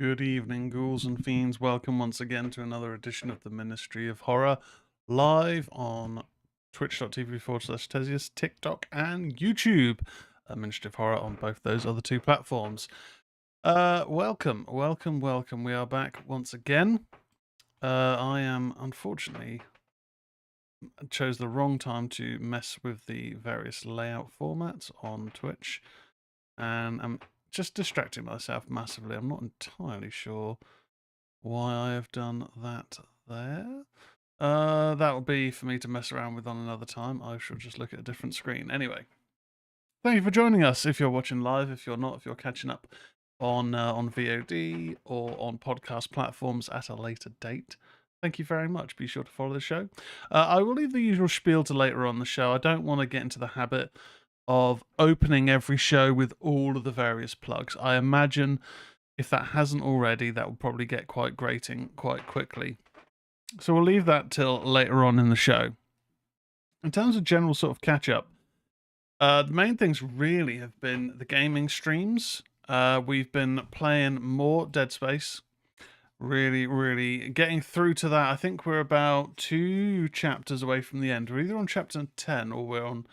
Good evening, ghouls and fiends. Welcome once again to another edition of the Ministry of Horror, live on twitch.tv/Tesius, TikTok, and YouTube. Ministry of Horror on both those other two platforms. Welcome. We are back once again. I am unfortunately chose the wrong time to mess with the various layout formats on Twitch, and I'm just distracting myself massively. I'm not entirely sure why I have done that there. That will be for me to mess around with on another time. I shall just look at a different screen. Anyway, thank you for joining us. If you're watching live, if you're not, if you're catching up on VOD or on podcast platforms at a later date, thank you very much. Be sure to follow the show. I will leave the usual spiel to later on the show. I don't want to get into the habit of opening every show with all of the various plugs. I imagine if that hasn't already, that will probably get quite grating quite quickly. So we'll leave that till later on in the show. In terms of general sort of catch up, the main things really have been the gaming streams. We've been playing more Dead Space. Really getting through to that. I think we're about 2 chapters away from the end. We're either on chapter 10 or we're on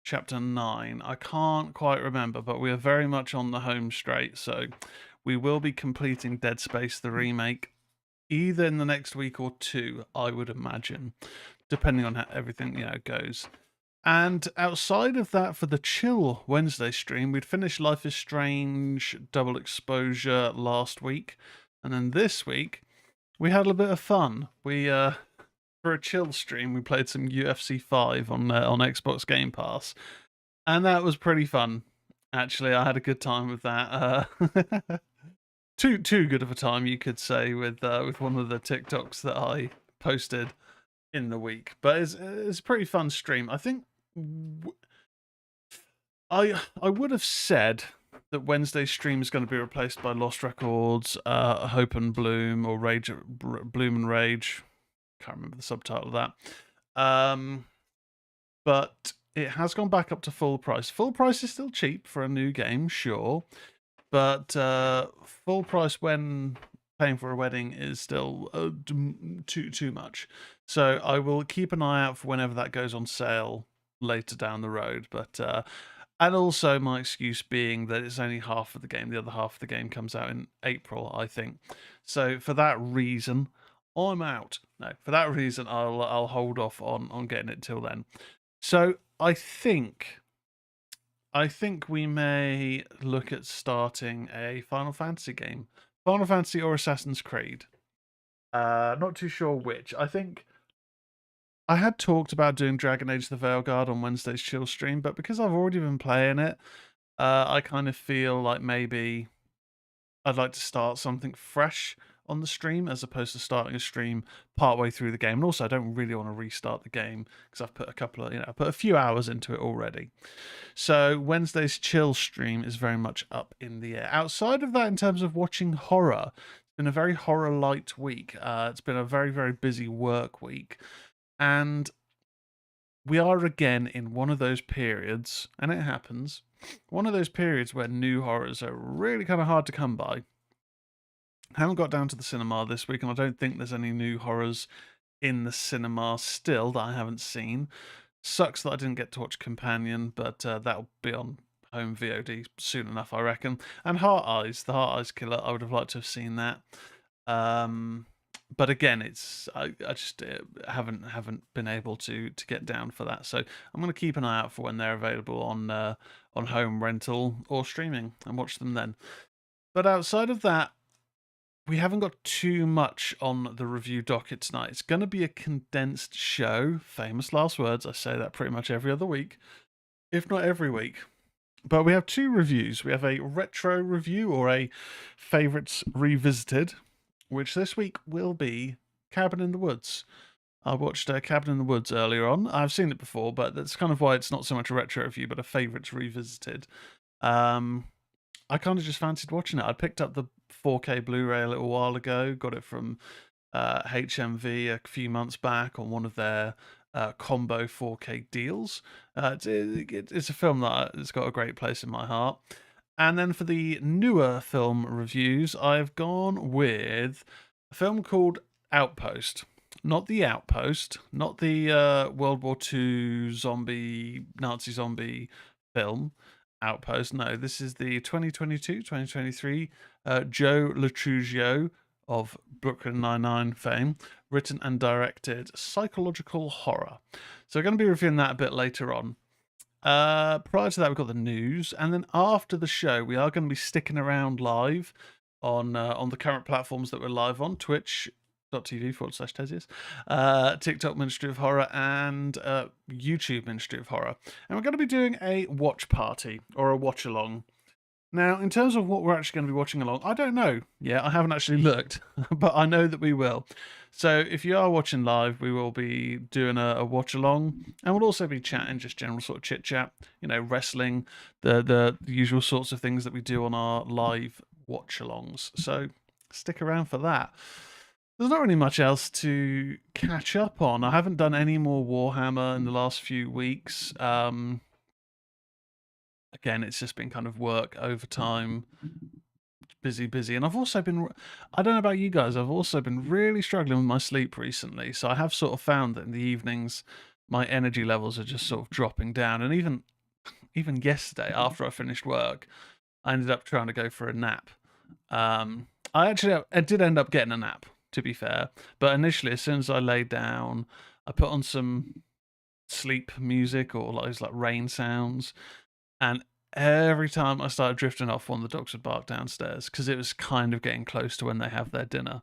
chapter 9. I can't quite remember, but we are very much on the home straight. So we will be completing Dead Space the remake either in the next week or two, I would imagine, depending on how everything goes. And outside of that, for the chill Wednesday stream, we'd finished Life is Strange Double Exposure last week, and then this week we had a little bit of fun. We for a chill stream, we played some UFC 5 on Xbox Game Pass, and that was pretty fun. Actually, I had a good time with that. Too good of a time, you could say, with one of the TikToks that I posted in the week. But it's a pretty fun stream. I think I would have said that Wednesday's stream is going to be replaced by Lost Records, Hope and Bloom, or Rage, Bloom and Rage. Can't remember the subtitle of that. But it has gone back up to full price. Full price is still cheap for a new game, sure. But full price when paying for a wedding is still too much. So I will keep an eye out for whenever that goes on sale later down the road. But and also my excuse being that it's only half of the game. The other half of the game comes out in April, I think. So for that reason, I'm out. No, for that reason, I'll hold off on getting it till then. So I think we may look at starting a Final Fantasy game. Final Fantasy or Assassin's Creed. Not too sure which. I think I had talked about doing Dragon Age the Veilguard on Wednesday's chill stream, but because I've already been playing it, I kind of feel like maybe I'd like to start something fresh on the stream as opposed to starting a stream partway through the game. And also, I don't really want to restart the game because I've put I put a few hours into it already. So Wednesday's chill stream is very much up in the air. Outside of that, in terms of watching horror, it's been a very horror light week. It's been a very busy work week, and we are again in one of those periods, and it happens. One of those periods where new horrors are really kind of hard to come by. Haven't got down to the cinema this week, and I don't think there's any new horrors in the cinema still that I haven't seen. Sucks that I didn't get to watch Companion, but that'll be on home VOD soon enough, I reckon. And Heart Eyes, the Heart Eyes Killer, I would have liked to have seen that. But again, I just haven't been able to get down for that. So I'm going to keep an eye out for when they're available on home rental or streaming and watch them then. But outside of that, we haven't got too much on the review docket tonight. It's going to be a condensed show. Famous last words. I say that pretty much every other week, if not every week. But we have 2 reviews. We have a retro review or a favourites revisited, which this week will be Cabin in the Woods. I watched Cabin in the Woods earlier on. I've seen it before, but that's kind of why it's not so much a retro review, but a favourites revisited. I kind of just fancied watching it. I picked up the 4K Blu-ray a little while ago. Got it from HMV a few months back on one of their combo 4K deals. It's a film that has got a great place in my heart. And then for the newer film reviews, I've gone with a film called Outpost. Not The Outpost, not the World War II Nazi zombie film, Outpost. No, this is the 2022-2023 Joe Latruggio of Brooklyn Nine-Nine fame, written and directed psychological horror. So we're going to be reviewing that a bit later on. Prior to that, we've got the news, and then after the show, we are going to be sticking around live on the current platforms that we're live on: Twitch.tv/Tesius, TikTok Ministry of Horror, and YouTube Ministry of Horror. And we're going to be doing a watch party or a watch along. Now, in terms of what we're actually going to be watching along, I don't know yet. I haven't actually looked, but I know that we will. So if you are watching live, we will be doing a watch along, and we'll also be chatting, just general sort of chit chat, wrestling, the usual sorts of things that we do on our live watch alongs. So stick around for that. There's not really much else to catch up on. I haven't done any more Warhammer in the last few weeks. Again, it's just been kind of work, overtime, busy. And I've also been, I don't know about you guys, I've also been really struggling with my sleep recently. So I have sort of found that in the evenings, my energy levels are just sort of dropping down. And even yesterday, after I finished work, I ended up trying to go for a nap. I did end up getting a nap, to be fair. But initially, as soon as I laid down, I put on some sleep music or like rain sounds. And every time I started drifting off, one of the dogs would bark downstairs because it was kind of getting close to when they have their dinner.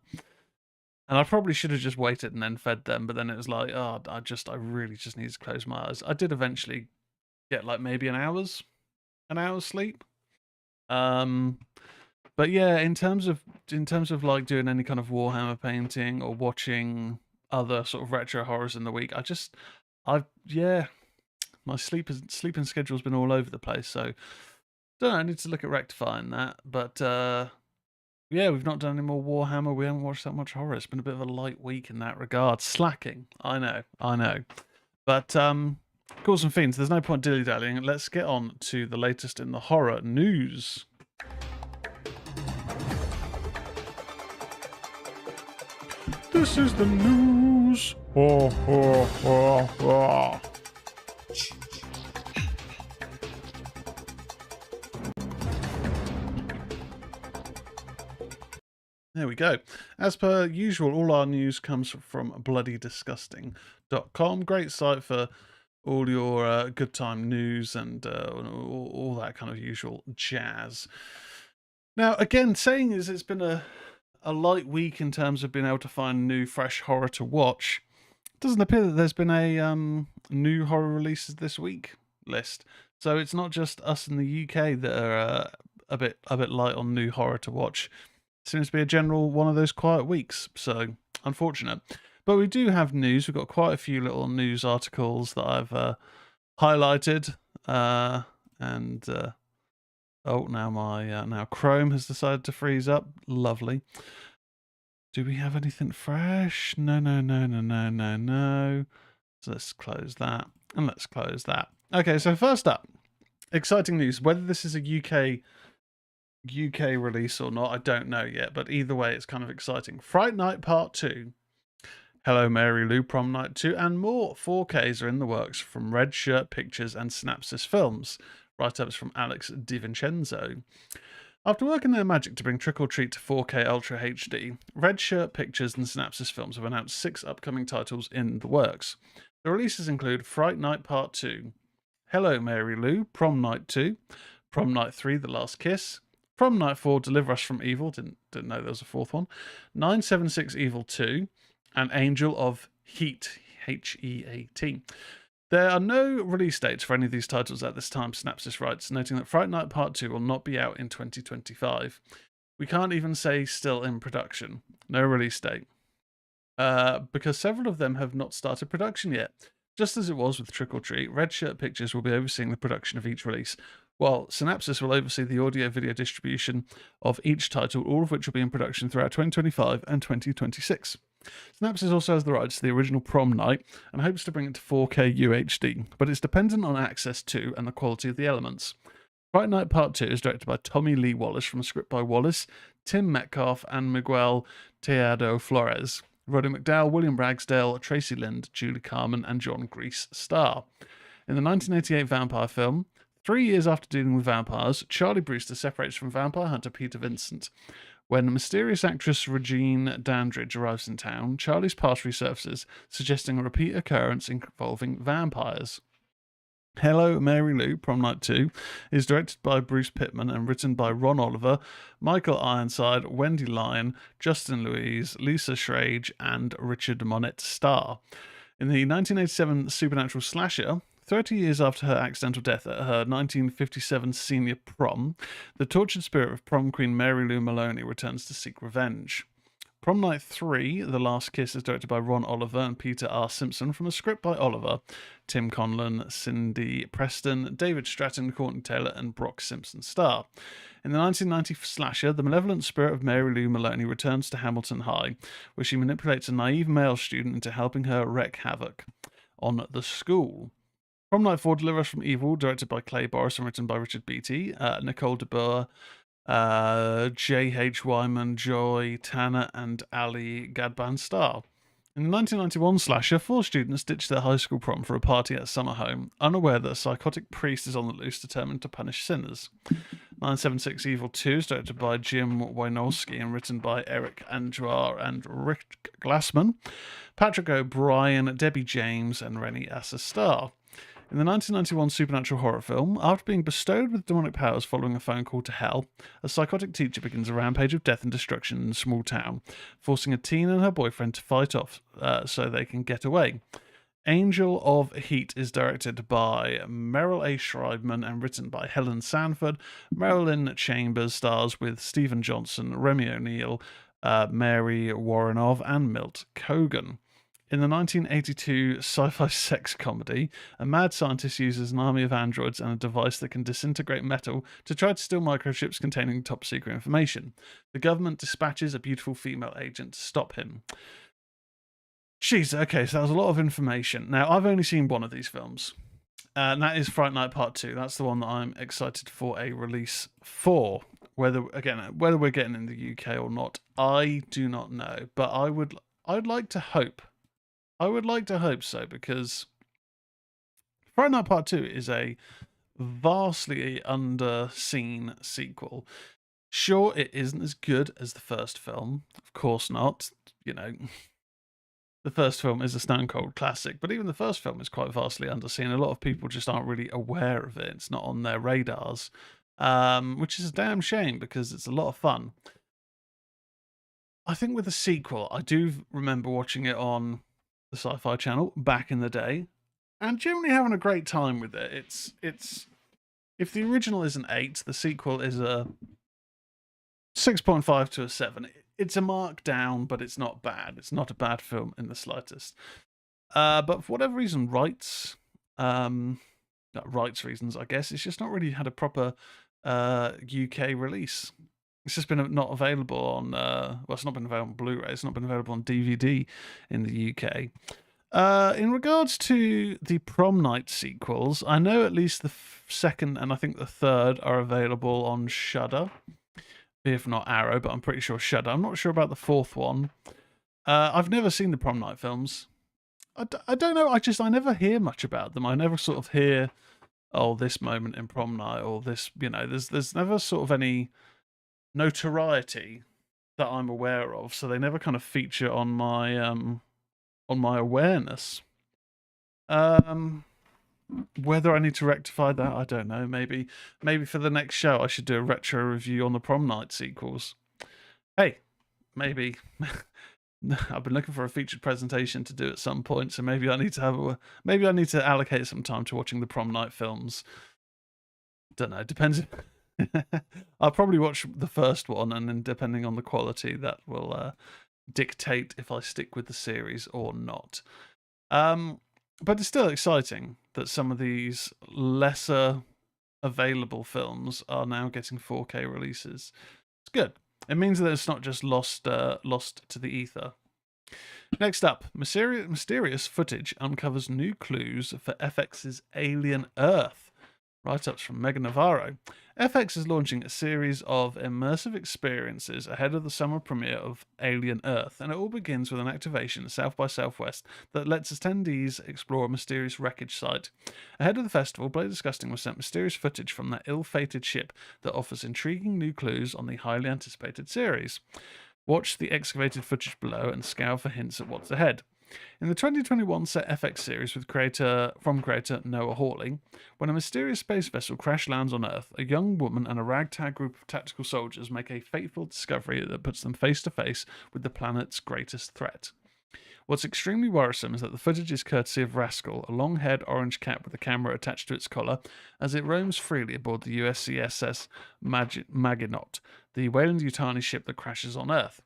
And I probably should have just waited and then fed them, but then it was like, oh, I really just need to close my eyes. I did eventually get like maybe an hour's sleep. But yeah, in terms of like doing any kind of Warhammer painting or watching other sort of retro horrors in the week, my sleeping schedule's been all over the place, so don't know, I need to look at rectifying that. But yeah, we've not done any more Warhammer. We haven't watched that much horror. It's been a bit of a light week in that regard. Slacking. I know. But Ghouls and Fiends, there's no point dilly-dallying. Let's get on to the latest in the horror news. This is the news. There we go. As per usual, all our news comes from bloodydisgusting.com. Great site for all your good time news and all that kind of usual jazz. Now, again, saying is it's been a light week in terms of being able to find new, fresh horror to watch. It doesn't appear that there's been a new horror releases this week list. So it's not just us in the UK that are a bit light on new horror to watch. Seems to be a general one of those quiet weeks, so unfortunate. But we do have news. We've got quite a few little news articles that I've highlighted, oh, now Chrome has decided to freeze up. Lovely. Do we have anything fresh? No. So let's close that, and let's close that. Okay, so first up, exciting news. Whether this is a UK release or not, I don't know yet, but either way, it's kind of exciting. Fright Night Part 2, Hello Mary Lou, Prom Night 2, and more 4Ks are in the works from Red Shirt Pictures and Synapsis Films. Write-ups from Alex DiVincenzo. After working their magic to bring Trick or Treat to 4K Ultra HD, Red Shirt Pictures and Synapsis Films have announced 6 upcoming titles in the works. The releases include Fright Night Part 2, Hello Mary Lou, Prom Night 2, Prom Night 3, The Last Kiss, Prom Night 4, Deliver Us from Evil, didn't know there was a fourth one, 976 Evil 2, and Angel of Heat, Heat. There are no release dates for any of these titles at this time, Synapsis writes, noting that Fright Night Part 2 will not be out in 2025. We can't even say still in production. No release date. Because several of them have not started production yet. Just as it was with Trick or Treat, Red Shirt Pictures will be overseeing the production of each release, while Synapsis will oversee the audio-video distribution of each title, all of which will be in production throughout 2025 and 2026. Synapsis also has the rights to the original Prom Night and hopes to bring it to 4K UHD, but it's dependent on access to and the quality of the elements. Fright Night Part 2 is directed by Tommy Lee Wallace from a script by Wallace, Tim Metcalf, and Miguel Teado Flores. Roddy McDowall, William Ragsdale, Tracy Lind, Julie Carmen, and John Grease star. In the 1988 vampire film, 3 years after dealing with vampires, Charlie Brewster separates from vampire hunter Peter Vincent. When mysterious actress Regine Dandridge arrives in town, Charlie's past resurfaces, suggesting a repeat occurrence involving vampires. Hello, Mary Lou, Prom Night 2, is directed by Bruce Pittman and written by Ron Oliver, Michael Ironside, Wendy Lyon, Justin Louise, Lisa Schrage, and Richard Monette star. In the 1987 supernatural slasher, 30 years after her accidental death at her 1957 senior prom, the tortured spirit of prom queen Mary Lou Maloney returns to seek revenge. Prom Night 3, The Last Kiss, is directed by Ron Oliver and Peter R. Simpson from a script by Oliver, Tim Conlon, Cindy Preston, David Stratton, Courtney Taylor, and Brock Simpson star. In the 1990 slasher, the malevolent spirit of Mary Lou Maloney returns to Hamilton High, where she manipulates a naive male student into helping her wreak havoc on the school. Prom Night 4, Deliver Us from Evil, directed by Clay Boris and written by Richard Beatty, Nicole DeBoer, J.H. Wyman, Joy Tanner, and Ali Gadban star. In the 1991 slasher, 4 students ditch their high school prom for a party at a summer home, unaware that a psychotic priest is on the loose determined to punish sinners. 976 Evil 2 is directed by Jim Wynorski and written by Eric Anjar and Rick Glassman. Patrick O'Brien, Debbie James, and Rennie Assa star. In the 1991 supernatural horror film, after being bestowed with demonic powers following a phone call to hell, a psychotic teacher begins a rampage of death and destruction in a small town, forcing a teen and her boyfriend to fight off so they can get away. Angel of Heat is directed by Meryl A. Schreibman and written by Helen Sanford. Marilyn Chambers stars with Stephen Johnson, Remy O'Neill, Mary Warrenov, and Milt Cogan. In the 1982 sci-fi sex comedy, a mad scientist uses an army of androids and a device that can disintegrate metal to try to steal microchips containing top-secret information. The government dispatches a beautiful female agent to stop him. Jeez, okay, so that was a lot of information. Now, I've only seen one of these films, and that is Fright Night Part 2. That's the one that I'm excited for a release for. Whether we're getting in the UK or not, I do not know, but I'd like to hope. I would like to hope so, because Fright Night Part 2 is a vastly underseen sequel. Sure, it isn't as good as the first film. Of course not. You know, the first film is a stone cold classic, but even the first film is quite vastly underseen. A lot of people just aren't really aware of it. It's not on their radars, which is a damn shame because it's a lot of fun. I think with the sequel, I do remember watching it on the Sci-Fi Channel back in the day, and generally having a great time with it. It's if the original is an 8, the sequel is a 6.5 to a 7. It's a mark down, but it's not bad. It's not a bad film in the slightest. But for whatever reason, rights reasons, I guess, it's just not really had a proper UK release. It's just been not available on, it's not been available on Blu-ray, it's not been available on DVD in the UK. In regards to the Prom Night sequels, I know at least the second and I think the third are available on Shudder, if not Arrow, but I'm pretty sure Shudder. I'm not sure about the fourth one. I've never seen the Prom Night films. I don't know, I never hear much about them. I never sort of hear, oh, this moment in Prom Night, or this, there's never sort of any notoriety that I'm aware of, so they never kind of feature on my awareness. Whether I need to rectify that, I don't know. Maybe for the next show I should do a retro review on the Prom Night sequels. Hey, maybe I've been looking for a featured presentation to do at some point, so maybe I need to allocate some time to watching the Prom Night films. Don't know, depends. I'll probably watch the first one, and then depending on the quality, that will dictate if I stick with the series or not. But it's still exciting that some of these lesser available films are now getting 4K releases. It's good. It means that it's not just lost to the ether. Next up, mysterious footage uncovers new clues for FX's Alien Earth. Write-ups from Megan Navarro. FX is launching a series of immersive experiences ahead of the summer premiere of Alien Earth, and it all begins with an activation at South by Southwest that lets attendees explore a mysterious wreckage site. Ahead of the festival, Blade Disgusting was sent mysterious footage from that ill-fated ship that offers intriguing new clues on the highly anticipated series. Watch the excavated footage below and scour for hints at what's ahead. In the 2021 set FX series with creator Noah Hawley, when a mysterious space vessel crash lands on Earth, a young woman and a ragtag group of tactical soldiers make a fateful discovery that puts them face to face with the planet's greatest threat. What's extremely worrisome is that the footage is courtesy of Rascal, a long-haired orange cat with a camera attached to its collar, as it roams freely aboard the USCSS Maginot, the Weyland-Yutani ship that crashes on Earth.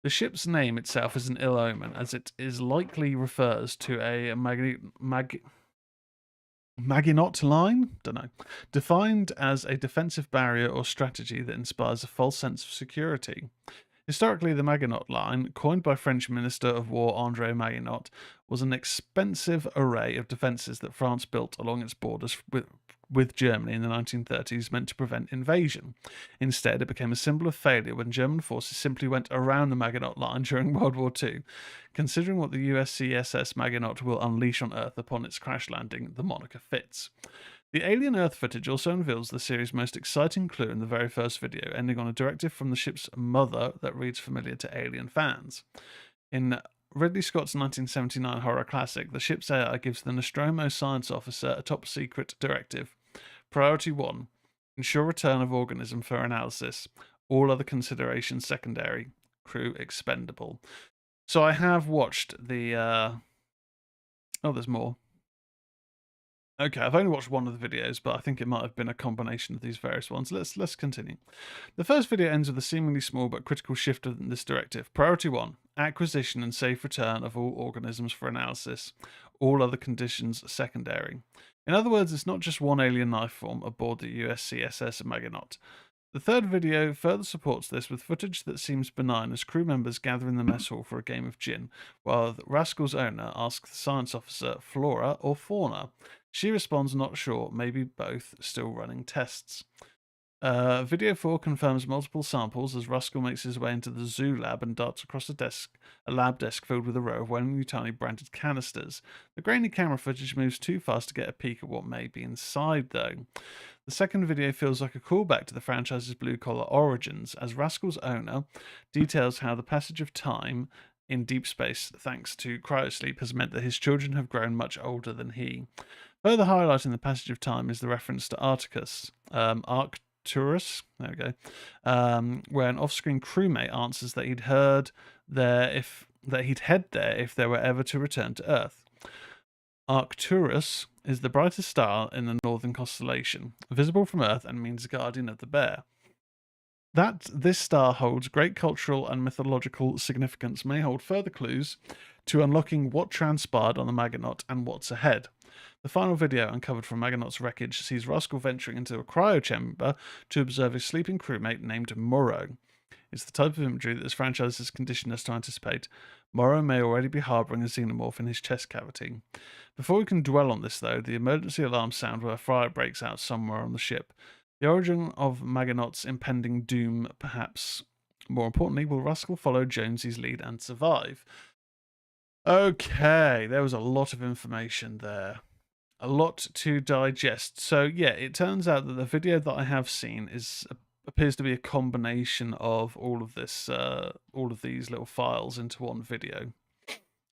The ship's name itself is an ill omen, as it is likely refers to a Maginot line? Don't know. Defined as a defensive barrier or strategy that inspires a false sense of security. Historically, the Maginot Line, coined by French Minister of War André Maginot, was an expensive array of defences that France built along its borders with Germany in the 1930s, meant to prevent invasion. Instead, it became a symbol of failure when German forces simply went around the Maginot Line during World War II. Considering what the USCSS Maginot will unleash on Earth upon its crash landing, the moniker fits. The Alien Earth footage also unveils the series' most exciting clue in the very first video, ending on a directive from the ship's mother that reads familiar to Alien fans. In Ridley Scott's 1979 horror classic, the ship's AI gives the Nostromo science officer a top-secret directive. Priority 1. Ensure return of organism for analysis. All other considerations secondary. Crew expendable. So I have watched the... Oh, there's more. Okay, I've only watched one of the videos, but I think it might have been a combination of these various ones. Let's continue. The first video ends with a seemingly small but critical shift in this directive. Priority 1. Acquisition and safe return of all organisms for analysis. All other conditions secondary. In other words, it's not just one alien life form aboard the USCSS Maginot. The third video further supports this with footage that seems benign as crew members gather in the mess hall for a game of gin, while Rascal's owner asks the science officer flora or fauna. She responds not sure, maybe both, still running tests. Video 4 confirms multiple samples as Rascal makes his way into the zoo lab and darts across a lab desk filled with a row of Weyland-Yutani branded canisters. The grainy camera footage moves too fast to get a peek at what may be inside, though. The second video feels like a callback to the franchise's blue-collar origins, as Rascal's owner details how the passage of time in deep space, thanks to cryosleep, has meant that his children have grown much older than he. Further highlighting the passage of time is the reference to Arcturus, there we go, where an off-screen crewmate answers that he'd head there if they were ever to return to Earth. Arcturus is the brightest star in the northern constellation, visible from Earth and means guardian of the bear. That this star holds great cultural and mythological significance may hold further clues to unlocking what transpired on the Maginot and what's ahead. The final video, uncovered from Maginot's wreckage, sees Rascal venturing into a cryo chamber to observe a sleeping crewmate named Morrow. It's the type of imagery that this franchise has conditioned us to anticipate. Morrow may already be harbouring a xenomorph in his chest cavity. Before we can dwell on this, though, the emergency alarm sound where a fire breaks out somewhere on the ship. The origin of Maginot's impending doom, perhaps more importantly, will Rascal follow Jonesy's lead and survive? Okay, there was a lot of information there. A lot to digest. So yeah, it turns out that the video that I have seen appears to be a combination of all of these little files into one video.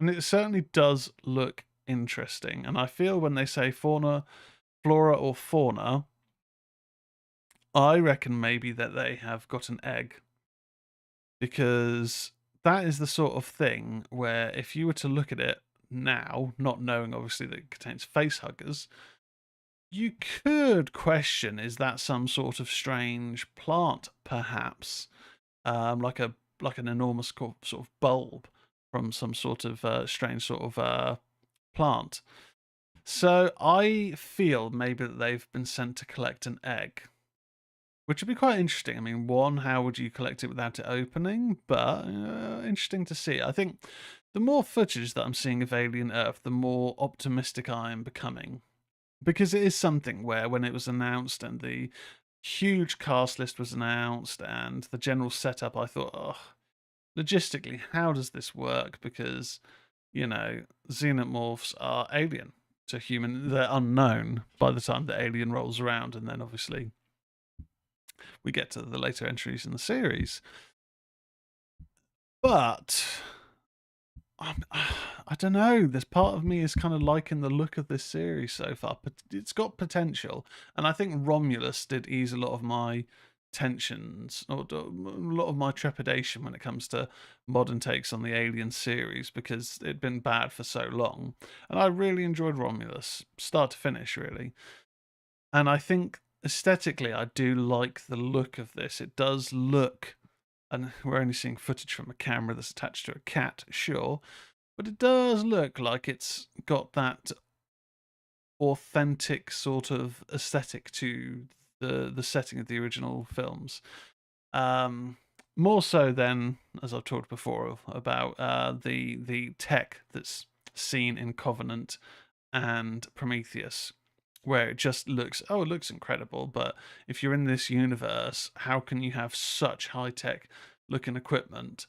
And it certainly does look interesting. And I feel when they say flora or fauna, I reckon maybe that they have got an egg. Because that is the sort of thing where if you were to look at it now, not knowing obviously that it contains face huggers, you could question, is that some sort of strange plant, perhaps, like an enormous sort of bulb from some sort of strange sort of plant. So I feel maybe that they've been sent to collect an egg, which would be quite interesting. I mean, one, how would you collect it without it opening? But interesting to see. I think the more footage that I'm seeing of Alien Earth, the more optimistic I am becoming. because it is something where when it was announced and the huge cast list was announced and the general setup, I thought, oh, logistically, how does this work? Because, xenomorphs are alien to human. They're unknown by the time the alien rolls around. And then obviously we get to the later entries in the series. But I don't know. There's part of me is kind of liking the look of this series so far, but it's got potential. And I think Romulus did ease a lot of my tensions or a lot of my trepidation when it comes to modern takes on the Alien series, because it'd been bad for so long. And I really enjoyed Romulus, start to finish, really. And I think aesthetically, I do like the look of this. It does look, and we're only seeing footage from a camera that's attached to a cat, sure, but it does look like it's got that authentic sort of aesthetic to the setting of the original films. More so than, as I've talked before, about the tech that's seen in Covenant and Prometheus, where it just looks, oh, it looks incredible, but if you're in this universe, how can you have such high-tech looking equipment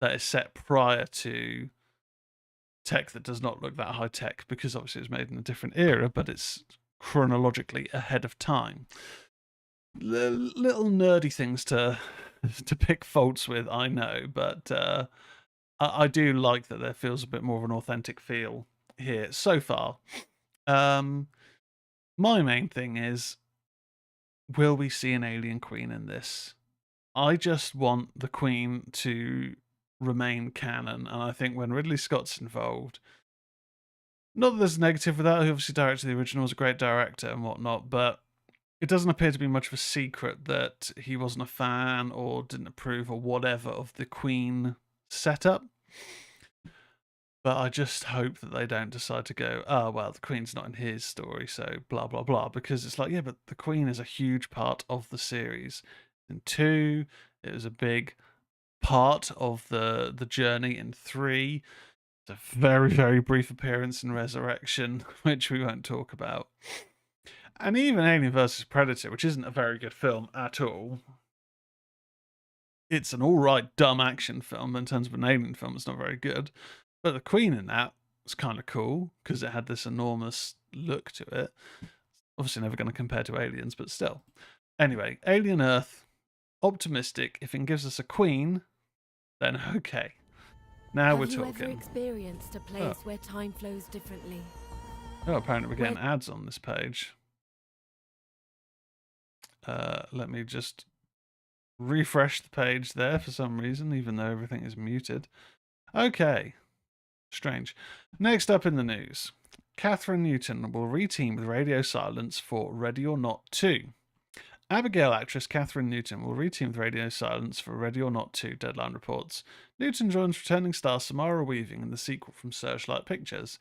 that is set prior to tech that does not look that high-tech? Because obviously it's made in a different era, but it's chronologically ahead of time. Little nerdy things to pick faults with, I know, but I do like that there feels a bit more of an authentic feel here so far. My main thing is, will we see an alien queen in this? I just want the queen to remain canon, and I think when Ridley Scott's involved, not that there's a negative with that, he obviously directed the original, was a great director and whatnot, but it doesn't appear to be much of a secret that he wasn't a fan or didn't approve or whatever of the Queen setup. But I just hope that they don't decide to go, oh, well, the Queen's not in his story, so blah, blah, blah. Because it's like, yeah, but the Queen is a huge part of the series. In 2, it was a big part of the journey. In 3, it's a very, very brief appearance in Resurrection, which we won't talk about. And even Alien vs. Predator, which isn't a very good film at all, it's an alright dumb action film. In terms of an alien film, it's not very good. But the Queen in that was kind of cool because it had this enormous look to it. Obviously never going to compare to Aliens, but still. Anyway, Alien Earth, optimistic. If it gives us a queen, then okay. Now we're talking. Have you ever experienced a place where time flows differently? Oh, apparently we're getting ads on this page. Let me just refresh the page there for some reason, even though everything is muted. Okay. Strange. Next up in the news, Kathryn Newton will reteam with Radio Silence for Ready or Not 2. Abigail actress Kathryn Newton will reteam with Radio Silence for Ready or Not 2, Deadline reports. Newton joins returning star Samara Weaving in the sequel from Searchlight Pictures.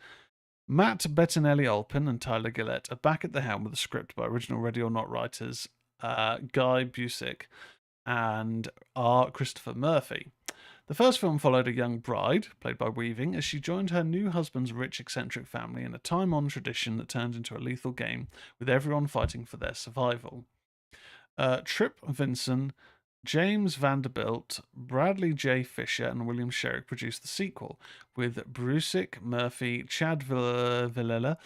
Matt Bettinelli-Olpin and Tyler Gillett are back at the helm with a script by original Ready or Not writers Guy Busick and R. Christopher Murphy. The first film followed a young bride, played by Weaving, as she joined her new husband's rich, eccentric family in a time-honoured tradition that turned into a lethal game, with everyone fighting for their survival. Trip Vinson, James Vanderbilt, Bradley J. Fisher, and William Sherrick produced the sequel, with Brusick, Murphy, Chad Villella,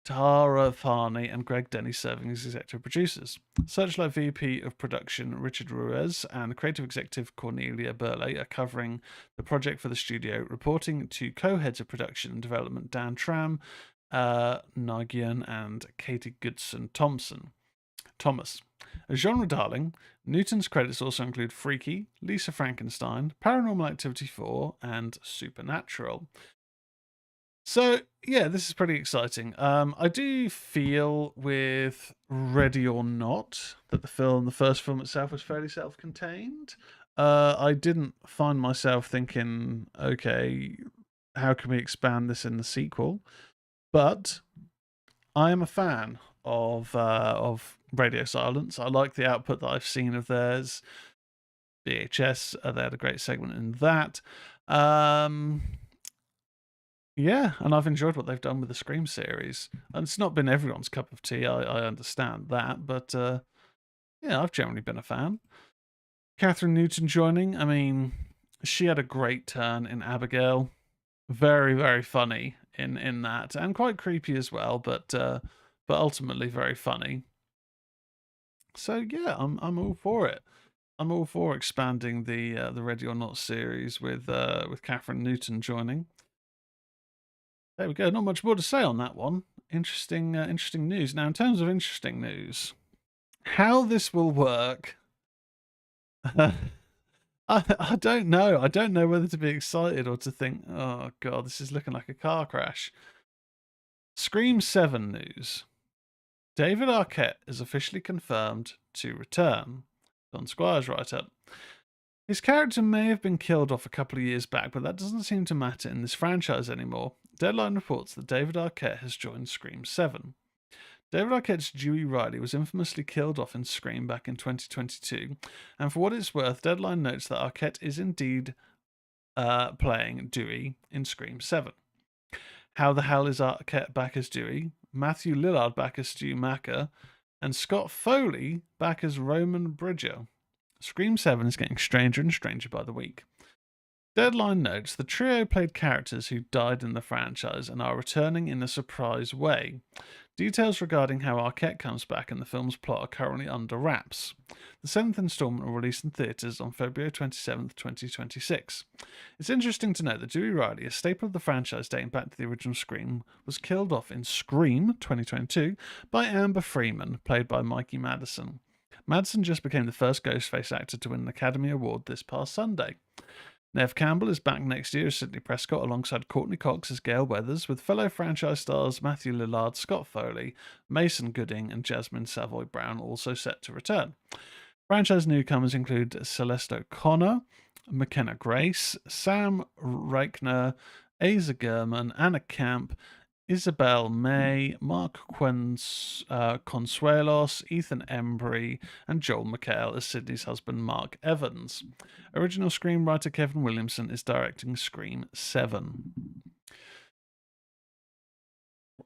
Tara Farney, and Greg Denny serving as executive producers. Searchlight VP of Production Richard Ruiz and creative executive Cornelia Burley are covering the project for the studio, reporting to co-heads of production and development Dan Tram, Nagyan, and Katie Goodson Thomas. A genre darling, Newton's credits also include Freaky, Lisa Frankenstein, Paranormal Activity 4, and Supernatural. So, yeah, this is pretty exciting. I do feel with Ready or Not that the first film itself was fairly self-contained. I didn't find myself thinking, okay, how can we expand this in the sequel? But I am a fan of Radio Silence. I like the output that I've seen of theirs. VHS, they had a great segment in that. Yeah, and I've enjoyed what they've done with the Scream series. And it's not been everyone's cup of tea, I understand that, but yeah, I've generally been a fan. Catherine Newton joining, I mean, she had a great turn in Abigail. Very, very funny in that, and quite creepy as well, but ultimately very funny. So yeah, I'm all for it. I'm all for expanding the Ready or Not series with Catherine Newton joining. There we go. Not much more to say on that one. Interesting news. Now, in terms of interesting news, how this will work, I don't know. I don't know whether to be excited or to think, oh god, this is looking like a car crash. Scream 7 news. David Arquette is officially confirmed to return. Don Squire's write-up. His character may have been killed off a couple of years back, but that doesn't seem to matter in this franchise anymore. Deadline reports that David Arquette has joined Scream 7. David Arquette's Dewey Riley was infamously killed off in Scream back in 2022, and for what it's worth, Deadline notes that Arquette is indeed playing Dewey in Scream 7. How the hell is Arquette back as Dewey? Matthew Lillard back as Stu Macker, and Scott Foley back as Roman Bridger. Scream 7 is getting stranger and stranger by the week. Deadline notes the trio played characters who died in the franchise and are returning in a surprise way. Details regarding how Arquette comes back and the film's plot are currently under wraps. The 7th installment will release in theatres on February 27th, 2026. It's interesting to note that Dewey Riley, a staple of the franchise dating back to the original Scream, was killed off in Scream 2022 by Amber Freeman, played by Mikey Madison. Madison just became the first Ghostface actor to win an Academy Award this past Sunday. Neve Campbell is back next year as Sidney Prescott alongside Courtney Cox as Gale Weathers, with fellow franchise stars Matthew Lillard, Scott Foley, Mason Gooding, and Jasmine Savoy Brown also set to return. Franchise newcomers include Celeste O'Connor, McKenna Grace, Sam Reichner, Asa German, Anna Camp, Isabel May, Mark Consuelos, Ethan Embry, and Joel McHale as Sidney's husband Mark Evans. Original screenwriter Kevin Williamson is directing Scream 7.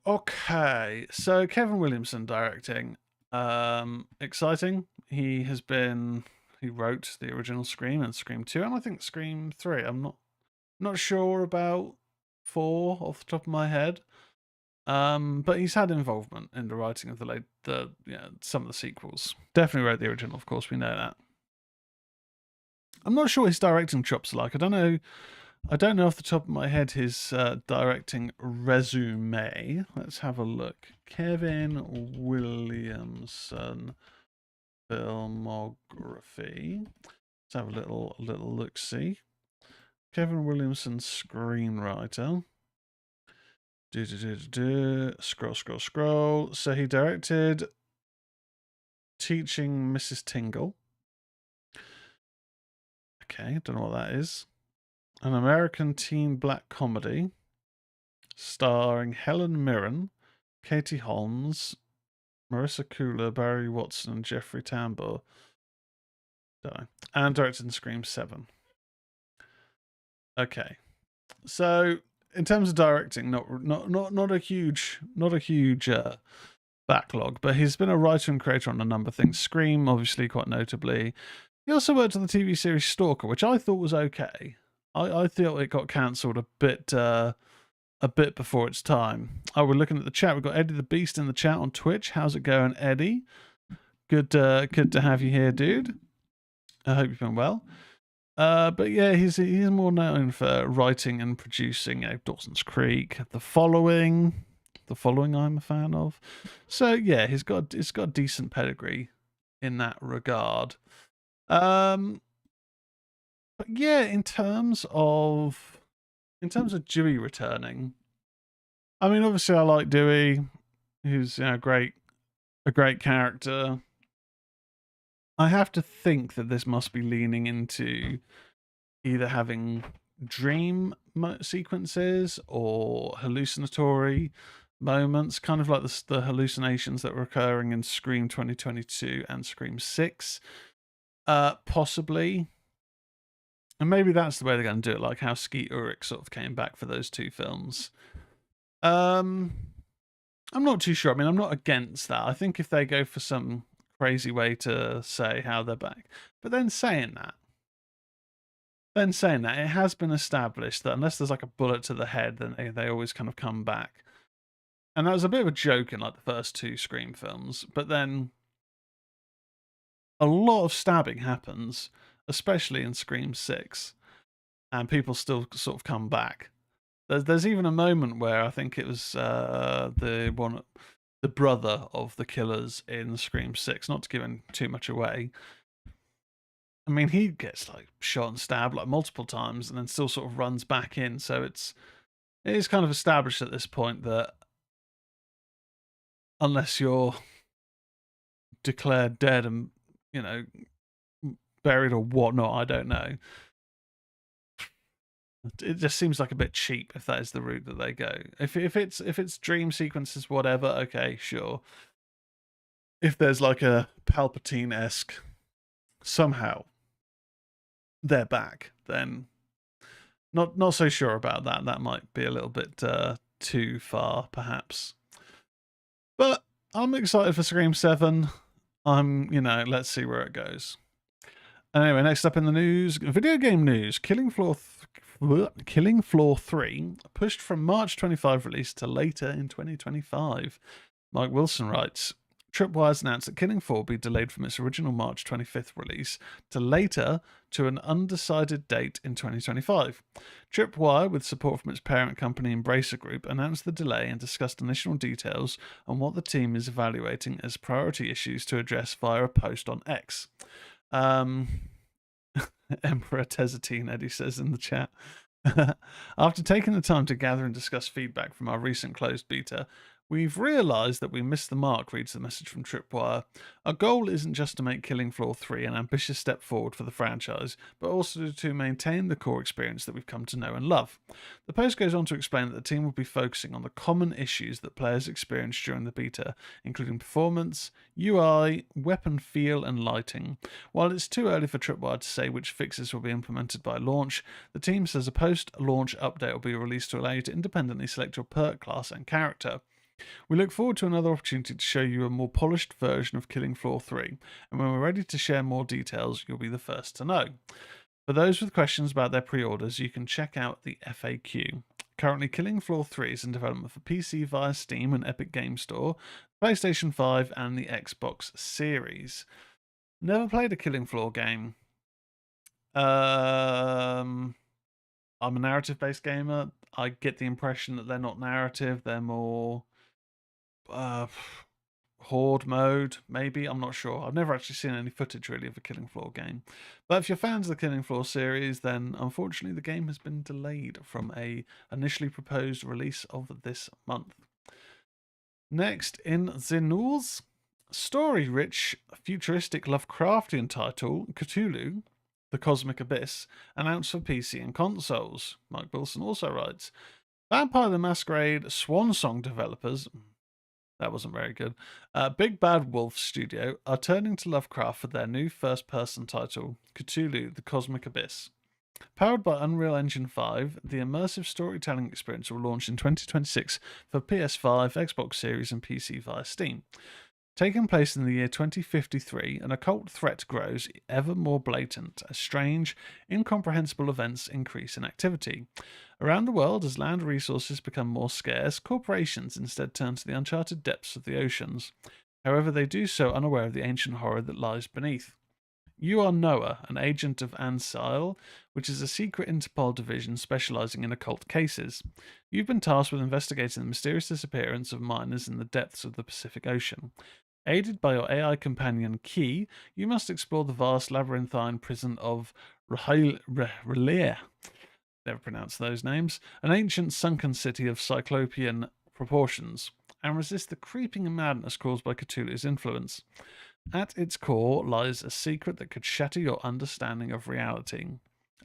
Okay, so Kevin Williamson directing. Exciting. He wrote the original Scream and Scream 2, and I think Scream 3. I'm not sure about 4 off the top of my head. But he's had involvement in the writing of some of the sequels. Definitely wrote the original, of course, we know that. I'm not sure his directing chops are like. I don't know off the top of my head his directing resume. Let's have a look. Kevin Williamson filmography. Let's have a little look-see. Kevin Williamson screenwriter. Scroll. So he directed Teaching Mrs. Tingle. Okay, don't know what that is. An American teen black comedy starring Helen Mirren, Katie Holmes, Marissa Kula, Barry Watson, and Jeffrey Tambor. Don't know. And directed in Scream 7. Okay. So in terms of directing, not a huge backlog, but he's been a writer and creator on a number of things. Scream, obviously, quite notably. He also worked on the TV series Stalker, which I thought was okay. I thought it got cancelled a bit before its time. Oh, we're looking at the chat. We've got Eddie the Beast in the chat on Twitch. How's it going, Eddie? Good to have you here, dude. I hope you've been well. But yeah, he's more known for writing and producing Dawson's Creek, The Following I'm a fan of. So yeah, it's got a decent pedigree in that regard. But yeah, in terms of Dewey returning, I mean, obviously I like Dewey, who's a great character. I have to think that this must be leaning into either having dream sequences or hallucinatory moments, kind of like the hallucinations that were occurring in Scream 2022 and Scream 6. Possibly. And maybe that's the way they're going to do it, like how Skeet Ulrich sort of came back for those 2 films. I'm not too sure. I mean, I'm not against that. I think if they go for some crazy way to say how they're back, but then saying that, it has been established that unless there's like a bullet to the head, then they always kind of come back. And that was a bit of a joke in like the first 2 Scream films, but then a lot of stabbing happens, especially in Scream 6, and people still sort of come back. There's even a moment where I think it was the brother of the killers in Scream 6, not to give him too much away. I mean, he gets like shot and stabbed like multiple times and then still sort of runs back in. So it is kind of established at this point that unless you're declared dead and, you know, buried or whatnot, I don't know. It just seems like a bit cheap if that is the route that they go. If it's dream sequences, whatever, okay, sure. If there's like a Palpatine-esque somehow they're back, then not so sure about that. That might be a little bit too far, perhaps. But I'm excited for Scream 7. Let's see where it goes. Anyway, next up in the news, video game news. Killing Floor 3 pushed from March 25 release to later in 2025. Mike Wilson writes, Tripwire's announced that Killing Floor will be delayed from its original March 25th release to later to an undecided date in 2025. Tripwire, with support from its parent company Embracer Group, announced the delay and discussed initial details on what the team is evaluating as priority issues to address via a post on X. Emperor Tezzatine, Eddie says in the chat. After taking the time to gather and discuss feedback from our recent closed beta, we've realised that we missed the mark, reads the message from Tripwire. Our goal isn't just to make Killing Floor 3 an ambitious step forward for the franchise, but also to maintain the core experience that we've come to know and love. The post goes on to explain that the team will be focusing on the common issues that players experienced during the beta, including performance, UI, weapon feel, and lighting. While it's too early for Tripwire to say which fixes will be implemented by launch, the team says a post-launch update will be released to allow you to independently select your perk class and character. We look forward to another opportunity to show you a more polished version of Killing Floor 3, and when we're ready to share more details, you'll be the first to know. For those with questions about their pre-orders, you can check out the FAQ. Currently, Killing Floor 3 is in development for PC via Steam and Epic Game Store, PlayStation 5, and the Xbox Series. Never played a Killing Floor game. I'm a narrative-based gamer. I get the impression that they're not narrative, they're more horde mode, maybe. I'm not sure. I've never actually seen any footage really of a Killing Floor game. But if you're fans of the Killing Floor series, then unfortunately the game has been delayed from a initially proposed release of this month. Next in the news, story-rich, futuristic Lovecraftian title, Cthulhu, The Cosmic Abyss, announced for PC and consoles. Mike Wilson also writes, Vampire the Masquerade Swan Song developers, that wasn't very good, Big Bad Wolf Studio are turning to Lovecraft for their new first-person title, Cthulhu, The Cosmic Abyss. Powered by Unreal Engine 5, the immersive storytelling experience will launch in 2026 for PS5, Xbox Series, and PC via Steam. Taking place in the year 2053, an occult threat grows ever more blatant as strange, incomprehensible events increase in activity. Around the world, as land resources become more scarce, corporations instead turn to the uncharted depths of the oceans. However, they do so unaware of the ancient horror that lies beneath. You are Noah, an agent of Ansile, which is a secret Interpol division specializing in occult cases. You've been tasked with investigating the mysterious disappearance of miners in the depths of the Pacific Ocean. Aided by your AI companion Key, you must explore the vast labyrinthine prison of R'lyeh. Never pronounced those names. An ancient sunken city of cyclopean proportions, and resist the creeping madness caused by Cthulhu's influence. At its core lies a secret that could shatter your understanding of reality.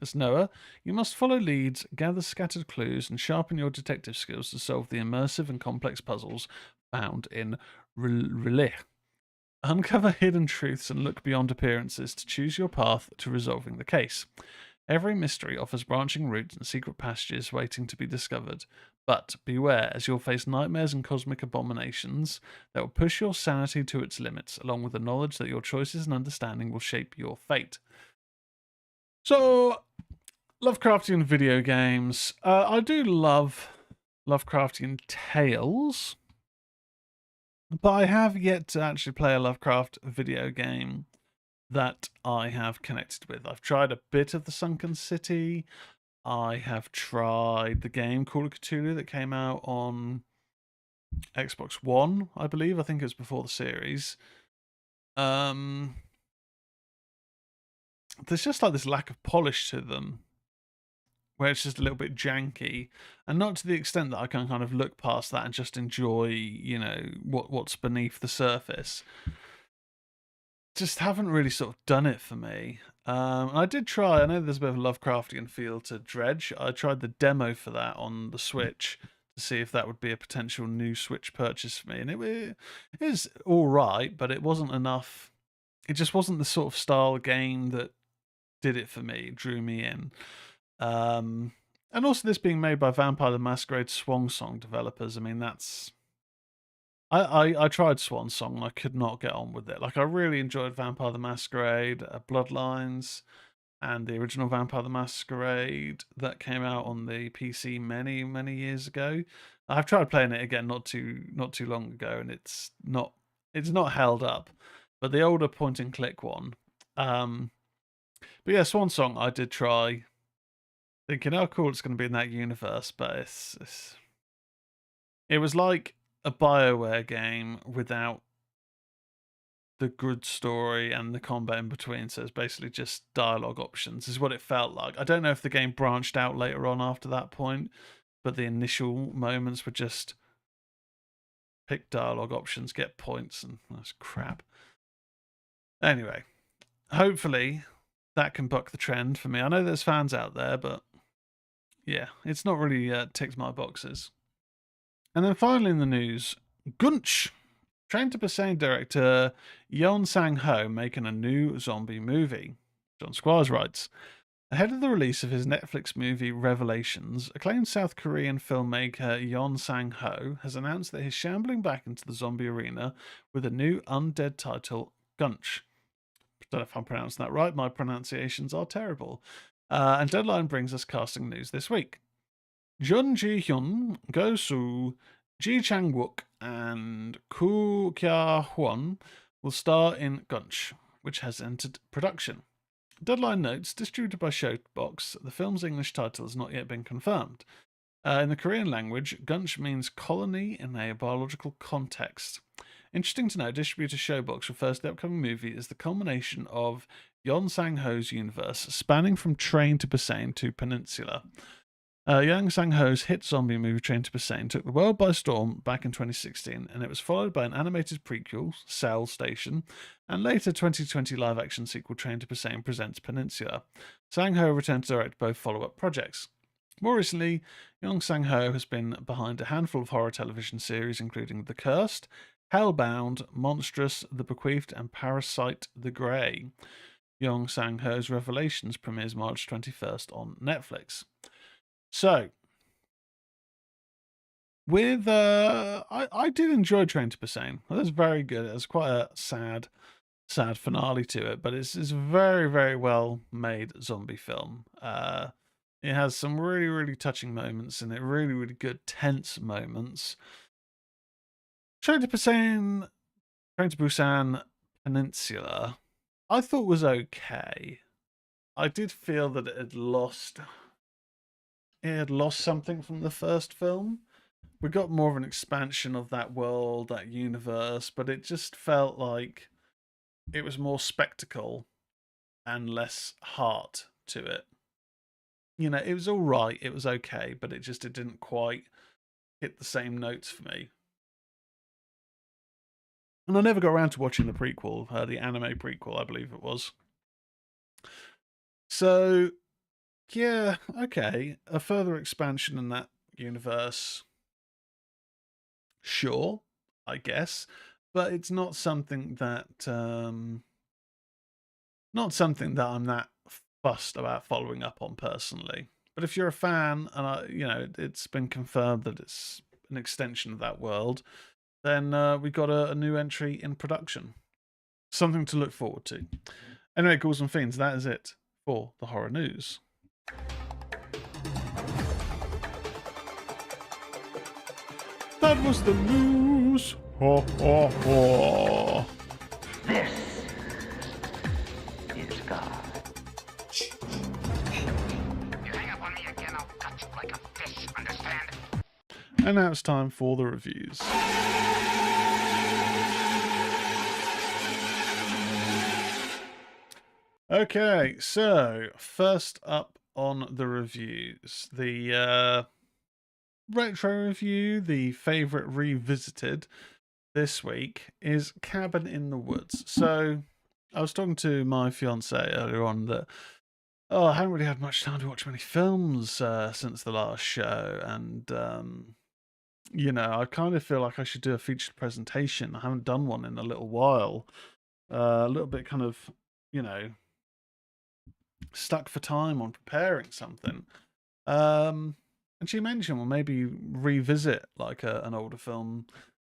As Noah, you must follow leads, gather scattered clues, and sharpen your detective skills to solve the immersive and complex puzzles found in R'lyeh. Uncover hidden truths and look beyond appearances to choose your path to resolving the case. Every mystery offers branching routes and secret passages waiting to be discovered. But beware, as you'll face nightmares and cosmic abominations that will push your sanity to its limits, along with the knowledge that your choices and understanding will shape your fate. So, Lovecraftian video games. I do love Lovecraftian tales, but I have yet to actually play a Lovecraft video game that I have connected with. I've tried a bit of the Sunken City. I have tried the game Call of Cthulhu that came out on Xbox One, I believe. I think it was before the series. There's just like this lack of polish to them, where it's just a little bit janky, and not to the extent that I can kind of look past that and just enjoy, what's beneath the surface. Just haven't really sort of done it for me. I did try. I know there's a bit of a Lovecraftian feel to Dredge. I tried the demo for that on the Switch to see if that would be a potential new Switch purchase for me, and it is all right, but it wasn't enough. It just wasn't the sort of style game that did it for me, drew me in. And also this being made by Vampire the Masquerade Swan Song developers. I mean, that's I tried Swan Song and I could not get on with it. Like, I really enjoyed Vampire the Masquerade, Bloodlines, and the original Vampire the Masquerade that came out on the PC many, many years ago. I've tried playing it again not too long ago, and it's not held up. But the older point and click one. But yeah, Swan Song I did try, thinking, oh cool, it's going to be in that universe, but it was like a BioWare game without the good story and the combat in between. So it's basically just dialogue options, is what it felt like. I don't know if the game branched out later on after that point, but the initial moments were just pick dialogue options, get points, and that's crap. Anyway, hopefully that can buck the trend for me. I know there's fans out there, but yeah, it's not really ticked my boxes. And then finally in the news, Gunch. Train to Busan director Yeon Sang-ho making a new zombie movie. John Squires writes, ahead of the release of his Netflix movie Revelations, acclaimed South Korean filmmaker Yeon Sang-ho has announced that he's shambling back into the zombie arena with a new undead title, Gunch. I don't know if I'm pronouncing that right. My pronunciations are terrible. And Deadline brings us casting news this week. Jun Ji-hyun, Go Soo, Ji Chang-wook, and Koo Kya-hwan will star in Gunch, which has entered production. Deadline notes, distributed by Showbox, the film's English title has not yet been confirmed. In the Korean language, Gunch means colony in a biological context. Interesting to know, distributor Showbox refers to the upcoming movie as the culmination of Yeon Sang-ho's universe, spanning from Train to Busan to Peninsula. Yeon Sang-ho's hit zombie movie Train to Busan took the world by storm back in 2016, and it was followed by an animated prequel, Cell Station, and later 2020 live-action sequel Train to Busan Presents Peninsula. Sang-ho returned to direct both follow-up projects. More recently, Yeon Sang-ho has been behind a handful of horror television series, including The Cursed, Hellbound, Monstrous, The Bequeathed, and Parasite the Grey. Yeon Sang-ho's Revelations premieres March 21st on Netflix. So, with I did enjoy Train to Busan. It was very good. It was quite a sad finale to it, but it's a very, very well made zombie film. It has some really, really touching moments in it, really, really good tense moments. Train to Busan Peninsula, I thought was okay. I did feel that it had lost something from the first film. We got more of an expansion of that world, that universe, but it just felt like it was more spectacle and less heart to it. It was all right, it was okay, but it didn't quite hit the same notes for me. And I never got around to watching the prequel, the anime prequel, I believe it was. So, yeah, okay, a further expansion in that universe, sure, I guess, but it's not something that I'm that fussed about following up on personally. But if you're a fan, and it's been confirmed that it's an extension of that world, then we got a new entry in production. Something to look forward to. Anyway, Ghouls and Fiends, that is it for the horror news. That was the news. Ho, ho, ho. This is God. You hang up on me again, I'll cut you like a fish, understand? And now it's time for the reviews. Okay, so first up on the reviews, the retro review, the favourite revisited this week is Cabin in the Woods. So I was talking to my fiance earlier on that I haven't really had much time to watch many films since the last show, and I kind of feel like I should do a featured presentation. I haven't done one in a little while. A little bit kind of, stuck for time on preparing something. And she mentioned, well, maybe revisit like an older film.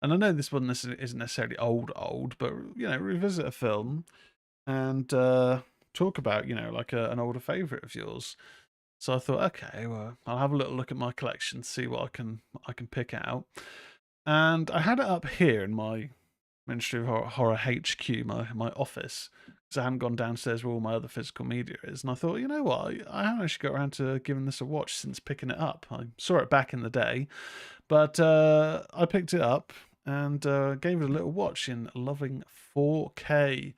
And I know this one isn't necessarily old, but revisit a film and talk about like an older favorite of yours. So I thought, okay, well, I'll have a little look at my collection, see what I can pick out. And I had it up here in my Ministry of Horror HQ, my office, because I hadn't gone downstairs where all my other physical media is. And I thought, you know what, I haven't actually got around to giving this a watch since picking it up. I saw it back in the day, but I picked it up and gave it a little watch in loving 4K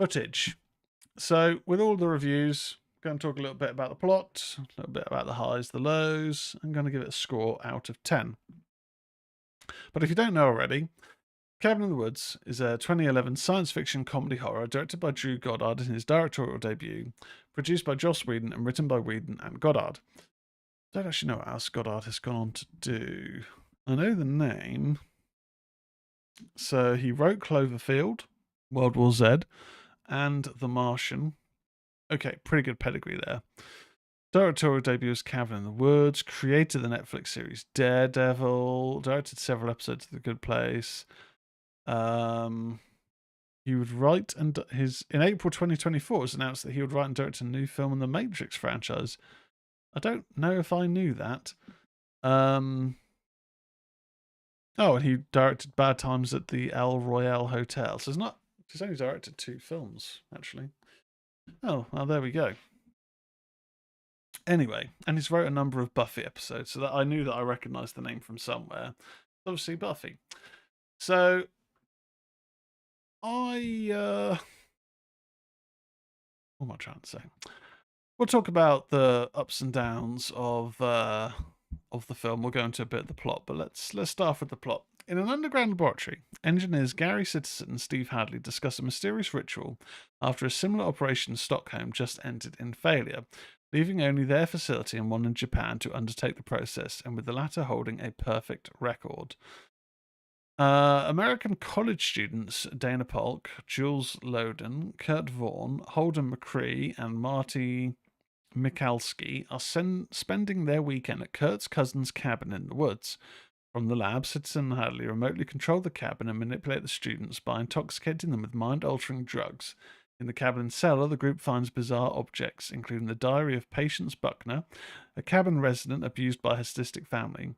footage. So with all the reviews, I'm going to talk a little bit about the plot, a little bit about the highs, the lows. I'm going to give it a score out of 10. But if you don't know already, Cabin in the Woods is a 2011 science fiction comedy horror directed by Drew Goddard in his directorial debut, produced by Joss Whedon and written by Whedon and Goddard. I don't actually know what else Goddard has gone on to do. I know the name. So he wrote Cloverfield, World War Z, and The Martian. Okay, pretty good pedigree there. Directorial debut was Cabin in the Woods, created the Netflix series Daredevil, directed several episodes of The Good Place. He would write and in April 2024 it was announced that he would write and direct a new film in the Matrix franchise. I don't know if I knew that. And he directed Bad Times at the El Royale Hotel. So he's only directed 2 films, actually. Oh, well, there we go. Anyway, and he's wrote a number of Buffy episodes, so that I knew that I recognised the name from somewhere. Obviously, Buffy. So what am I trying to say? We'll talk about the ups and downs of the film. We'll go into a bit of the plot, but let's start with the plot. In an underground laboratory, engineers Gary Citizen and Steve Hadley discuss a mysterious ritual after a similar operation in Stockholm just ended in failure, leaving only their facility and one in Japan to undertake the process, and with the latter holding a perfect record. American college students Dana Polk, Jules Loden, Kurt Vaughn, Holden McCree, and Marty Michalski are spending their weekend at Kurt's cousin's cabin in the woods. From the lab, Citizen and Hadley remotely control the cabin and manipulate the students by intoxicating them with mind-altering drugs. In the cabin cellar, the group finds bizarre objects, including the diary of Patience Buckner, a cabin resident abused by her sadistic family.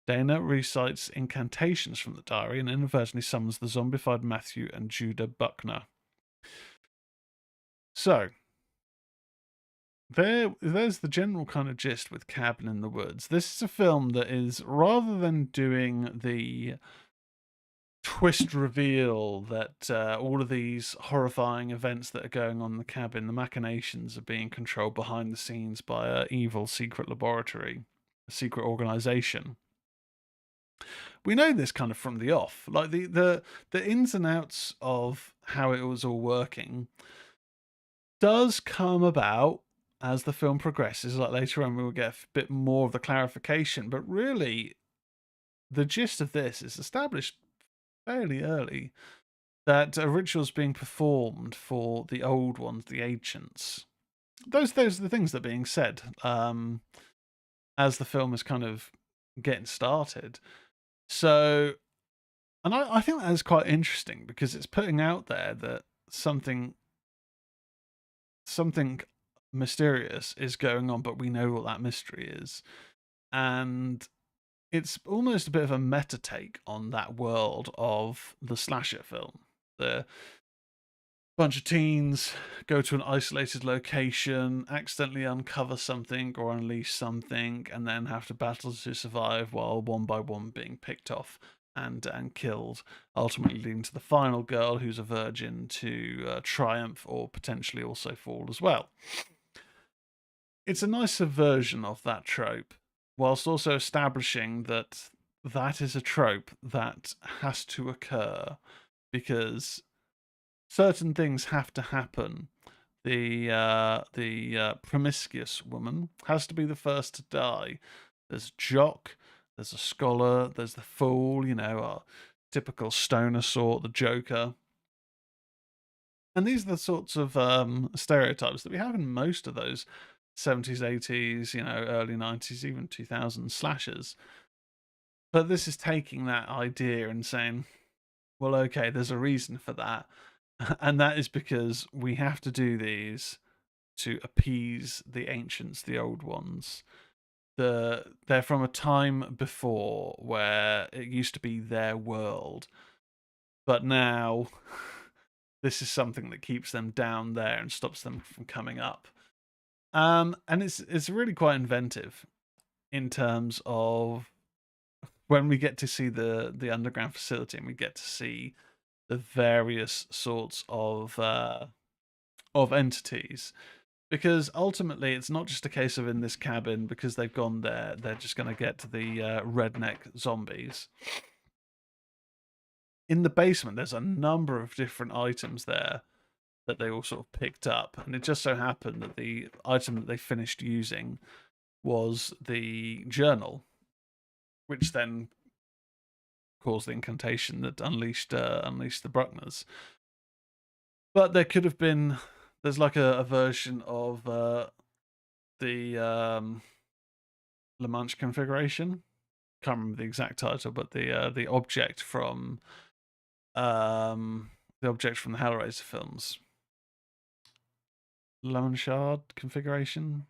Dana recites incantations from the diary and inadvertently summons the zombified Matthew and Judah Buckner. So, there's the general kind of gist with Cabin in the Woods. This is a film that is, rather than doing the twist reveal that all of these horrifying events that are going on in the cabin, the machinations are being controlled behind the scenes by an evil secret laboratory, a secret organization. We know this kind of from the off, like the ins and outs of how it was all working does come about as the film progresses. Like later on we will get a bit more of the clarification, but really the gist of this is established fairly early, that a ritual's being performed for the old ones, the ancients, those are the things that are being said as the film is kind of getting started. So, and I think that is quite interesting because it's putting out there that something mysterious is going on, but we know what that mystery is. And it's almost a bit of a meta take on that world of the slasher film. The bunch of teens go to an isolated location, accidentally uncover something or unleash something, and then have to battle to survive while one by one being picked off and killed, ultimately leading to the final girl, who's a virgin, to triumph or potentially also fall as well. It's a nice version of that trope, whilst also establishing that that is a trope that has to occur because certain things have to happen. The promiscuous woman has to be the first to die. There's a jock, there's a scholar, there's the fool, our typical stoner sort, the Joker. And these are the sorts of stereotypes that we have in most of those 70s, 80s, early 90s, even 2000s slashers. But this is taking that idea and saying, well, okay, there's a reason for that. And that is because we have to do these to appease the ancients, the old ones. They're from a time before where it used to be their world. But now this is something that keeps them down there and stops them from coming up. And it's really quite inventive in terms of when we get to see the underground facility and we get to see the various sorts of entities, because ultimately it's not just a case of in this cabin because they've gone there they're just going to get to the redneck zombies. In the basement there's a number of different items there that they all sort of picked up, and it just so happened that the item that they finished using was the journal, which then caused the incantation that unleashed the Bruckners. But there could have been, there's like a version of the La Manche configuration. Can't remember the exact title, but the object from the Hellraiser films. La Manchard configuration.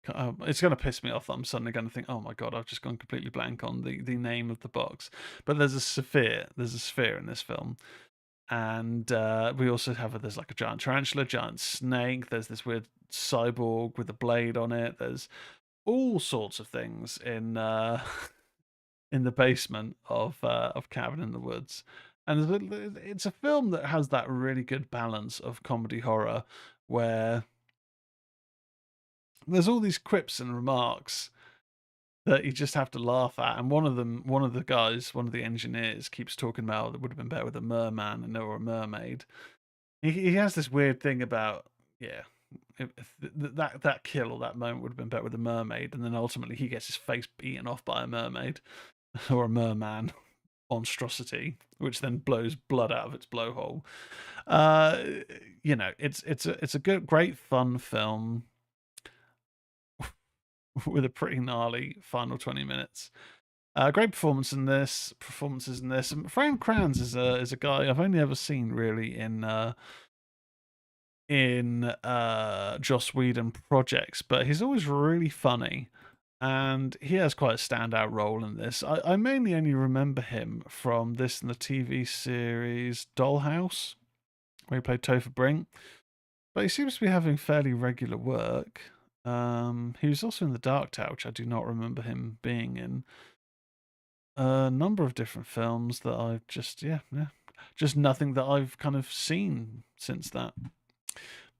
It's going to piss me off that I'm suddenly going to think, oh my god, I've just gone completely blank on the name of the box. But there's a sphere. There's a sphere in this film. And we also have there's like a giant tarantula, giant snake. There's this weird cyborg with a blade on it. There's all sorts of things in in the basement of Cabin in the Woods. And it's a film that has that really good balance of comedy horror where there's all these quips and remarks that you just have to laugh at. And one of the engineers keeps talking about it would have been better with a merman and or a mermaid. He has this weird thing about, that kill or that moment would have been better with a mermaid, and then ultimately he gets his face eaten off by a mermaid or a merman monstrosity, which then blows blood out of its blowhole. It's a great fun film with a pretty gnarly final 20 minutes. Great performances in this. And Frank Kranz is a guy I've only ever seen really in Joss Whedon projects, but he's always really funny, and he has quite a standout role in this. I mainly only remember him from this and the TV series Dollhouse, where he played Topher Brink, but he seems to be having fairly regular work. He was also in The Dark Tower, which I do not remember him being in. A number of different films that I've just nothing that I've kind of seen since that.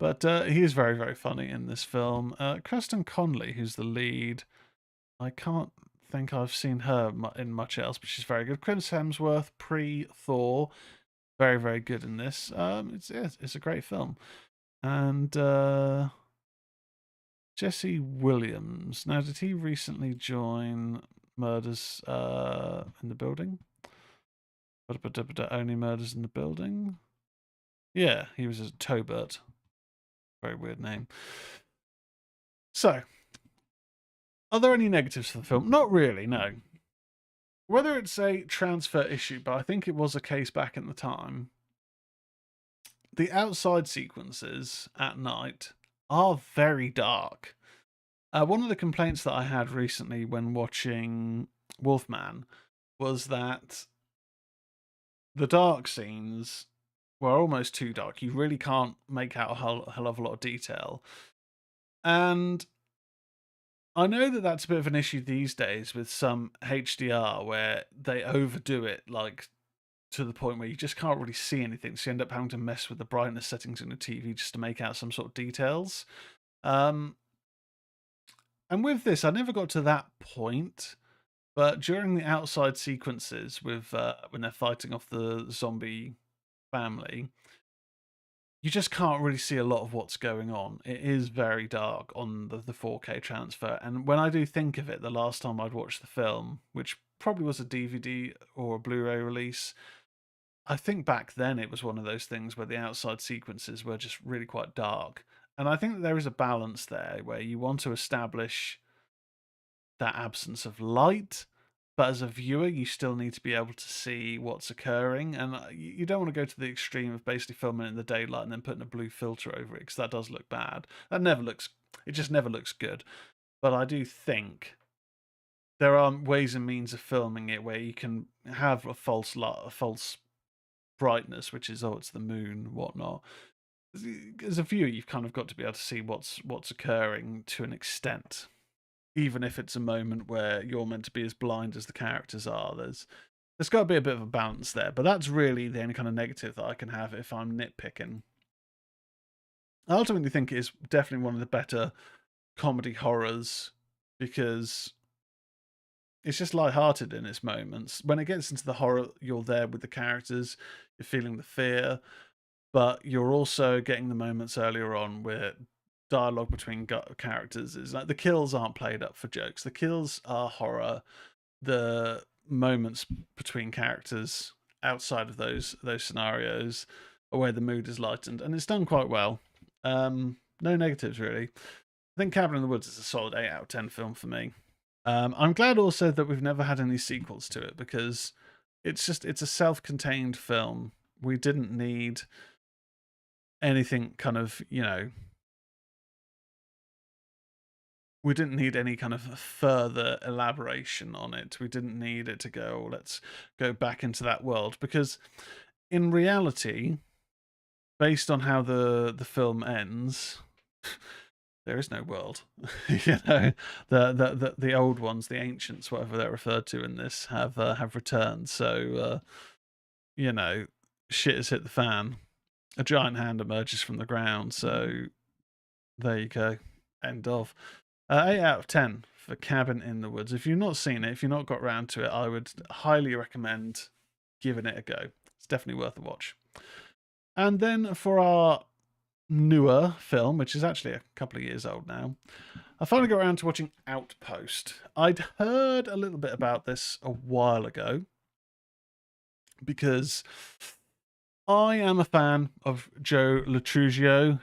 But he is very, very funny in this film. Kirsten Connolly, who's the lead, I can't think I've seen her in much else, but she's very good. Chris Hemsworth, pre-Thor, very, very good in this. It's a great film. And Jesse Williams. Now, did he recently join Murders in the Building? Only Murders in the Building? Yeah, he was a Tobert. Very weird name. So, are there any negatives for the film? Not really, no. Whether it's a transfer issue, but I think it was a case back in the time, the outside sequences at night are very dark. One of the complaints that I had recently when watching Wolfman was that the dark scenes were almost too dark. You really can't make out a hell of a lot of detail. And I know that that's a bit of an issue these days with some HDR where they overdo it, like to the point where you just can't really see anything. So you end up having to mess with the brightness settings in the TV just to make out some sort of details. And with this, I never got to that point. But during the outside sequences with when they're fighting off the zombie family, you just can't really see a lot of what's going on. It is very dark on the 4K transfer. And when I do think of it, the last time I'd watched the film, which probably was a DVD or a Blu-ray release, I think back then it was one of those things where the outside sequences were just really quite dark. And I think that there is a balance there where you want to establish that absence of light, but as a viewer you still need to be able to see what's occurring, and you don't want to go to the extreme of basically filming it in the daylight and then putting a blue filter over it, because that does look bad. It just never looks good. But I do think there are ways and means of filming it where you can have a false brightness, which is, oh, it's the moon, whatnot. As a viewer, you've kind of got to be able to see what's occurring to an extent, even if it's a moment where you're meant to be as blind as the characters are. There's got to be a bit of a balance there, but that's really the only kind of negative that I can have if I'm nitpicking. I ultimately think it is definitely one of the better comedy horrors because it's just lighthearted in its moments. When it gets into the horror, you're there with the characters, you're feeling the fear, but you're also getting the moments earlier on where dialogue between characters is like the kills aren't played up for jokes. The kills are horror. The moments between characters outside of those scenarios are where the mood is lightened, and it's done quite well. No negatives really. I think Cabin in the Woods is a solid 8 out of 10 film for me. I'm glad also that we've never had any sequels to it, because it's a self-contained film. We didn't need anything kind of, we didn't need any kind of further elaboration on it. We didn't need it to go, let's go back into that world, because in reality, based on how the film ends, there is no world. The old ones, the ancients, whatever they're referred to in this, have returned. So shit has hit the fan. A giant hand emerges from the ground. So there you go. End of. 8 out of 10 for Cabin in the Woods. If you've not seen it, if you've not got round to it, I would highly recommend giving it a go. It's definitely worth a watch. And then for our newer film, which is actually a couple of years old now, I finally got around to watching Outpost. I'd heard a little bit about this a while ago because I am a fan of Joe Lo Truglio,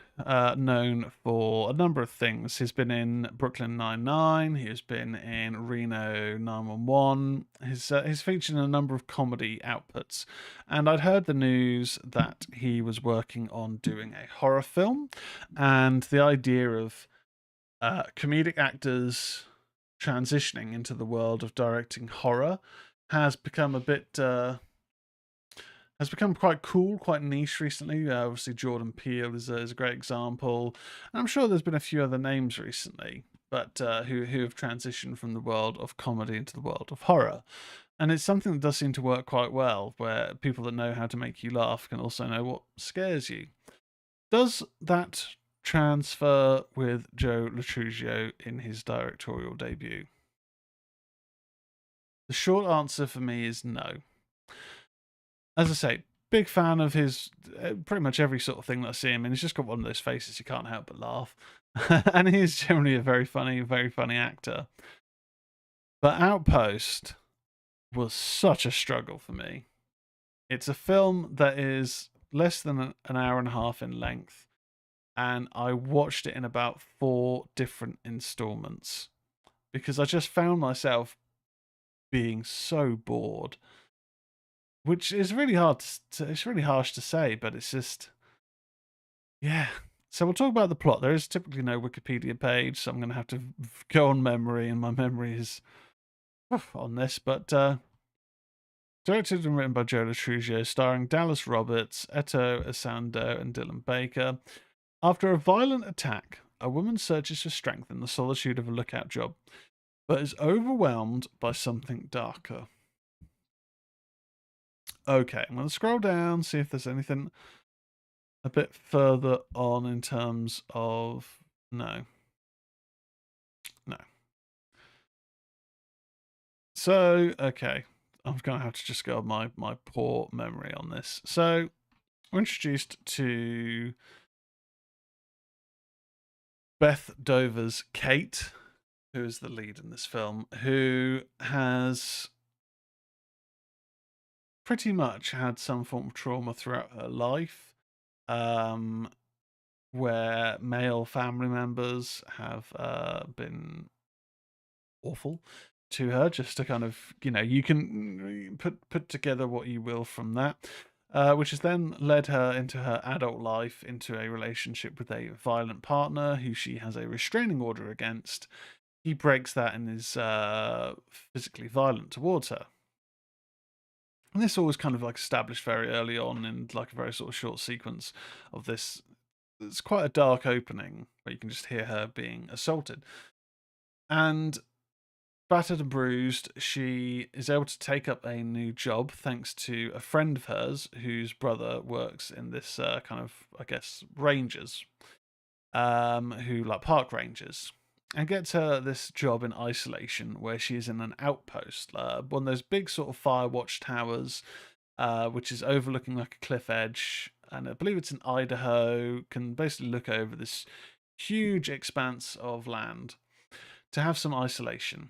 known for a number of things. He's been in Brooklyn Nine-Nine. He's been in Reno 911. He's featured in a number of comedy outputs. And I'd heard the news that he was working on doing a horror film. And the idea of comedic actors transitioning into the world of directing horror has become a bit... has become quite cool, quite niche recently. Obviously, Jordan Peele is a great example. And I'm sure there's been a few other names recently, but who have transitioned from the world of comedy into the world of horror. And it's something that does seem to work quite well, where people that know how to make you laugh can also know what scares you. Does that transfer with Joe Lo Truglio in his directorial debut? The short answer for me is no. As I say, big fan of his pretty much every sort of thing that I see him in. He's just got one of those faces you can't help but laugh. And he is generally a very funny actor. But Outpost was such a struggle for me. It's a film that is less than an hour and a half in length. and I watched it in about 4 different installments because I just found myself being so bored, which is really hard it's really harsh to say, but it's just, yeah. So we'll talk about the plot. There is typically no Wikipedia page, so I'm going to have to go on memory, and my memory is on this. But directed and written by Joe Latruggio, starring Dallas Roberts, Eto Asando, and Dylan Baker. After a violent attack, a woman searches for strength in the solitude of a lookout job, but is overwhelmed by something darker. Okay, I'm going to scroll down, see if there's anything a bit further on in terms of... No. So, okay. I'm going to have to just go on my poor memory on this. So, we're introduced to Beth Dover's Kate, who is the lead in this film, who has pretty much had some form of trauma throughout her life, where male family members have been awful to her, just to kind of, you can put together what you will from that, which has then led her into her adult life into a relationship with a violent partner who she has a restraining order against. He breaks that and is physically violent towards her. And this all was kind of like established very early on in like a very sort of short sequence of this. It's quite a dark opening where you can just hear her being assaulted. And battered and bruised, she is able to take up a new job thanks to a friend of hers whose brother works in this kind of, I guess, rangers, who like park rangers, and gets her this job in isolation where she is in an outpost, one of those big sort of fire watch towers, which is overlooking like a cliff edge, and I believe it's in Idaho, can basically look over this huge expanse of land to have some isolation.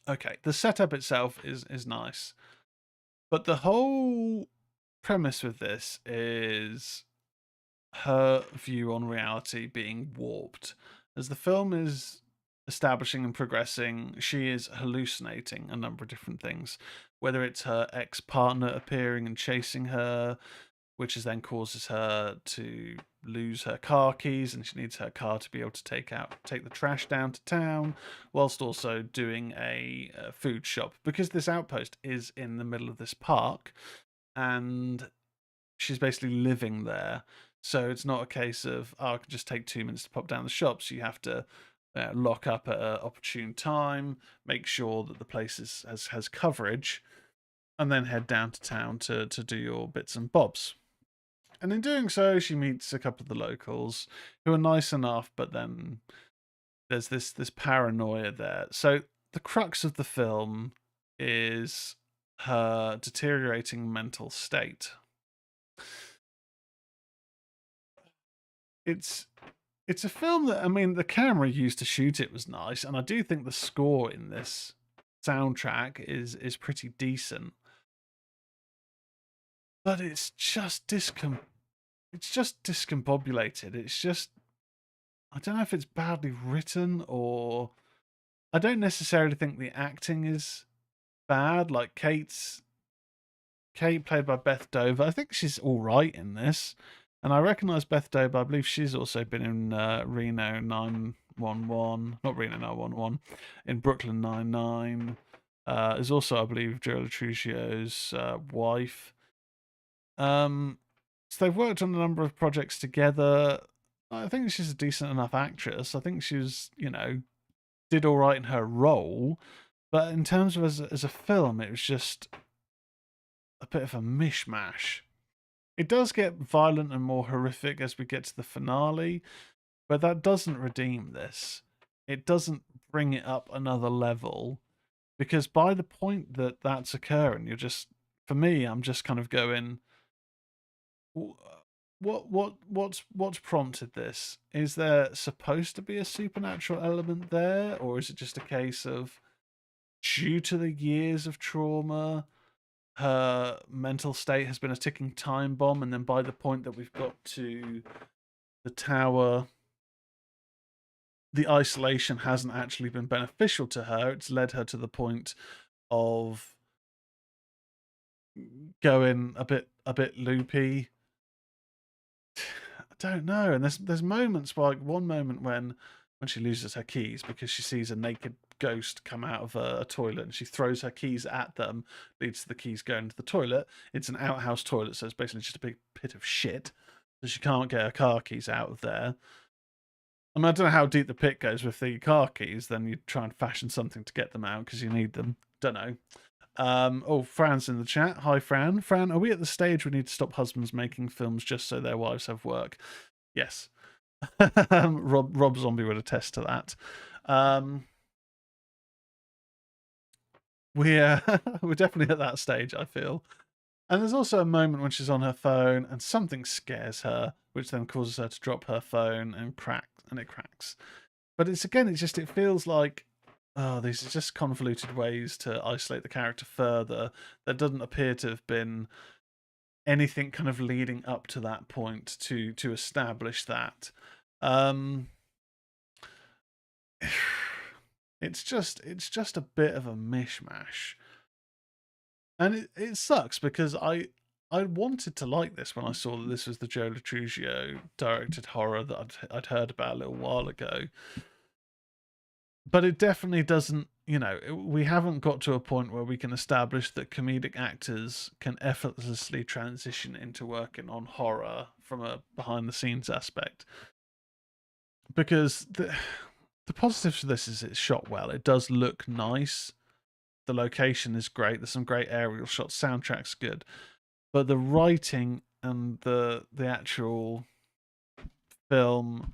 Okay, the setup itself is nice, but the whole premise with this is her view on reality being warped. As the film is establishing and progressing, she is hallucinating a number of different things, whether it's her ex-partner appearing and chasing her, which is then causes her to lose her car keys, and she needs her car to be able to take the trash down to town, whilst also doing a food shop, because this outpost is in the middle of this park, and she's basically living there. So it's not a case of, I can just take 2 minutes to pop down the shops. You have to lock up at an opportune time, make sure that the place has coverage, and then head down to town to do your bits and bobs. And in doing so, she meets a couple of the locals who are nice enough, but then there's this paranoia there. So the crux of the film is her deteriorating mental state. It's a film that, I mean, the camera used to shoot it was nice, and I do think the score in this soundtrack is pretty decent. But it's just discombobulated. It's just, I don't know if it's badly written, or I don't necessarily think the acting is bad. Like Kate, played by Beth Dover, I think she's all right in this. And I recognise Beth Dover. I believe she's also been in Reno 911, not Reno 911, in Brooklyn Nine-Nine. Is also, I believe, Joe Latruggio's wife. So they've worked on a number of projects together. I think she's a decent enough actress. I think she was, did all right in her role. But in terms of as a film, it was just a bit of a mishmash. It does get violent and more horrific as we get to the finale, but that doesn't redeem this. It doesn't bring it up another level, because by the point that that's occurring, you're just, for me, I'm just kind of going, what's prompted this? Is there supposed to be a supernatural element there, or is it just a case of, due to the years of trauma, her mental state has been a ticking time bomb, and then by the point that we've got to the tower, the isolation hasn't actually been beneficial to her. It's led her to the point of going a bit loopy. I don't know. And there's moments, like one moment when she loses her keys because she sees a naked ghost come out of a toilet, and she throws her keys at them, leads to the keys going into the toilet. It's an outhouse toilet, so it's basically just a big pit of shit. So she can't get her car keys out of there. I mean, I don't know how deep the pit goes with the car keys. Then you try and fashion something to get them out because you need them. Don't know. Oh, Fran's in the chat. Hi, Fran. Fran, are we at the stage we need to stop husbands making films just so their wives have work? Yes. Rob Zombie would attest to that. We're definitely at that stage, I feel. And there's also a moment when she's on her phone and something scares her, which then causes her to drop her phone and it cracks. But it feels like, oh, these are just convoluted ways to isolate the character further. There doesn't appear to have been anything kind of leading up to that point to establish that. It's just a bit of a mishmash. And it sucks because I wanted to like this when I saw that this was the Joe Latruggio directed horror that I'd heard about a little while ago. But it definitely doesn't, we haven't got to a point where we can establish that comedic actors can effortlessly transition into working on horror from a behind-the-scenes aspect. Because the positive to this is it's shot well. It does look nice. The location is great. There's some great aerial shots. Soundtrack's good. But the writing and the actual film,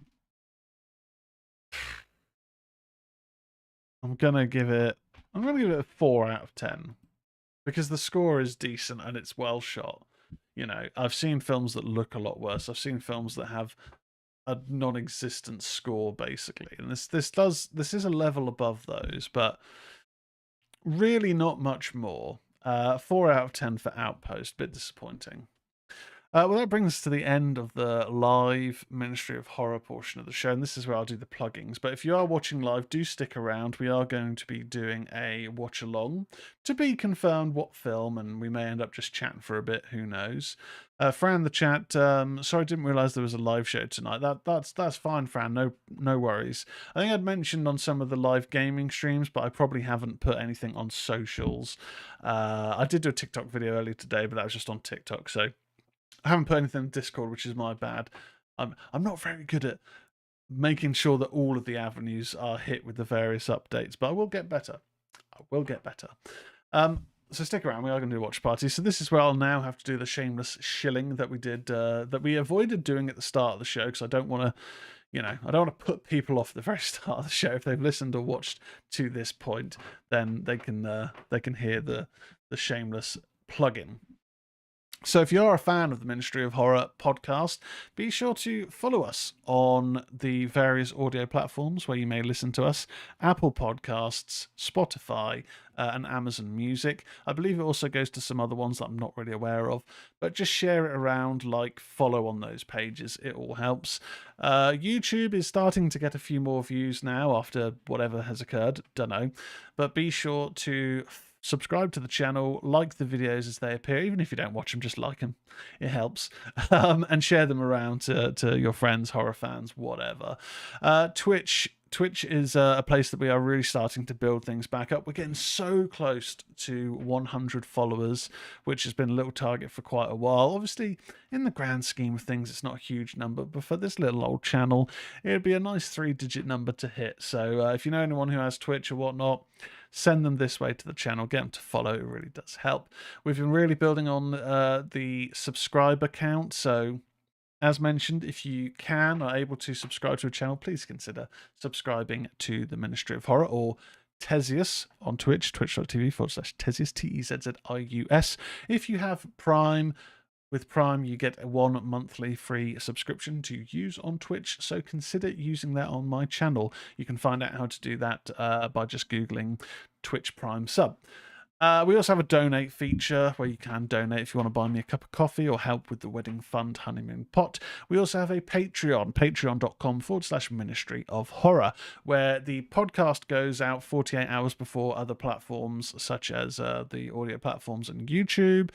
I'm gonna give it a 4 out of 10 because the score is decent and it's well shot. I've seen films that look a lot worse. I've seen films that have a non-existent score basically, and this is a level above those, but really not much more. 4 out of 10 for Outpost. Bit disappointing. Well, that brings us to the end of the live Ministry of Horror portion of the show, and this is where I'll do the pluggings. But if you are watching live, do stick around. We are going to be doing a watch-along to be confirmed what film, and we may end up just chatting for a bit, who knows. Fran, the chat, sorry, I didn't realise there was a live show tonight. That's fine, Fran, no worries. I think I'd mentioned on some of the live gaming streams, but I probably haven't put anything on socials. I did do a TikTok video earlier today, but that was just on TikTok, so I haven't put anything in Discord, which is my bad. I'm not very good at making sure that all of the avenues are hit with the various updates, but I will get better. So stick around. We are going to do a watch party. So this is where I'll now have to do the shameless shilling that we did, that we avoided doing at the start of the show because I don't want to, I don't want to put people off at the very start of the show. If they've listened or watched to this point, then they can hear the shameless plug-in. So if you're a fan of the Ministry of Horror podcast, be sure to follow us on the various audio platforms where you may listen to us: Apple Podcasts, Spotify, and Amazon Music. I believe it also goes to some other ones that I'm not really aware of, but just share it around, follow on those pages. It all helps. YouTube is starting to get a few more views now after whatever has occurred. Don't know. But be sure to subscribe to the channel, like the videos as they appear. Even if you don't watch them, just like them. It helps. And share them around to your friends, horror fans, whatever. Twitch is a place that we are really starting to build things back up. We're getting so close to 100 followers, which has been a little target for quite a while. Obviously, in the grand scheme of things, it's not a huge number, but for this little old channel, it'd be a nice 3-digit number to hit. So if you know anyone who has Twitch or whatnot, send them this way to the channel. Get them to follow. It really does help. We've been really building on the subscriber count. So as mentioned, if you are able to subscribe to a channel, please consider subscribing to the Ministry of Horror or Tezius on Twitch, twitch.tv/Tezius, Tezzius. If you have Prime, with Prime, you get a 1 monthly free subscription to use on Twitch, so consider using that on my channel. You can find out how to do that by just Googling Twitch Prime sub. We also have a donate feature where you can donate if you want to buy me a cup of coffee or help with the wedding fund honeymoon pot. We also have a Patreon, patreon.com/Ministry of Horror, where the podcast goes out 48 hours before other platforms such as the audio platforms and YouTube.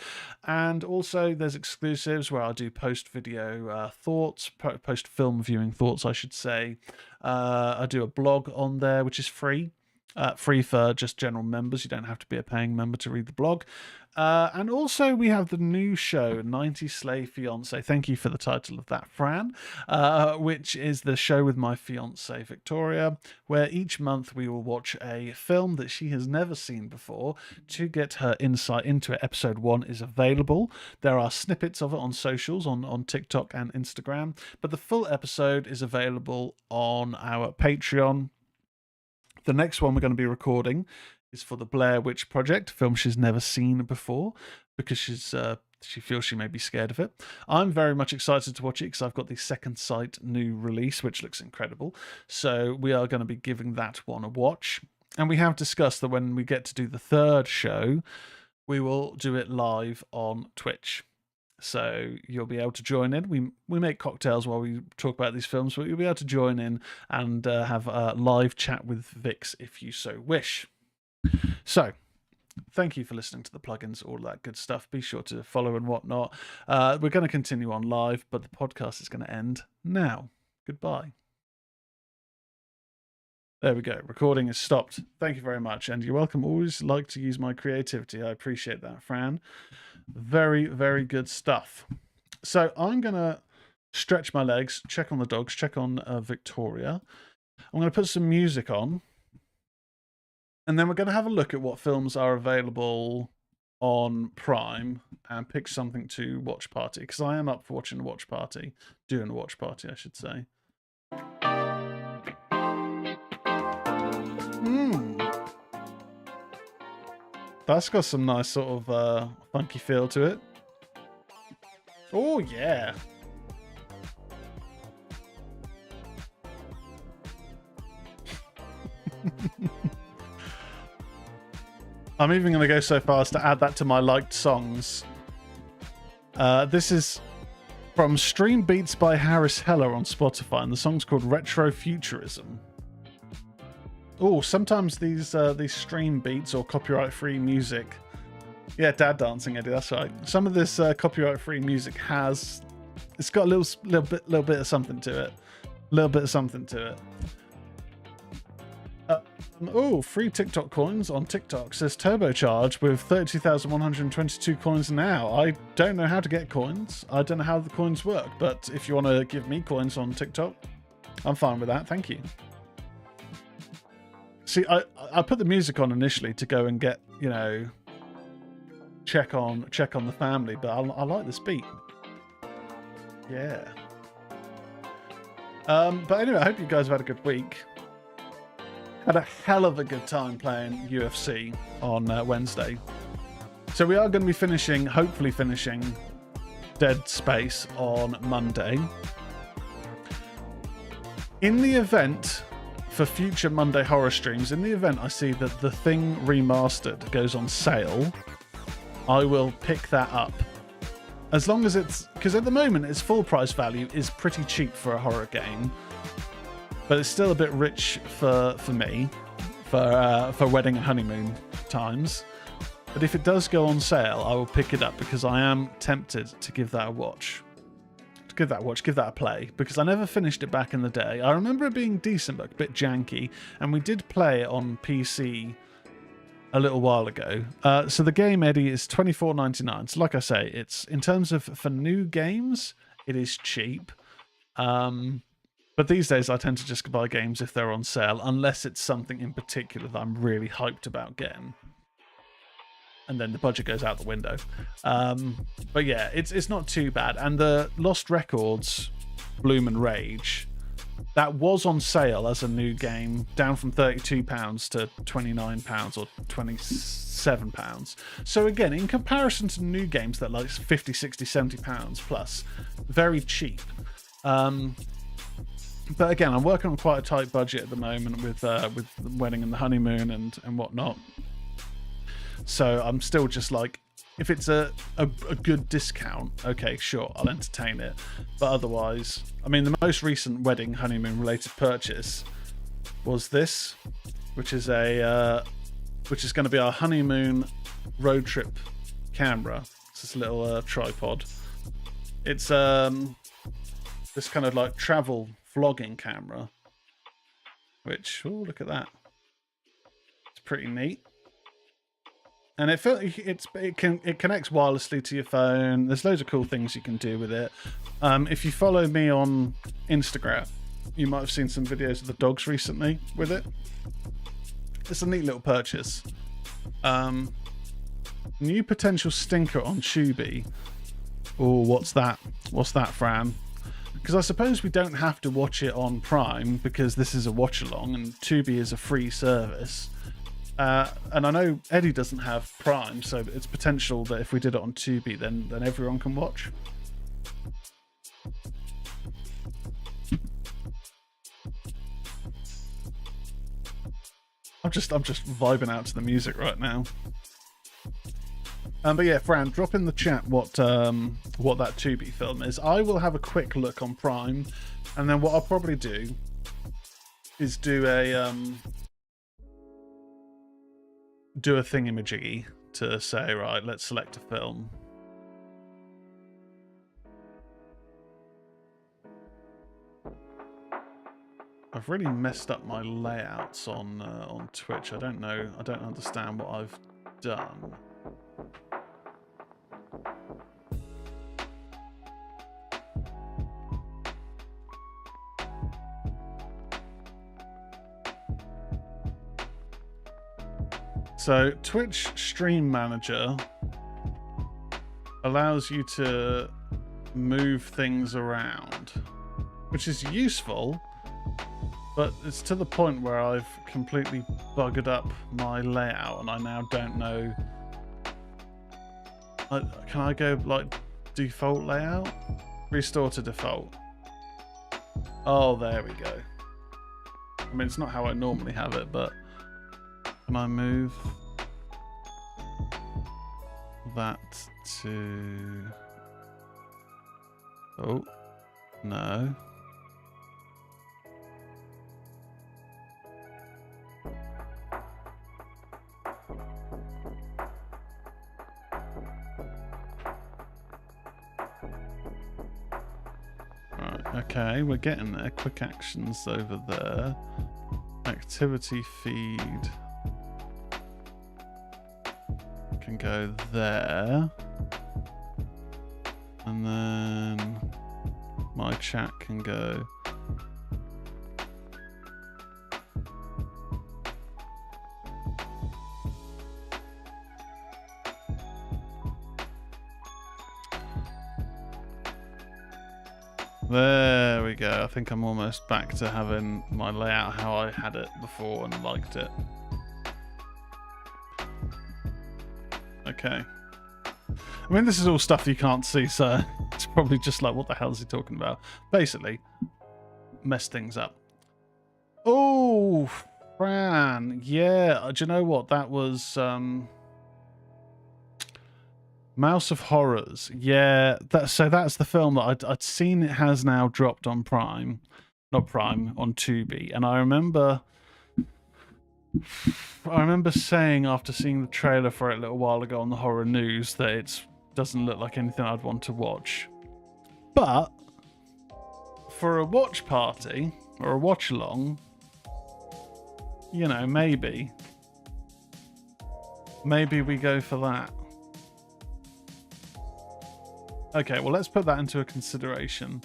And also there's exclusives where I do post-video thoughts, post-film viewing thoughts, I should say. I do a blog on there, which is free. Free for just general members. You don't have to be a paying member to read the blog. And also we have the new show, 90 Slay Fiance. Thank you for the title of that, Fran, which is the show with my fiance, Victoria, where each month we will watch a film that she has never seen before to get her insight into it. Episode 1 is available. There are snippets of it on socials, on TikTok and Instagram, but the full episode is available on our Patreon. The next one we're going to be recording is for the Blair Witch Project, a film she's never seen before because she feels she may be scared of it. I'm very much excited to watch it because I've got the Second Sight new release, which looks incredible. So we are going to be giving that one a watch. And we have discussed that when we get to do the third show, we will do it live on Twitch. So you'll be able to join in. We make cocktails while we talk about these films, but you'll be able to join in and have a live chat with Vix if you so wish. So thank you for listening to the plugins, all that good stuff. Be sure to follow and whatnot. We're going to continue on live, but the podcast is going to end now. Goodbye. There we go. Recording is stopped. Thank you very much. And you're welcome. Always like to use my creativity. I appreciate that, Fran. Very, very good stuff. So I'm going to stretch my legs, check on the dogs, check on Victoria. I'm going to put some music on. And then we're going to have a look at what films are available on Prime and pick something to watch party. Because I am up for watching a watch party. Doing a watch party, I should say. That's got some nice sort of funky feel to it. Oh, yeah. I'm even going to go so far as to add that to my liked songs. This is from Stream Beats by Harris Heller on Spotify, and the song's called Retro Futurism. Oh, sometimes these stream beats or copyright-free music. Yeah, dad dancing, Eddie. That's right. Some of this copyright-free music it's got a little bit of something to it. A little bit of something to it. Free TikTok coins on TikTok, says Turbocharge with 32,122 coins now. I don't know how to get coins. I don't know how the coins work, but if you want to give me coins on TikTok, I'm fine with that. Thank you. See, I put the music on initially to go and get, check on the family, but I like this beat. Yeah. But anyway, I hope you guys have had a good week. Had a hell of a good time playing UFC on Wednesday. So we are going to be hopefully finishing Dead Space on Monday. In the event, for future Monday horror streams, in the event I see that The Thing Remastered goes on sale, I will pick that up. As long as because at the moment its full price value is pretty cheap for a horror game, but it's still a bit rich for me, for wedding and honeymoon times. But if it does go on sale, I will pick it up because I am tempted to give that a watch. Give that a play, because I never finished it back in the day. I remember it being decent but a bit janky, and we did play it on PC a little while ago. So the game, Eddie, is $24.99. So like I say, it's in terms of for new games, it is cheap. But these days I tend to just buy games if they're on sale, unless it's something in particular that I'm really hyped about getting. And then the budget goes out the window. But yeah, it's not too bad. And the Lost Records, Bloom and Rage, that was on sale as a new game, down from £32 to £29 or £27. So again, in comparison to new games that are like 50, 60, £70 plus, very cheap. But again, I'm working on quite a tight budget at the moment with the wedding and the honeymoon and whatnot. So I'm still just like, if it's a good discount, okay, sure, I'll entertain it. But otherwise, I mean, the most recent wedding honeymoon related purchase was this, which is going to be our honeymoon road trip camera. It's this little tripod. It's this kind of like travel vlogging camera, which, oh, look at that. It's pretty neat. And it connects wirelessly to your phone. There's loads of cool things you can do with it. If you follow me on Instagram, you might have seen some videos of the dogs recently with it. It's a neat little purchase. New potential stinker on Tubi. Oh, what's that? What's that, Fran? Because I suppose we don't have to watch it on Prime because this is a watch-along and Tubi is a free service. And I know Eddie doesn't have Prime, so it's potential that if we did it on Tubi, then everyone can watch. I'm just vibing out to the music right now. But yeah, Fran, drop in the chat what that Tubi film is. I will have a quick look on Prime, and then what I'll probably do is do a thingamajiggy to say, right, let's select a film. I've really messed up my layouts on Twitch. I don't understand what I've done. So Twitch Stream Manager allows you to move things around, which is useful, but it's to the point where I've completely buggered up my layout and I now don't know. Can I go like default layout? Restore to default. Oh, there we go. I mean, it's not how I normally have it, but can I move that to... Oh, no. Right, okay, we're getting there. Quick actions over there. Activity feed can go there, and then my chat can go there. We go. I think I'm almost back to having my layout how I had it before and liked it. Okay. I mean, this is all stuff you can't see, so it's probably just like, what the hell is he talking about? Basically, mess things up. Oh, Fran. Yeah, do you know what? That was Mouse of Horrors. Yeah, so that's the film that I'd seen. It has now dropped on Prime. Not Prime, on Tubi. And I remember saying after seeing the trailer for it a little while ago on the Horror News that it doesn't look like anything I'd want to watch. But for a watch party or a watch along, you know, maybe we go for that. Okay, well, let's put that into a consideration.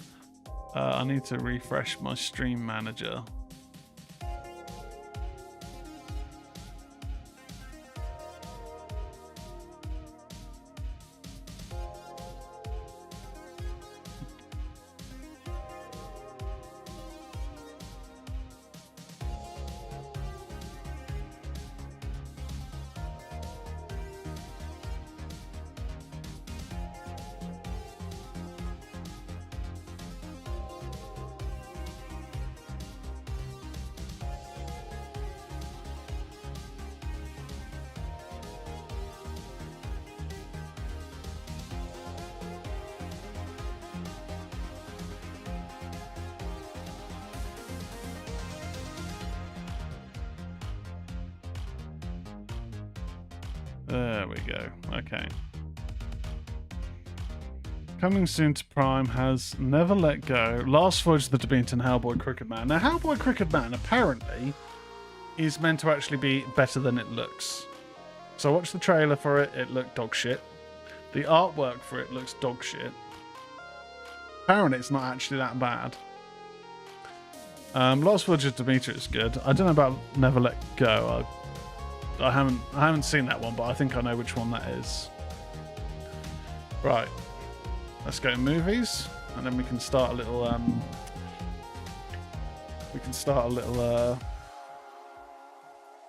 I need to refresh my stream manager. There we go. Okay. Coming soon to Prime has Never Let Go, Last Voyage of the Demeter, and Hellboy Crooked Man. Now, Hellboy Crooked Man apparently is meant to actually be better than it looks. So I watched the trailer for it. It looked dog shit. The artwork for it looks dog shit. Apparently, it's not actually that bad. Last Voyage of Demeter is good. I don't know about Never Let Go. I haven't seen that one, but I think I know which one that is. Right. Let's go to movies, and then we can start a little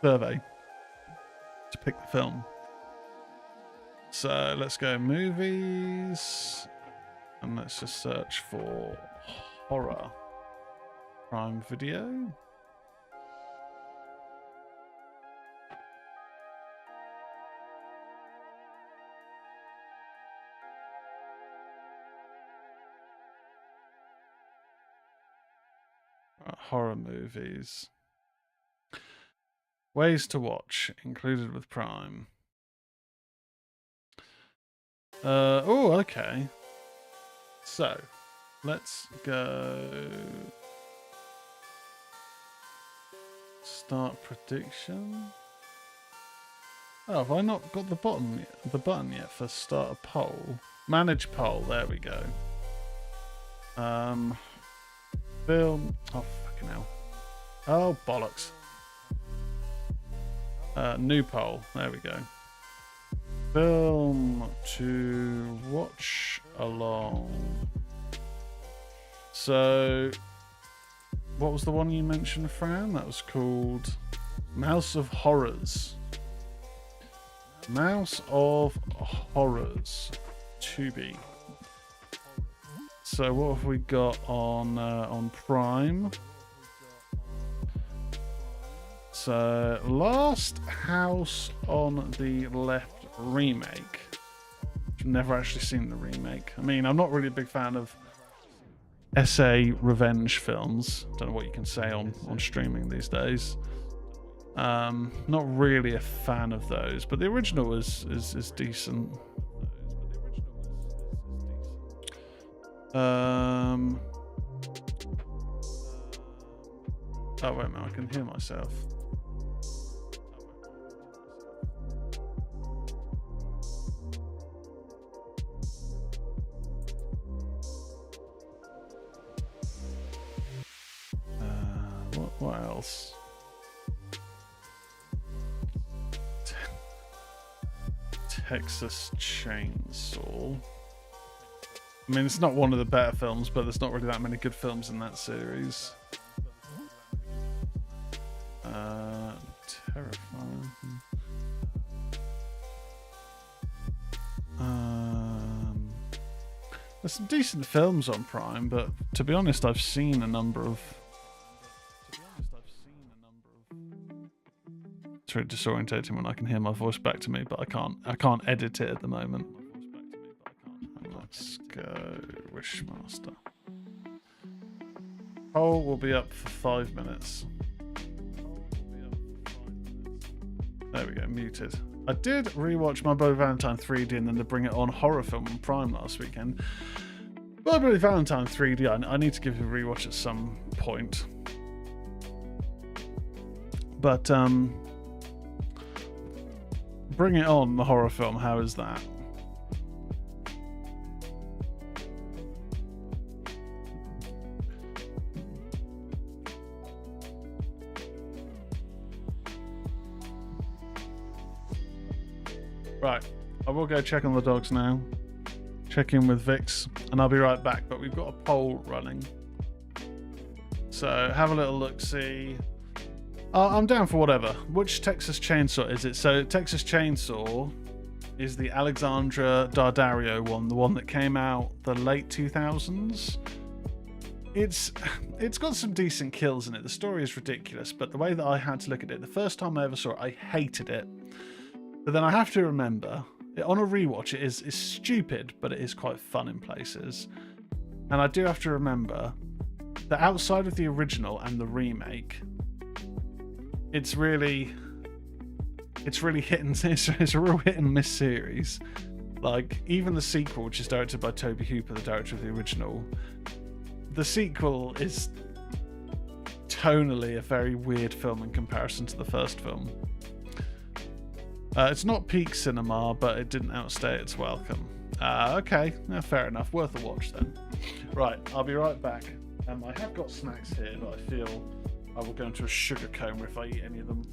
survey to pick the film. So let's go movies, and let's just search for horror. Prime Video. Horror movies. Ways to watch, included with Prime. Oh, okay. So, let's go. Start prediction. Oh, have I not got the button yet for start a poll? Manage poll. There we go. Film. Oh, fucking hell. Oh, bollocks. New poll. There we go. Film to watch along. So, what was the one you mentioned, Fran? That was called Mouse of Horrors. Mouse of Horrors. Tubi. So what have we got on Prime? So Last House on the Left remake. I've never actually seen the remake. I mean, I'm not really a big fan of SA revenge films. Don't know what you can say on streaming these days. Not really a fan of those, but the original is decent. Oh wait a minute, I can hear myself. What else? Texas Chainsaw. I mean, it's not one of the better films, but there's not really that many good films in that series. Terrifying. There's some decent films on Prime, but to be honest, I've seen a number of. It's really disorientating when I can hear my voice back to me, but I can't edit it at the moment. Let's go Wishmaster. Poll will be up for 5 minutes. There we go, muted. I did rewatch My Bloody Valentine 3D and then to Bring It On horror film on Prime last weekend. My Bloody Valentine 3D, I need to give it a rewatch at some point. But Bring It On, the horror film, how is that? Right, I will go check on the dogs now. Check in with Vix, and I'll be right back. But we've got a poll running. So have a little look-see. I'm down for whatever. Which Texas Chainsaw is it? So Texas Chainsaw is the Alexandra Daddario one, the one that came out the late 2000s. It's got some decent kills in it. The story is ridiculous, but the way that I had to look at it, the first time I ever saw it, I hated it. But then I have to remember, on a rewatch, it is stupid, but it is quite fun in places. And I do have to remember that outside of the original and the remake, it's really it's really hit and it's a real hit and miss series. Like, even the sequel, which is directed by Toby Hooper, the director of the original, the sequel is tonally a very weird film in comparison to the first film. It's not peak cinema, but it didn't outstay its welcome. Okay, fair enough. Worth a watch then. Right, I'll be right back. I have got snacks here, but I feel I will go into a sugar coma if I eat any of them.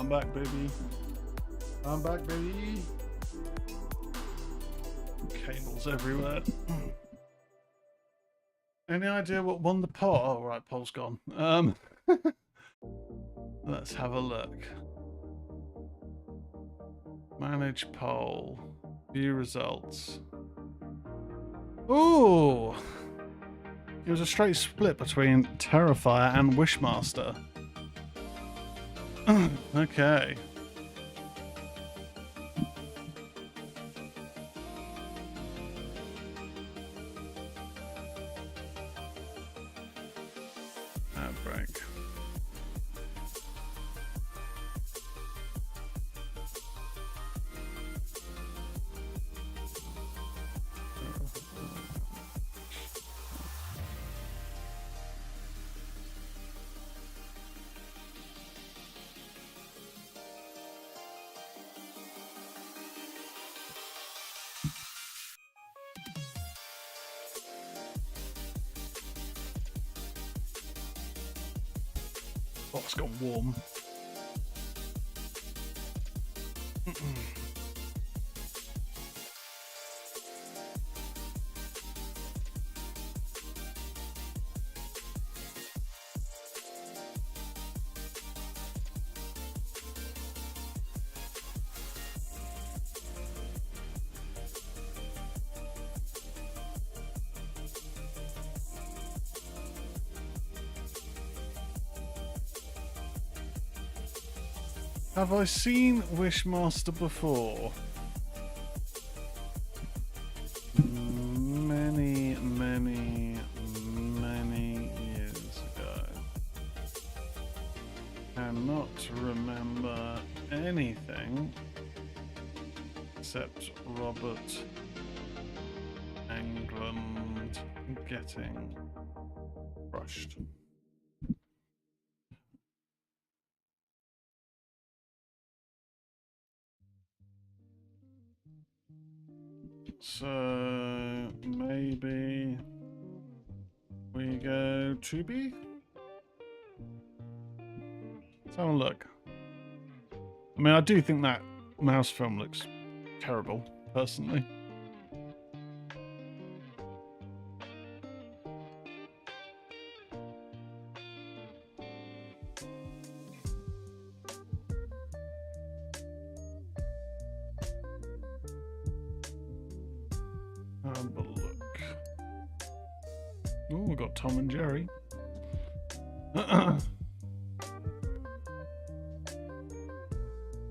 I'm back, baby. I'm back, baby. Cables everywhere. Any idea what won the poll? Oh, right, poll's gone. Let's have a look. Manage poll. View results. Ooh! It was a straight split between Terrifier and Wishmaster. Okay. Outbreak. Oh, it's gone warm. Have I seen Wishmaster before? Many, many, many years ago. Cannot remember anything except Robert Englund getting crushed. So maybe we go Tubi? Let's have a look. I mean, I do think that mouse film looks terrible, personally. Have a look. Oh, we got Tom and Jerry. Why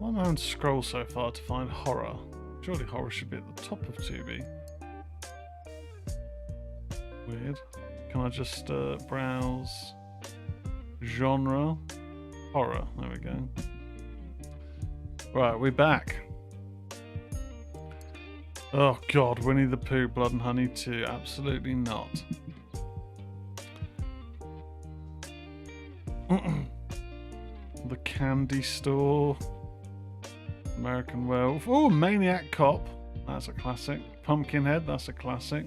am I having to scroll so far to find horror? Surely horror should be at the top of Tubi. Weird. Can I just browse genre? Horror. There we go. Right, we're back. Oh god, Winnie the Pooh, Blood and Honey 2. Absolutely not. The Candy Store. American Werewolf. Oh, Maniac Cop. That's a classic. Pumpkinhead. That's a classic.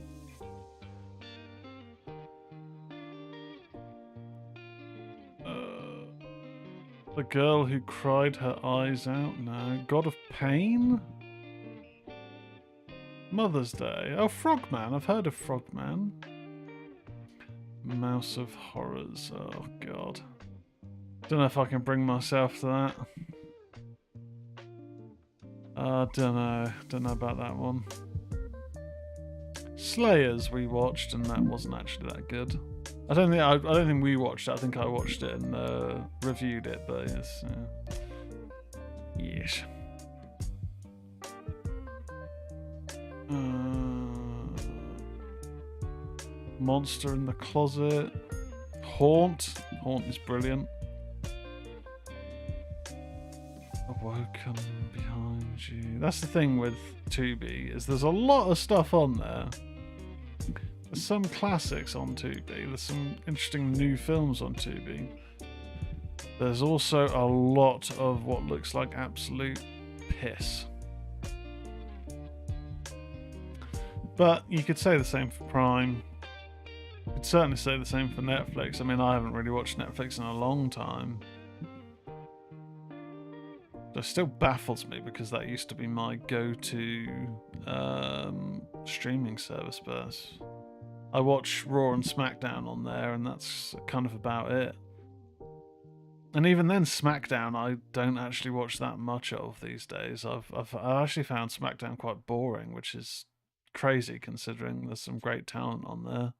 The Girl Who Cried Her Eyes Out. No. God of Pain. Mother's Day. Oh, Frogman. I've heard of Frogman. Mouse of Horrors. Oh, God. Don't know if I can bring myself to that. Don't know. Don't know about that one. Slayers we watched, and that wasn't actually that good. I don't think we watched it. I think I watched it and reviewed it, but yes. Yes. Monster in the Closet. Haunt. Haunt is brilliant. Awoken Behind You. That's the thing with Tubi, is there's a lot of stuff on there. There's some classics on Tubi. There's some interesting new films on Tubi. There's also a lot of what looks like absolute piss. But you could say the same for Prime. You could certainly say the same for Netflix. I mean, I haven't really watched Netflix in a long time. It still baffles me because that used to be my go-to streaming service, but I watch Raw and SmackDown on there, and that's kind of about it. And even then, SmackDown I don't actually watch that much of these days. I've actually found SmackDown quite boring, which is crazy considering there's some great talent on there.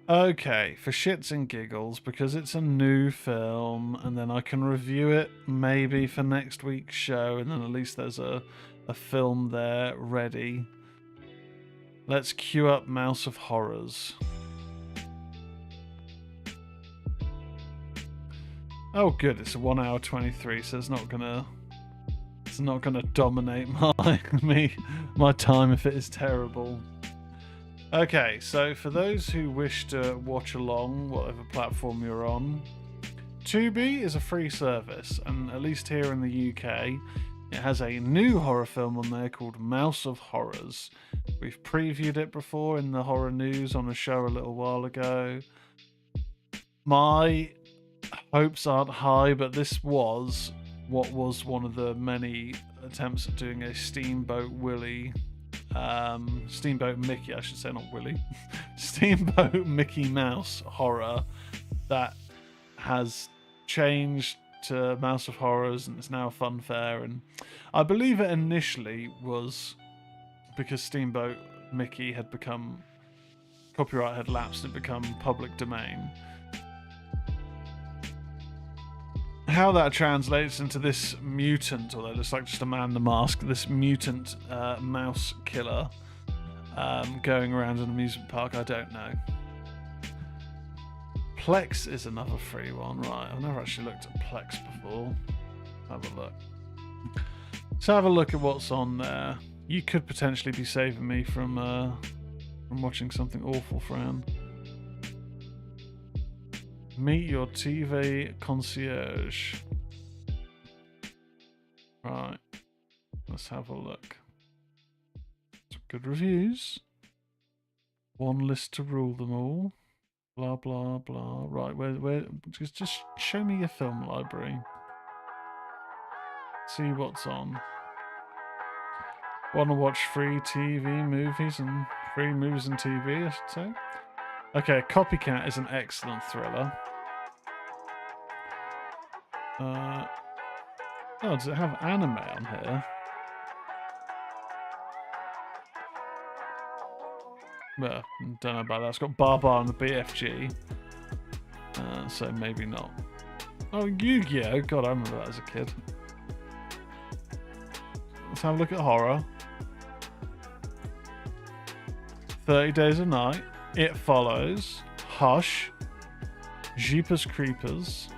Okay, for shits and giggles, because it's a new film, and then I can review it maybe for next week's show, and then at least there's a film there ready. Let's queue up Mouse of Horrors. Oh good, it's a 1 hour 23, so it's not gonna dominate my time if it is terrible. Okay, so for those who wish to watch along, whatever platform you're on, Tubi is a free service, and at least here in the UK, it has a new horror film on there called Mouse of Horrors. We've previewed it before in the horror news on a show a little while ago. My hopes aren't high, but this was what was one of the many attempts at doing a Steamboat Mickey, I should say, not Willy. Steamboat Mickey Mouse horror that has changed to Mouse of Horrors, and it's now Funfair. And I believe it initially was because Steamboat Mickey had become, copyright had lapsed and become public domain. How that translates into this mutant, although it looks like just a man in the mask, this mutant mouse killer going around an amusement park, I don't know. Plex is another free one, right? I've never actually looked at Plex before. Have a look. So have a look at what's on there. You could potentially be saving me from watching something awful, Fran. Meet your TV concierge. Right. Let's have a look. Some good reviews. One list to rule them all. Blah blah blah. Right, where just show me your film library. See what's on. Want to watch free TV movies and free movies and TV, I should say. Okay, Copycat is an excellent thriller. Oh, does it have anime on here? Well, don't know about that. It's got Bar and the BFG. So maybe not. Oh, Yu-Gi-Oh! God, I remember that as a kid. Let's have a look at horror. 30 Days a Night. It Follows. Hush. Jeepers Creepers.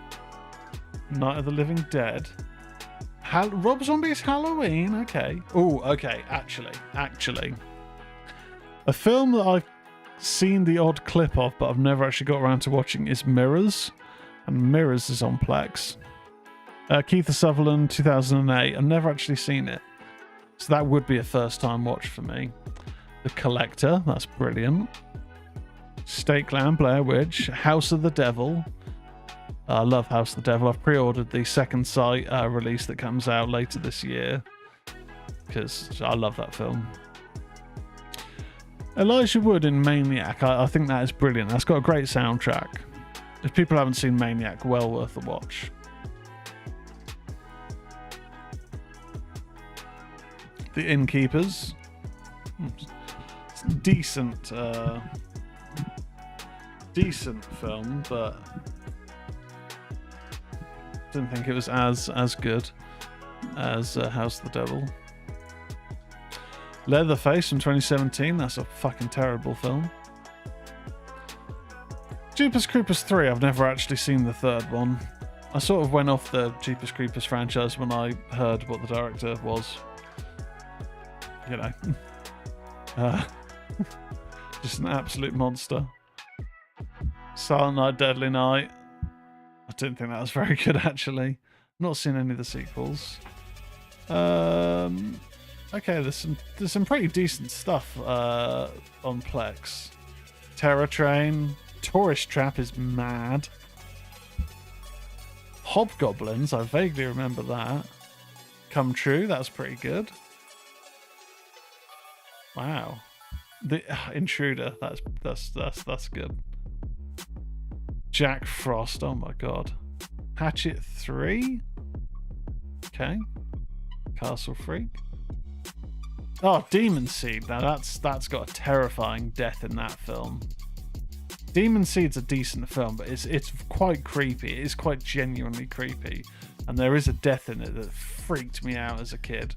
Night of the Living Dead. Rob Zombie's Halloween. Okay. Oh, okay. Actually. A film that I've seen the odd clip of, but I've never actually got around to watching, is Mirrors. And Mirrors is on Plex. Keith Sutherland, 2008. I've never actually seen it. So that would be a first time watch for me. The Collector. That's brilliant. Stake Land, Blair Witch. House of the Devil. I love House of the Devil. I've pre-ordered the Second Sight release that comes out later this year because I love that film. Elijah Wood in Maniac. I think that is brilliant. That's got a great soundtrack. If people haven't seen Maniac, well worth a watch. The Innkeepers. It's a decent film, but didn't think it was as good as House of the Devil. Leatherface from 2017. That's a fucking terrible film. Jeepers Creepers 3. I've never actually seen the third one. I sort of went off the Jeepers Creepers franchise when I heard what the director was. You know. Just an absolute monster. Silent Night, Deadly Night. I didn't think that was very good, actually. Not seen any of the sequels. Okay, there's some pretty decent stuff on Plex. Terror Train, Tourist Trap is mad. Hobgoblins, I vaguely remember that. Come True, that's pretty good. Wow. The Intruder, that's good. Jack Frost, oh my god. Hatchet 3. Okay. Castle Freak. Oh, Demon Seed. Now that's got a terrifying death in that film. Demon Seed's a decent film, but it's quite creepy. It is quite genuinely creepy, and there is a death in it that freaked me out as a kid.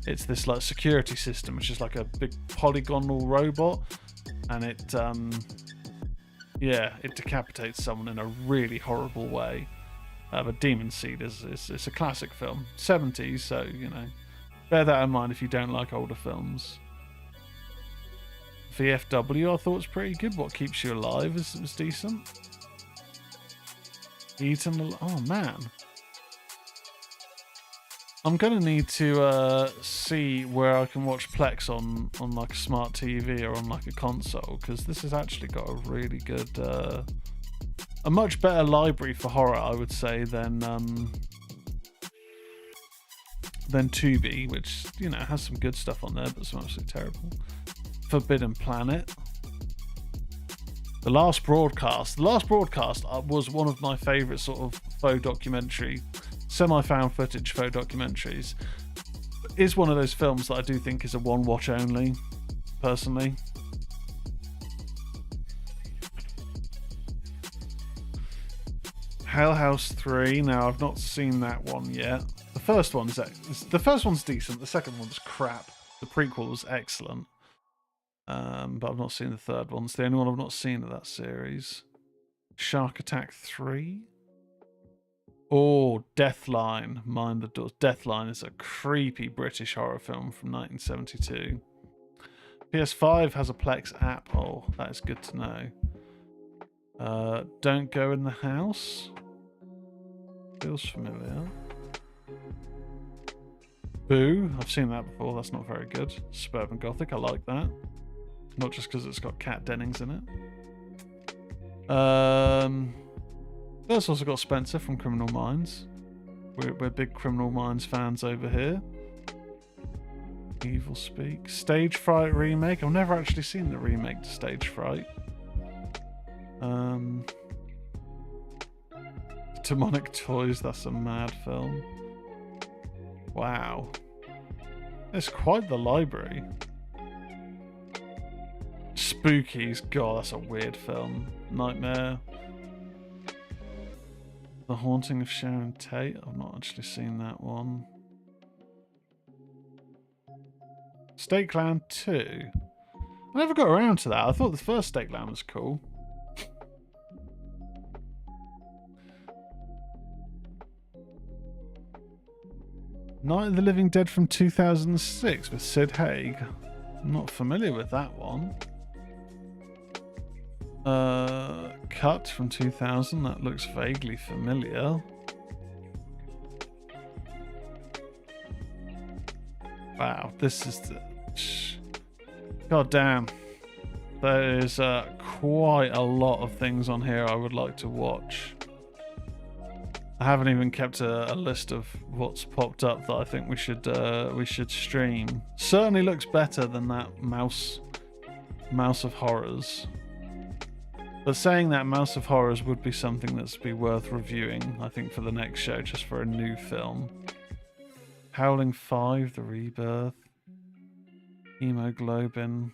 It's this like security system, which is like a big polygonal robot, and it decapitates someone in a really horrible way. But Demon Seed is a classic film, 70s, so you know, bear that in mind if you don't like older films. VFW I thought was pretty good. What Keeps You Alive was decent. Oh man, I'm gonna need to see where I can watch Plex on like a smart TV or on like a console, because this has actually got a really good, a much better library for horror, I would say, than Tubi, which, you know, has some good stuff on there, but some absolutely terrible. Forbidden Planet. The Last Broadcast was one of my favourite sort of faux documentary, semi-found footage faux documentaries. Is one of those films that I do think is a one watch only, personally. Hell House 3. Now I've not seen that one yet. The first one's decent. The second one's crap. The prequel was excellent. But I've not seen the third one. It's the only one I've not seen of that series. Shark Attack 3. Oh, Deathline. Mind the Doors. Deathline is a creepy British horror film from 1972. PS5 has a Plex app. Oh, that is good to know. Don't Go in the House. Feels familiar. Boo. I've seen that before. That's not very good. Suburban Gothic. I like that. Not just because it's got Kat Dennings in it. There's also got Spencer from Criminal Minds. We're big Criminal Minds fans over here. Evil Speak. Stage Fright remake. I've never actually seen the remake to Stage Fright. Demonic Toys. That's a mad film. Wow. It's quite the library. Spookies, god, that's a weird film. Nightmare. The Haunting of Sharon Tate. I've not actually seen that one. State Clown 2. I never got around to that. I thought the first State Clown was cool. Night of the Living Dead from 2006 with Sid Haig. I'm not familiar with that one. Cut from 2000. That looks vaguely familiar. Wow, this is the... God damn. There is quite a lot of things on here I would like to watch. I haven't even kept a list of what's popped up that I think we should stream. Certainly looks better than that Mouse of Horrors. But saying that, Mouse of Horrors would be something that's be worth reviewing, I think, for the next show, just for a new film. Howling 5, The Rebirth. Hemoglobin.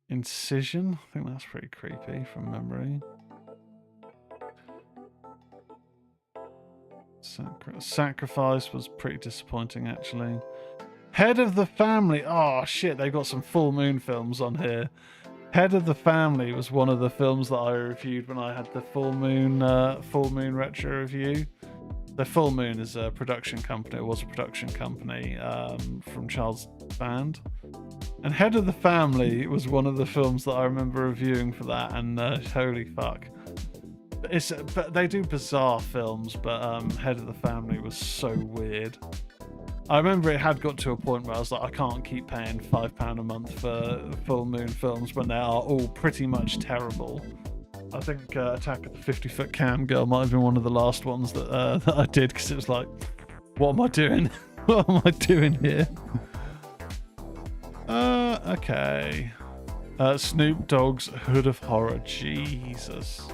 Incision. I think that's pretty creepy from memory. Sacrifice was pretty disappointing, actually. Head of the Family. Oh shit, they've got some Full Moon films on here. Head of the Family was one of the films that I reviewed when I had the Full Moon retro review. The Full Moon is a production company. It was a production company from Charles Band. And Head of the Family was one of the films that I remember reviewing for that, and holy fuck. But they do bizarre films, but Head of the Family was so weird. I remember it had got to a point where I was like, I can't keep paying £5 a month for Full Moon Films when they are all pretty much terrible. I think Attack of the 50-Foot Cam Girl might have been one of the last ones that that I did, because it was like, what am I doing? What am I doing here? Okay. Snoop Dogg's Hood of Horror. Jesus.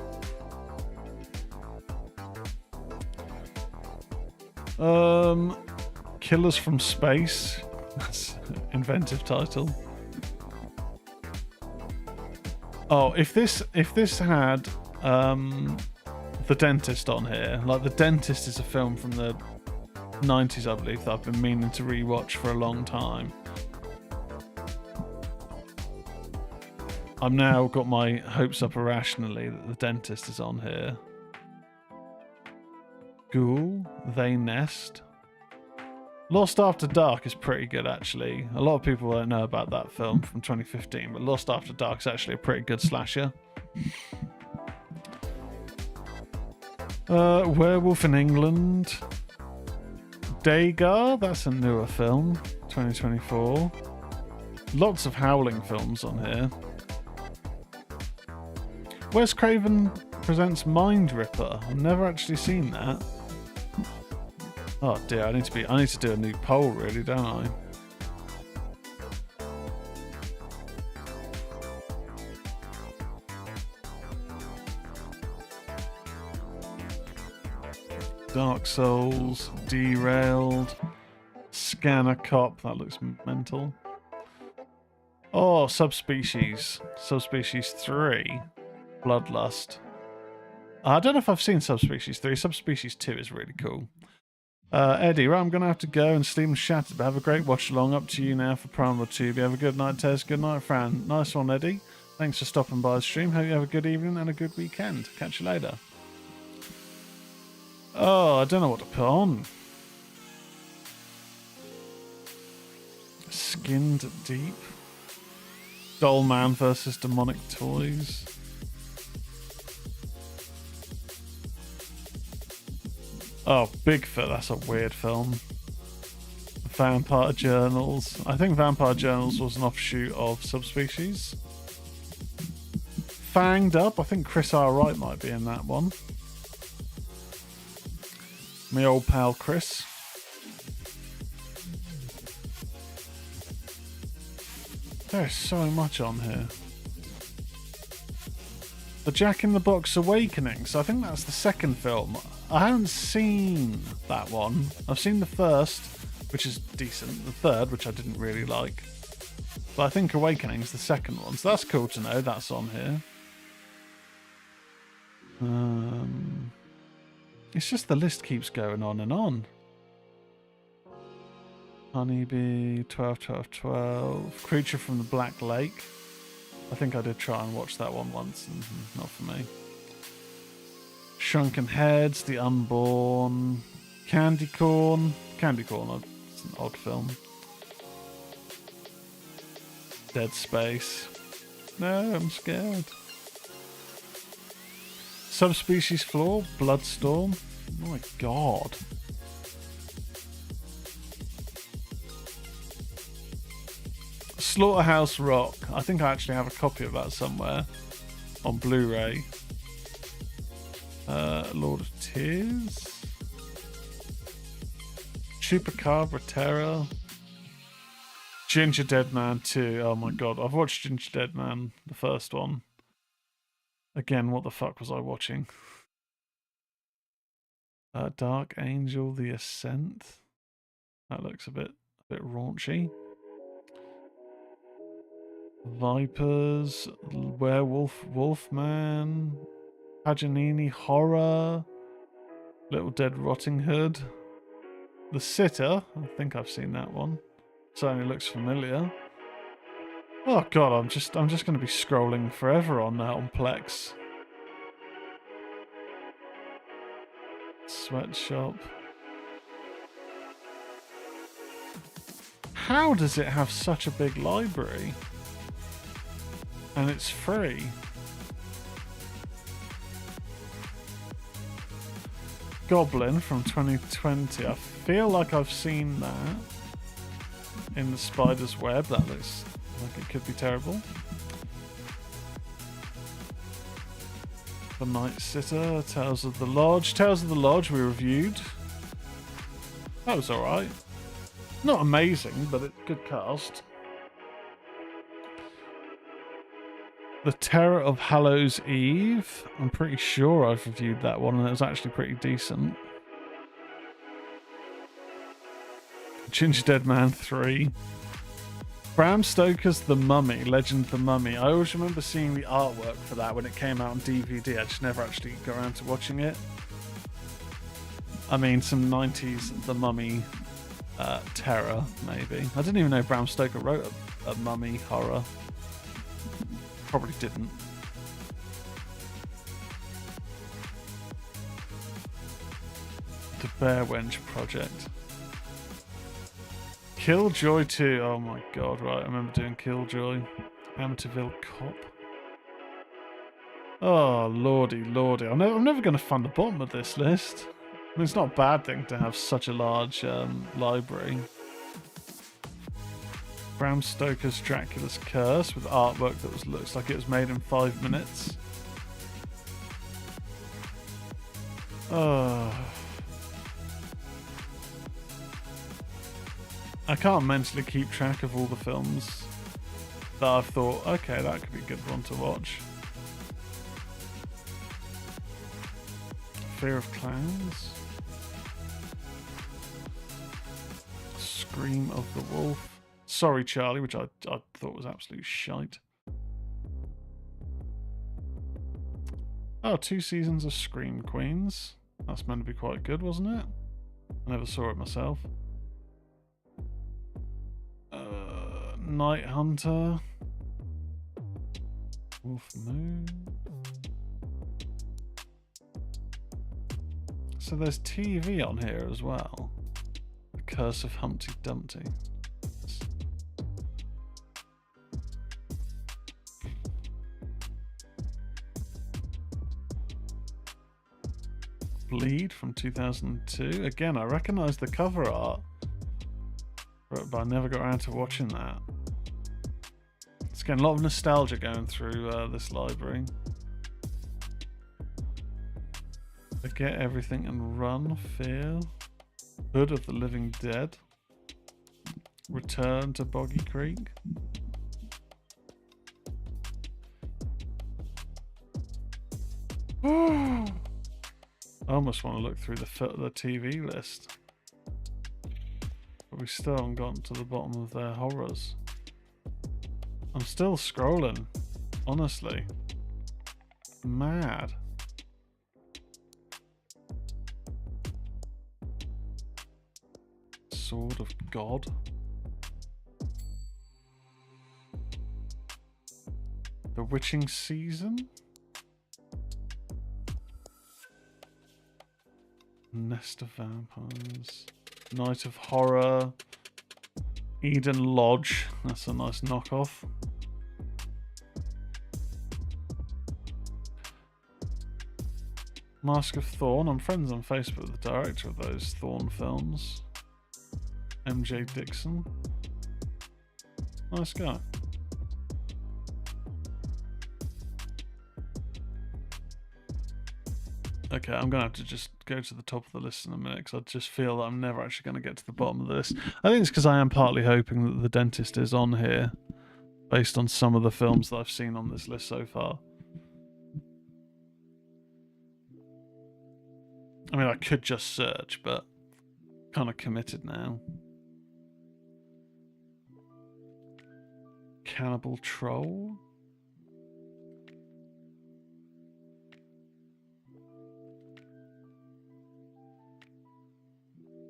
Killers from Space. That's an inventive title. Oh, if this had The Dentist on here, like The Dentist is a film from the 90s, I believe, that I've been meaning to rewatch for a long time. I've now got my hopes up irrationally that The Dentist is on here. Ghoul, They Nest. Lost After Dark is pretty good, actually. A lot of people don't know about that film from 2015, but Lost After Dark is actually a pretty good slasher. Werewolf in England. Dagar, that's a newer film, 2024. Lots of Howling films on here. Wes Craven Presents Mind Ripper. I've never actually seen that. Oh dear, I need to do a new poll, really, don't I? Dark Souls, Derailed, Scanner Cop, that looks mental. Oh, Subspecies 3, Bloodlust. I don't know if I've seen Subspecies 3. Subspecies 2 is really cool. Eddie, right, I'm going to have to go and sleep and shattered, but have a great watch along. Up to you now for Primal Tube. Have a good night, Tez. Good night, Fran. Nice one, Eddie. Thanks for stopping by the stream. Hope you have a good evening and a good weekend. Catch you later. Oh, I don't know what to put on. Skinned Deep. Doll Man versus Demonic Toys. Oh, Bigfoot, that's a weird film. Vampire Journals. I think Vampire Journals was an offshoot of Subspecies. Fanged Up, I think Chris R. Wright might be in that one. My old pal Chris. There's so much on here. The Jack in the Box Awakenings. I think that's the second film. I haven't seen that one. I've seen the first, which is decent. The third, which I didn't really like. But I think Awakening's the second one. So that's cool to know that's on here. It's just the list keeps going on and on. Honeybee, 12, 12, 12. Creature from the Black Lake. I think I did try and watch that one once, and not for me. Shrunken Heads, The Unborn. Candy Corn. Candy Corn, it's an odd film. Dead Space. No, I'm scared. Subspecies Floor, Bloodstorm. Oh my god. Slaughterhouse Rock. I think I actually have a copy of that somewhere on Blu-ray. Lord of Tears. Chupacabra Terror. Ginger Dead Man 2. Oh my god, I've watched Ginger Dead Man, the first one. Again, what the fuck was I watching? Dark Angel, The Ascent. That looks a bit raunchy. Vipers, Werewolf, Wolfman, Paganini Horror, Little Dead Rotting Hood, The Sitter. I think I've seen that one. Certainly looks familiar. Oh god, I'm just going to be scrolling forever on Plex. Sweatshop. How does it have such a big library? And it's free. Goblin from 2020. I feel like I've seen that in the Spider's Web. That looks like it could be terrible. The Night Sitter, Tales of the Lodge. Tales of the Lodge we reviewed. That was alright. Not amazing, but it's good cast. The Terror of Hallows Eve. I'm pretty sure I've reviewed that one and it was actually pretty decent. Ginger Dead Man 3. Bram Stoker's The Mummy, Legend of the Mummy. I always remember seeing the artwork for that when it came out on DVD. I just never actually got around to watching it. I mean, some 90s The Mummy terror, maybe. I didn't even know Bram Stoker wrote a mummy horror. Probably didn't. The Bear Wench Project. Killjoy 2. Oh my god, right. I remember doing Killjoy. Amityville Cop. Oh, lordy, lordy. I'm never going to find the bottom of this list. I mean, it's not a bad thing to have such a large library. Bram Stoker's Dracula's Curse with artwork that looks like it was made in 5 minutes. Oh. I can't mentally keep track of all the films that I've thought, okay, that could be a good one to watch. Fear of Clowns. Scream of the Wolf. Sorry, Charlie, which I thought was absolute shite. Oh, 2 seasons of Scream Queens. That's meant to be quite good, wasn't it? I never saw it myself. Night Hunter. Wolf Moon. So there's TV on here as well. The Curse of Humpty Dumpty. Bleed from 2002. Again, I recognise the cover art, but I never got around to watching that. It's getting a lot of nostalgia going through this library. Forget Everything and Run. Fear. Hood of the Living Dead. Return to Boggy Creek. I almost want to look through the TV list. But we still haven't gotten to the bottom of their horrors. I'm still scrolling. Honestly. Mad. Sword of God. The Witching Season. Nest of Vampires. Night of Horror. Eden Lodge. That's a nice knockoff. Mask of Thorn. I'm friends on Facebook with the director of those Thorn films. MJ Dixon. Nice guy. Okay, I'm going to have to just go to the top of the list in a minute because I just feel that I'm never actually going to get to the bottom of this. I think it's because I am partly hoping that The Dentist is on here based on some of the films that I've seen on this list so far. I mean, I could just search, but kind of committed now. Cannibal Troll.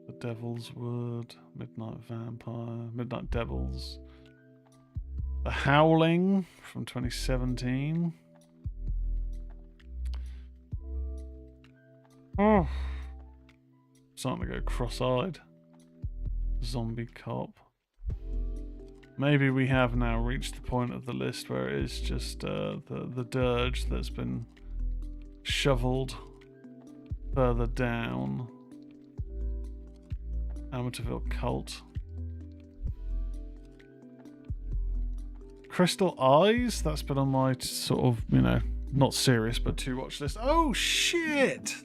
The Devil's Wood. Midnight Vampire. Midnight Devils. The Howling from 2017. Oh, starting to go cross-eyed. Zombie Cop. Maybe we have now reached the point of the list where it is just the dirge that's been shoveled further down. Amityville Cult. Crystal Eyes? That's been on my sort of, you know, not serious, but to watch list. Oh, shit!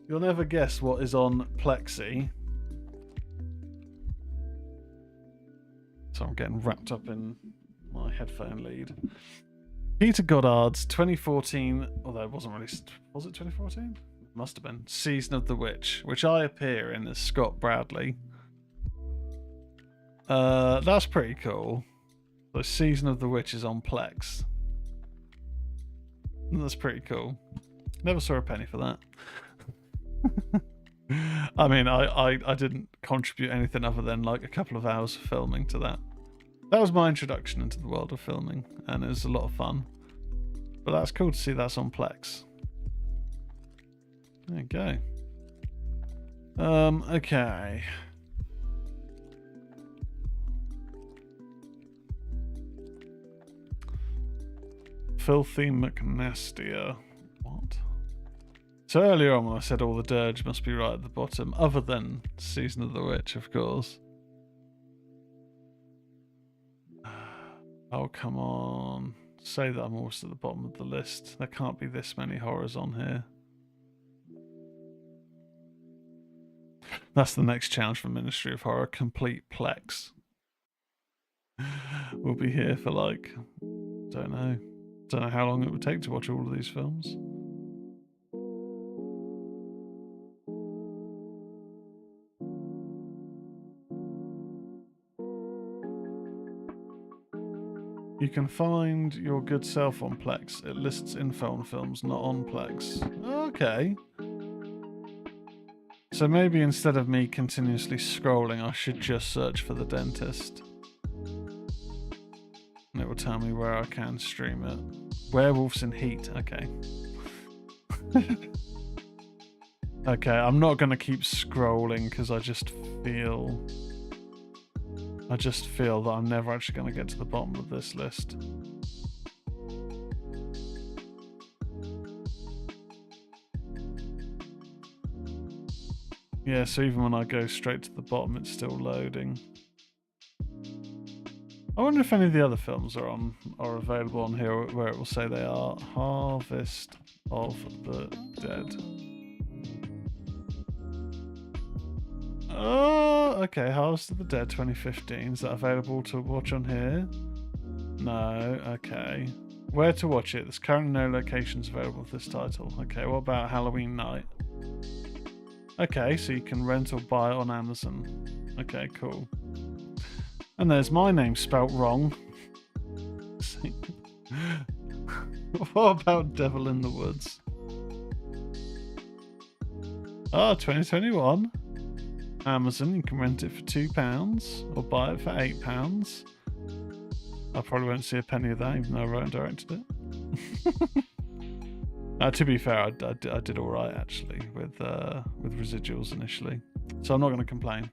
You'll never guess what is on Plexi. So I'm getting wrapped up in my headphone lead. Peter Goddard's 2014, although it wasn't released, was it 2014? Must have been. Season of the Witch, which I appear in as Scott Bradley. That's pretty cool. The Season of the Witch is on Plex. That's pretty cool. Never saw a penny for that. I mean, I didn't contribute anything other than like a couple of hours of filming to that. That was my introduction into the world of filming, and it was a lot of fun. But that's cool to see that's on Plex. There you go. Okay. Filthy McNastia. What? So earlier on when I said all the dirge must be right at the bottom, other than Season of the Witch, of course. Oh, come on. Say that I'm almost at the bottom of the list. There can't be this many horrors on here. That's the next challenge for Ministry of Horror. Complete Plex. We'll be here for like, don't know how long it would take to watch all of these films. You can find your good self on Plex. It lists info on films not on Plex. Okay. So maybe instead of me continuously scrolling, I should just search for The Dentist. And it will tell me where I can stream it. Werewolves in Heat. Okay. Okay, I'm not going to keep scrolling because I just feel that I'm never actually going to get to the bottom of this list. Yeah, so even when I go straight to the bottom, it's still loading. I wonder if any of the other films are available on here where it will say they are. Harvest of the Dead. Oh, okay. Harvest of the Dead 2015. Is that available to watch on here? No. Okay. Where to watch it? There's currently no locations available for this title. Okay, what about Halloween Night? Okay, so you can rent or buy it on Amazon. Okay, cool. And there's my name spelt wrong. What about Devil in the Woods? Oh, 2021. Amazon, you can rent it for £2 or buy it for £8. I probably won't see a penny of that, even though I wrote and directed it. To be fair, I did all right actually with residuals initially, so I'm not going to complain.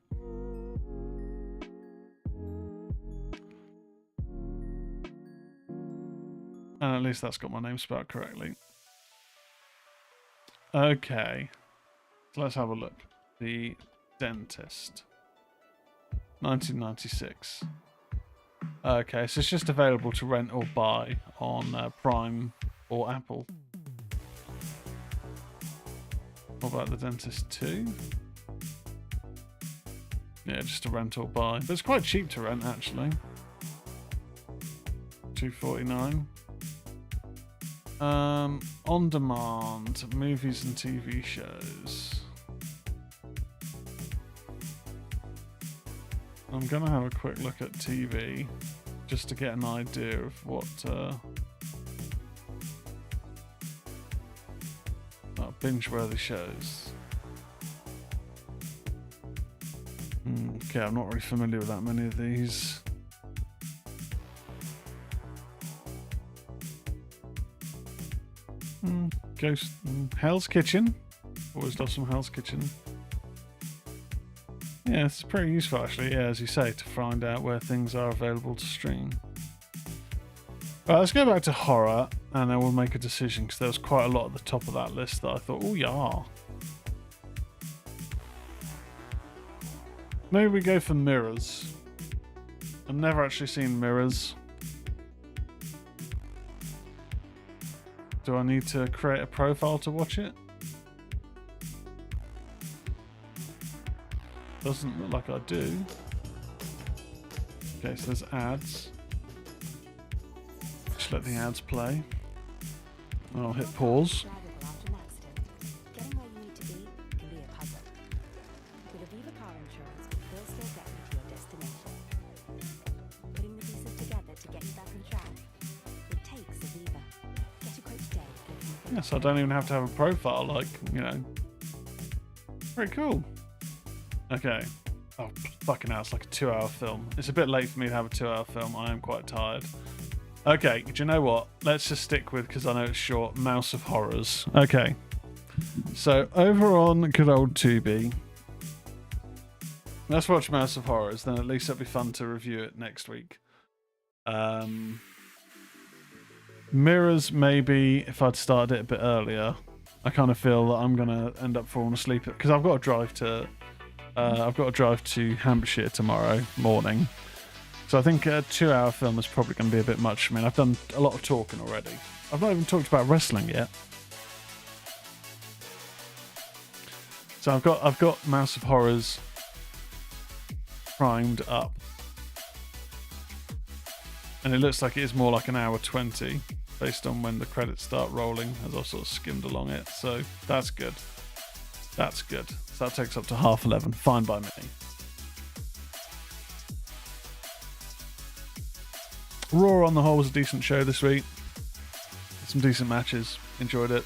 And at least that's got my name spelled correctly. Okay, so let's have a look. The Dentist, 1996. Okay, so it's just available to rent or buy on Prime or Apple. What about The Dentist 2? Yeah, just a rent or buy. But it's quite cheap to rent actually. $2.49. On demand, movies and TV shows. I'm gonna have a quick look at TV just to get an idea of what binge-worthy shows. Okay, I'm not really familiar with that many of these. Ghost, Hell's Kitchen. Always love some Hell's Kitchen. Yeah, it's pretty useful actually, yeah, as you say, to find out where things are available to stream. Right, let's go back to horror. and then we'll make a decision, because there was quite a lot at the top of that list that I thought, oh yeah. Maybe we go for Mirrors. I've never actually seen Mirrors. Do I need to create a profile to watch it? Doesn't look like I do. Okay, so there's ads. Just let the ads play. I'll hit pause. After an accident, getting where you need to be can be a puzzle. With Aviva Car Insurance, they'll still get you to your destination. Putting the pieces together to get you back on track. It takes Aviva. Get a quote today. Yes, I don't even have to have a profile, like, you know. Very cool. Okay. Oh, fucking hell, it's like a 2-hour film. It's a bit late for me to have a 2-hour film. I am quite tired. Okay, do you know what? Let's just stick with, because I know it's short, Mouse of Horrors. Okay. So, over on good old Tubi, let's watch Mouse of Horrors, then at least it'll be fun to review it next week. Mirrors, maybe, if I'd started it a bit earlier. I kind of feel that I'm going to end up falling asleep, because I've got to drive to Hampshire tomorrow morning. So I think a 2-hour film is probably going to be a bit much. I mean, I've done a lot of talking already. I've not even talked about wrestling yet. So I've got Mouse of Horrors primed up. And it looks like it is more like an hour 20 based on when the credits start rolling, as I've sort of skimmed along it. So that's good. That's good. So that takes up to 11:30. Fine by me. Raw on the whole was a decent show this week. Some decent matches. Enjoyed it.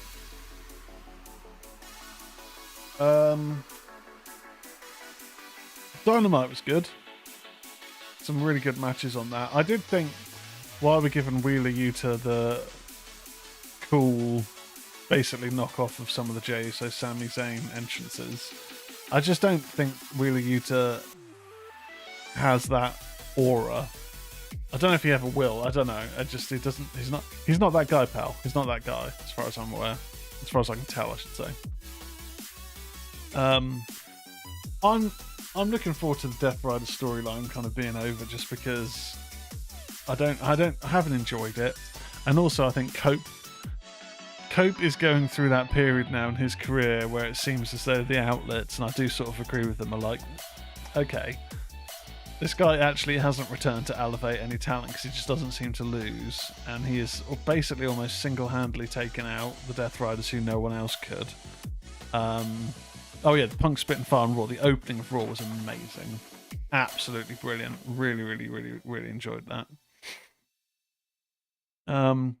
Dynamite was good. Some really good matches on that. I did think, while we're giving Wheeler Yuta the cool, basically knockoff of some of the J, so Sami Zayn entrances, I just don't think Wheeler Yuta has that aura. I don't know if he ever will. I don't know. He doesn't. He's not that guy, pal. He's not that guy, as far as I'm aware. As far as I can tell, I should say. I'm looking forward to the Death Rider storyline kind of being over, just because I haven't enjoyed it, and also I think Cope is going through that period now in his career where it seems as though the outlets, and I do sort of agree with them, are like, okay, this guy actually hasn't returned to elevate any talent because he just doesn't seem to lose, and he is basically almost single-handedly taken out the Death Riders who no one else could. Oh yeah, the Punk Spitting Fire on Raw. The opening of Raw was amazing, absolutely brilliant. Really, really, really, really enjoyed that. And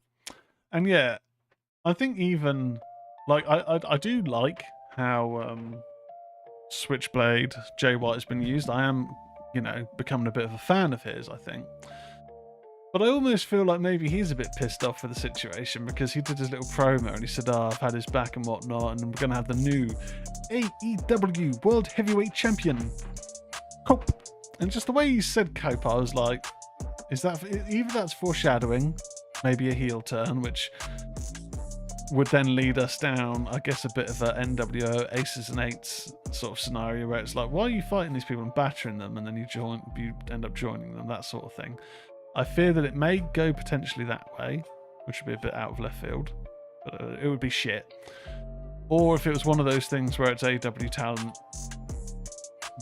yeah, I think even like I do like how Switchblade Jay White has been used. I am, becoming a bit of a fan of his, I think. But I almost feel like maybe he's a bit pissed off with the situation, because he did his little promo and he said, I've had his back and whatnot, and we're going to have the new AEW World Heavyweight Champion, Cope. And just the way he said Cope, I was like, is that either that's foreshadowing, maybe a heel turn, which would then lead us down, I guess, a bit of a NWO Aces and Eights sort of scenario where it's like, why are you fighting these people and battering them, and then you end up joining them, that sort of thing. I fear that it may go potentially that way, which would be a bit out of left field, but it would be shit. Or if it was one of those things where it's AEW talent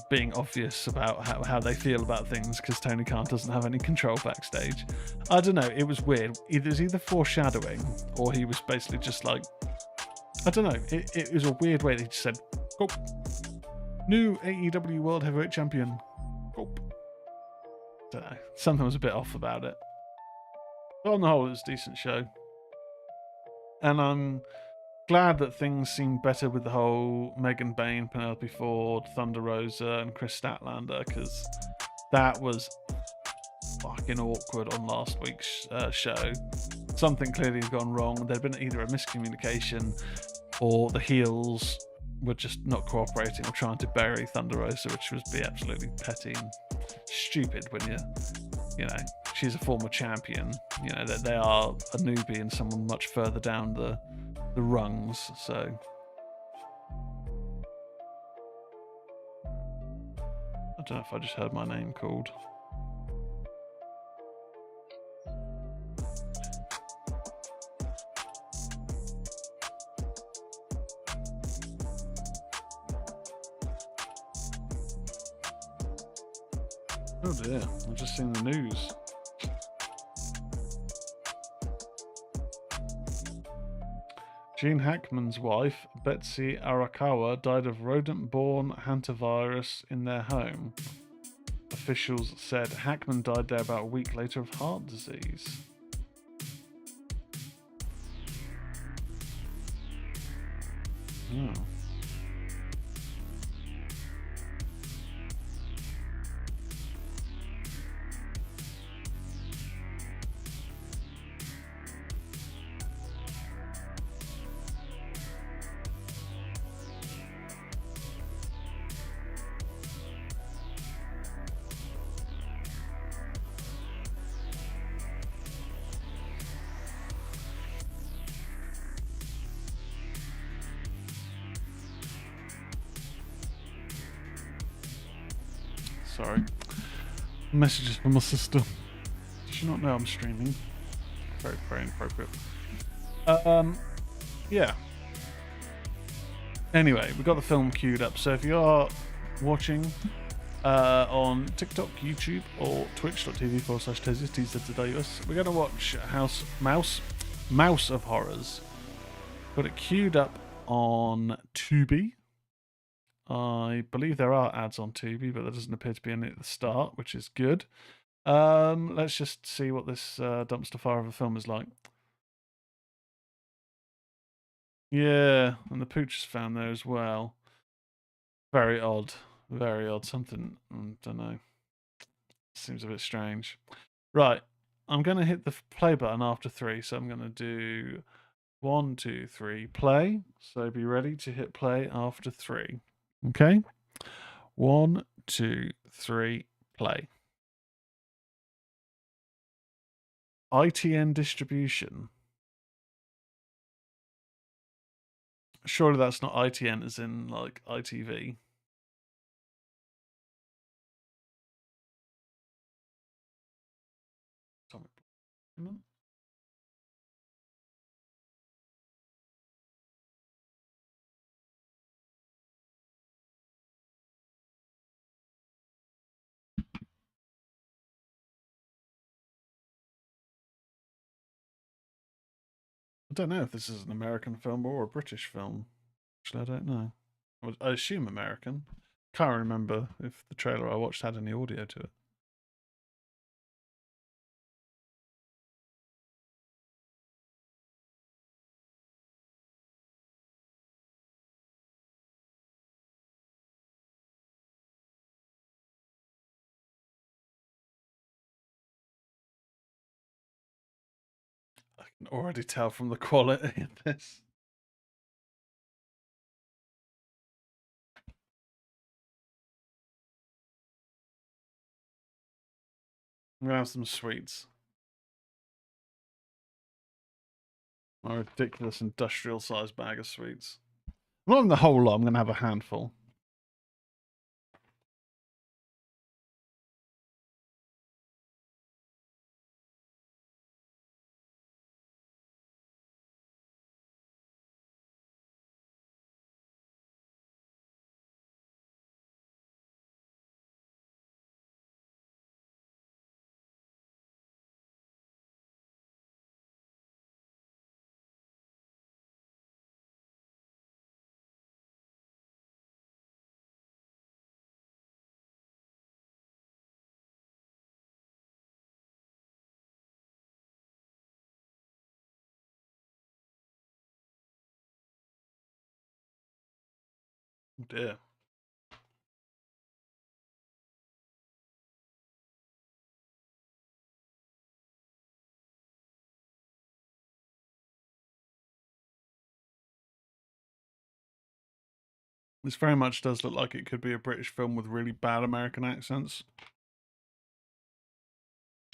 being obvious about how they feel about things because Tony Khan doesn't have any control backstage. I don't know, it was weird. It was either foreshadowing or he was basically just like, I don't know, it was a weird way that he just said, go. New AEW World Heavyweight Champion. Go. Don't know, something was a bit off about it. But on the whole, it was a decent show. And I'm glad that things seem better with the whole Megan Bayne, Penelope Ford, Thunder Rosa, and Chris Statlander, because that was fucking awkward on last week's show. Something clearly had gone wrong. There'd been either a miscommunication or the heels were just not cooperating or trying to bury Thunder Rosa, which would be absolutely petty and stupid when she's a former champion. You know, that they are a newbie and someone much further down the rungs. So I don't know if I just heard my name called. Oh dear, I've just seen the news. Gene Hackman's wife, Betsy Arakawa, died of rodent-borne hantavirus in their home. Officials said Hackman died there about a week later of heart disease. Oh. Sorry. Messages from my sister. Did she not know I'm streaming? Very, very inappropriate. Yeah. Anyway, we've got the film queued up. So if you are watching on TikTok, YouTube, or twitch.tv/TZTWS, we're going to watch Mouse of Horrors. Got it queued up on Tubi. I believe there are ads on Tubi, but there doesn't appear to be any at the start, which is good. Let's just see what this dumpster fire of a film is like. Yeah, and the pooch is found there as well. Very odd. Very odd. Something, I don't know. Seems a bit strange. Right, I'm going to hit the play button after 3, so I'm going to do 1, 2, 3, play. So be ready to hit play after 3. Okay? 1, 2, 3, play. ITN distribution. Surely that's not ITN as in like ITV. I don't know if this is an American film or a British film. Actually, I don't know. I assume American. Can't remember if the trailer I watched had any audio to it. I can already tell from the quality of this. I'm gonna have some sweets. My ridiculous industrial-sized bag of sweets. Not in the whole lot. I'm gonna have a handful. Oh dear. This very much does look like it could be a British film with really bad American accents.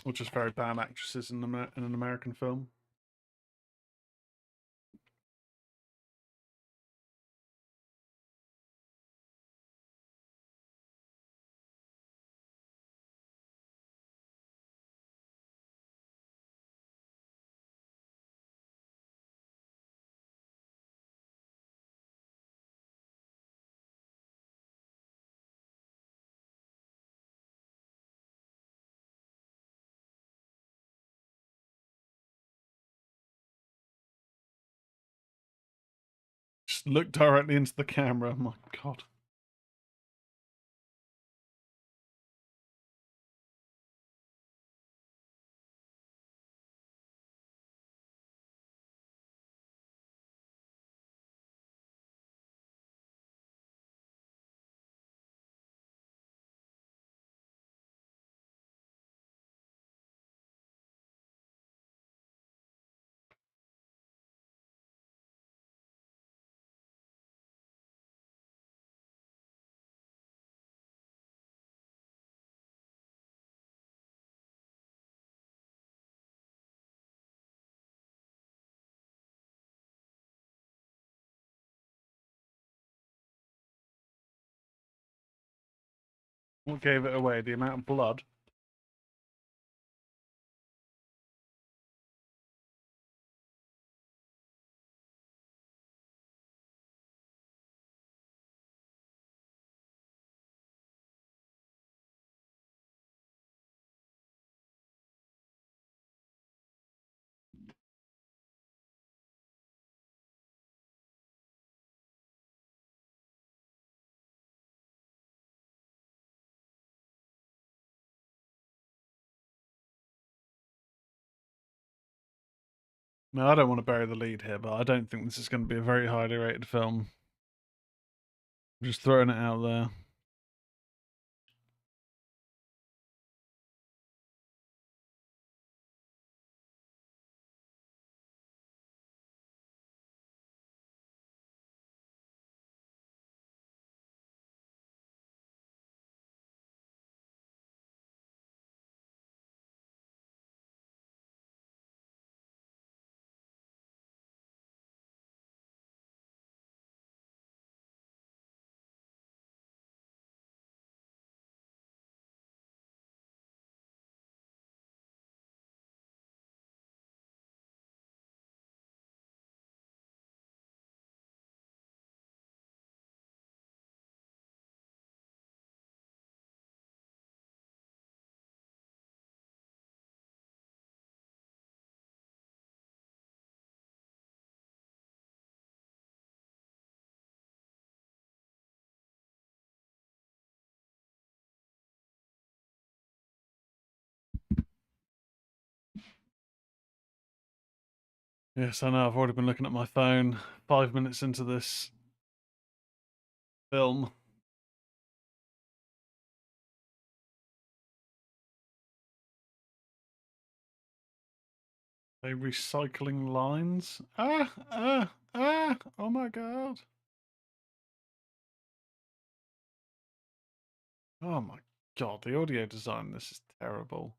Or just very bad actresses in an American film. Just look directly into the camera. My God. What gave it away? The amount of blood? No, I don't want to bury the lead here, but I don't think this is going to be a very highly rated film. I'm just throwing it out there. Yes, I know. I've already been looking at my phone 5 minutes into this film. They recycling lines? Oh my God. Oh my God, the audio design in this is terrible.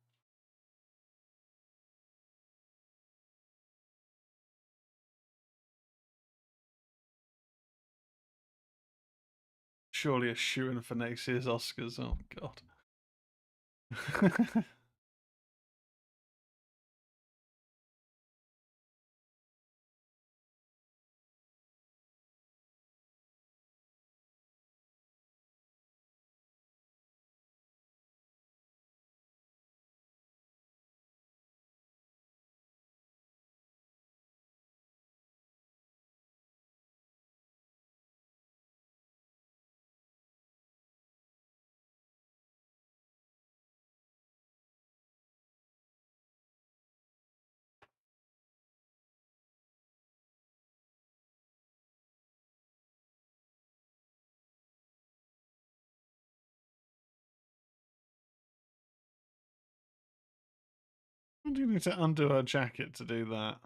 Surely a shoe-in for next year's Oscars. Oh God. Why do you need to undo her jacket to do that?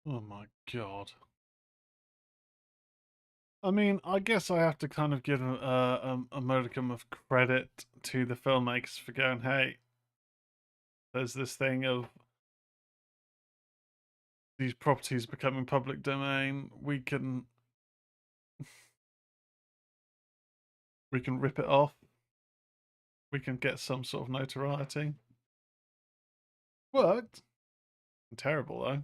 Oh my god. I mean, I guess I have to kind of give a modicum of credit to the filmmakers for going, hey, there's this thing of these properties becoming public domain. We can rip it off. We can get some sort of notoriety. Worked. Terrible though.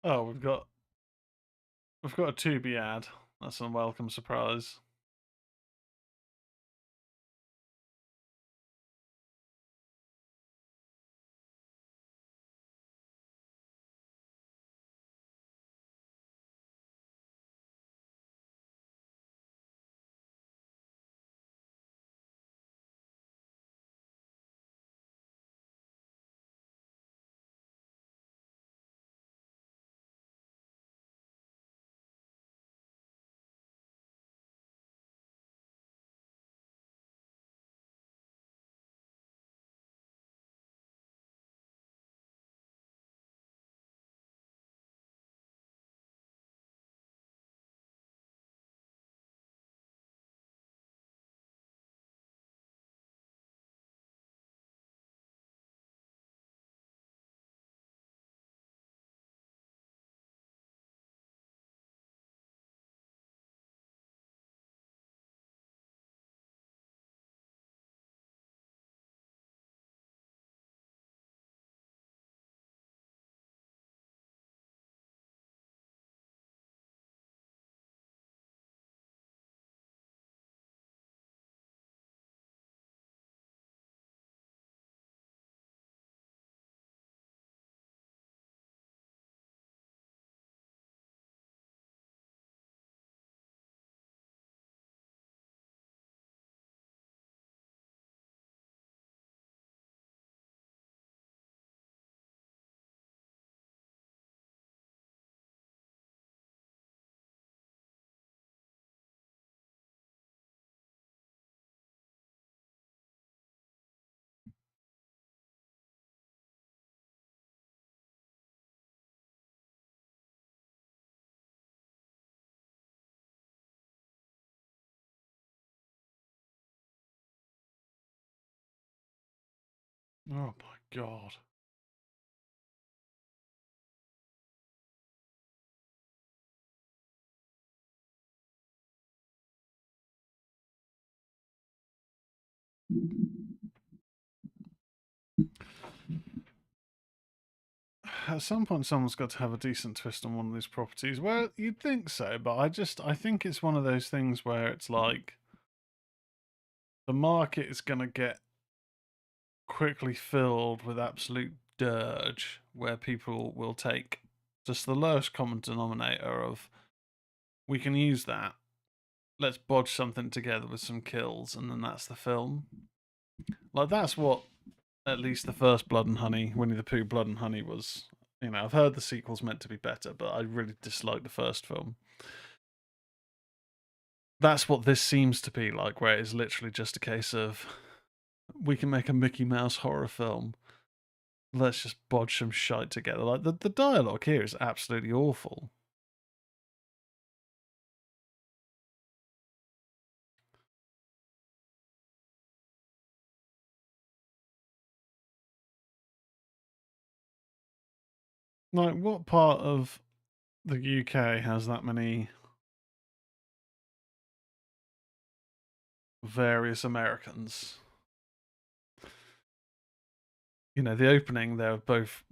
Oh, we've got a Tubi ad. That's a welcome surprise. Oh my god. At some point, someone's got to have a decent twist on one of these properties. Well, you'd think so, but I think it's one of those things where it's like the market is going to get quickly filled with absolute dirge, where people will take just the lowest common denominator of we can use that. Let's bodge something together with some kills, and then that's the film. Like that's what at least the first Blood and Honey, Winnie the Pooh, Blood and Honey was. You know, I've heard the sequel's meant to be better, but I really dislike the first film. That's what this seems to be like, where it's literally just a case of we can make a Mickey Mouse horror film. Let's just bodge some shite together. Like the dialogue here is absolutely awful. Like, what part of the UK has that many various Americans? you know, the opening, they're both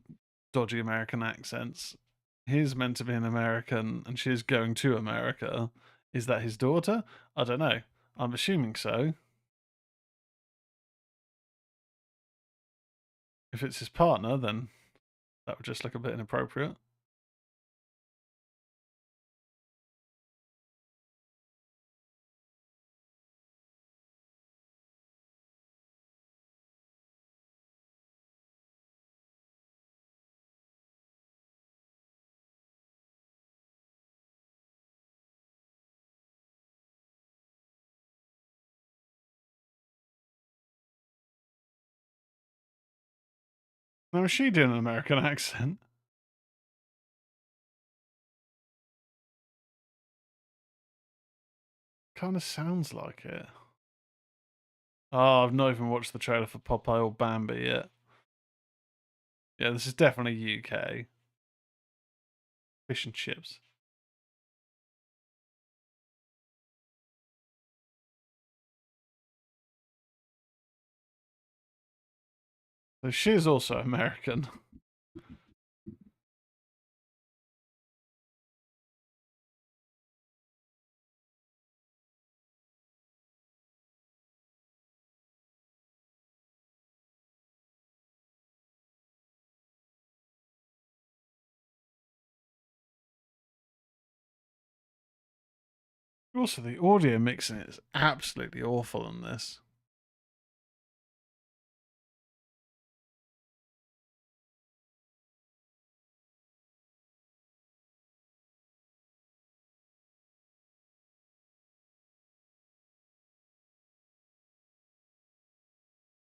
dodgy American accents. He's meant to be an American and she's going to America. Is that his daughter? I don't know. I'm assuming so. If it's his partner, then that would just look a bit inappropriate. Now, is she doing an American accent? Kind of sounds like it. Oh, I've not even watched the trailer for Popeye or Bambi yet. Yeah, this is definitely UK. Fish and chips. So she is also American. Also, the audio mixing is absolutely awful in this.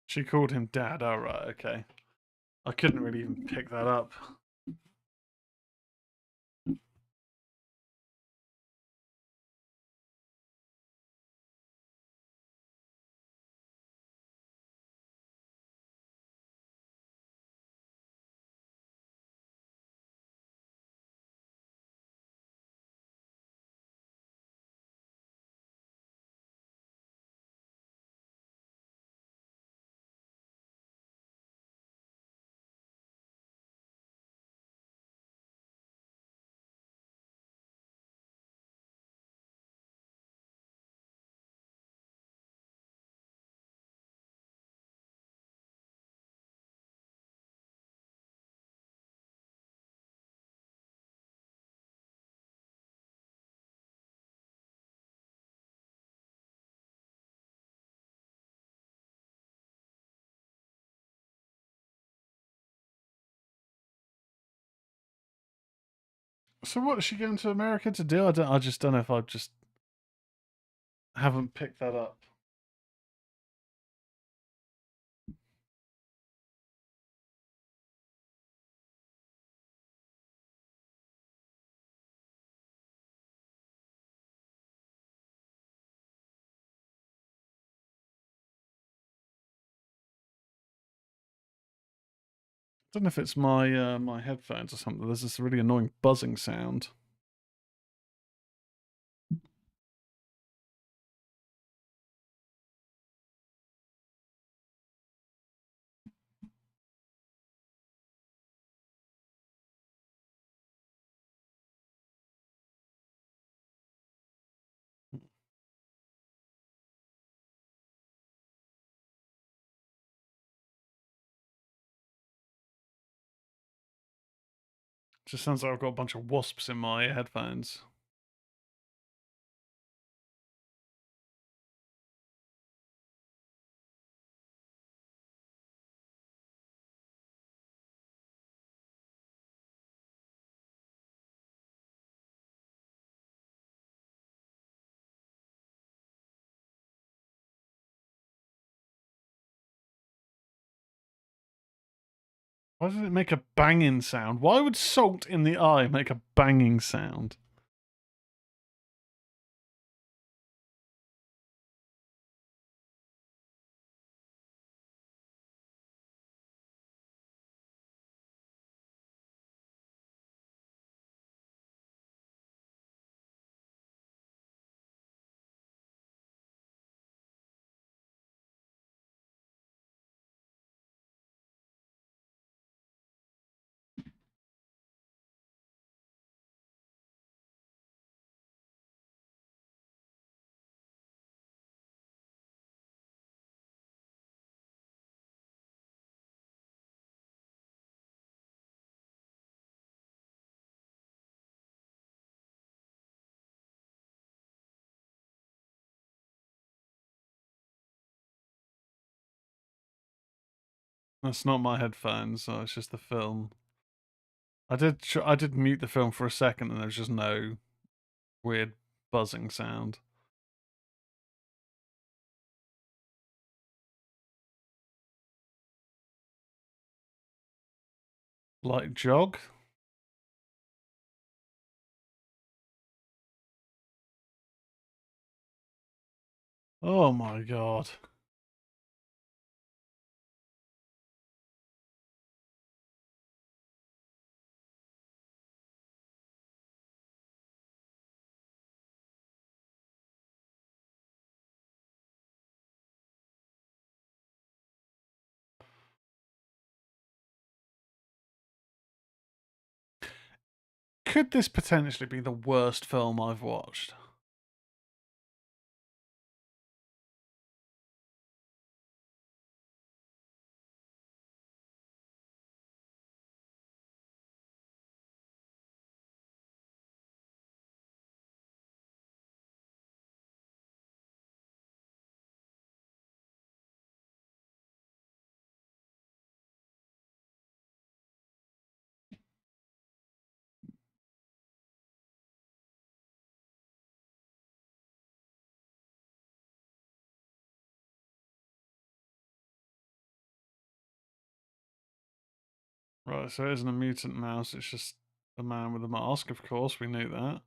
She called him dad. Oh, right, okay. I couldn't really even pick that up. So what is she going to America to do? I just don't know if I just haven't picked that up. I don't know if it's my my headphones or something. There's this really annoying buzzing sound. Just sounds like I've got a bunch of wasps in my headphones. Why does it make a banging sound? Why would salt in the eye make a banging sound? That's not my headphones, so it's just the film. I did mute the film for a second, and there was just no weird buzzing sound. Like jog? Oh my god. Could this potentially be the worst film I've watched? Right, so it isn't a mutant mouse, it's just a man with a mask, of course, we knew that.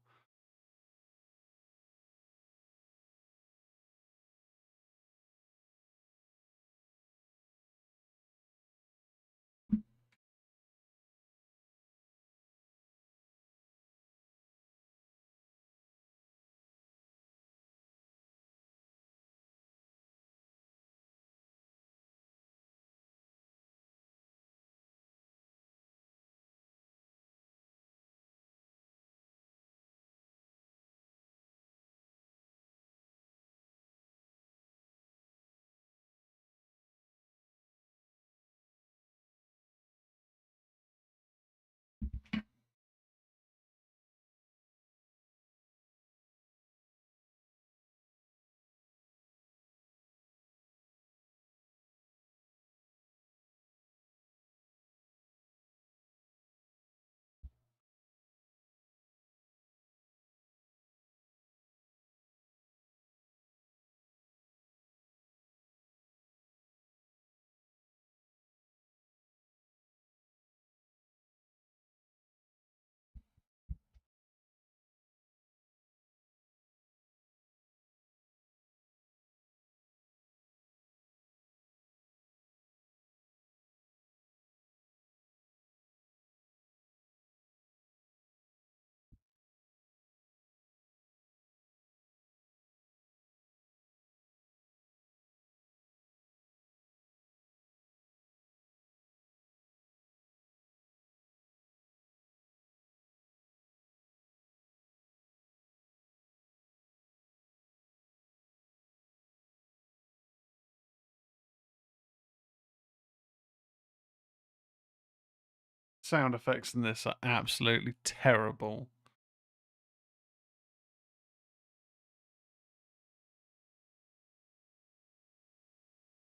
Sound effects in this are absolutely terrible.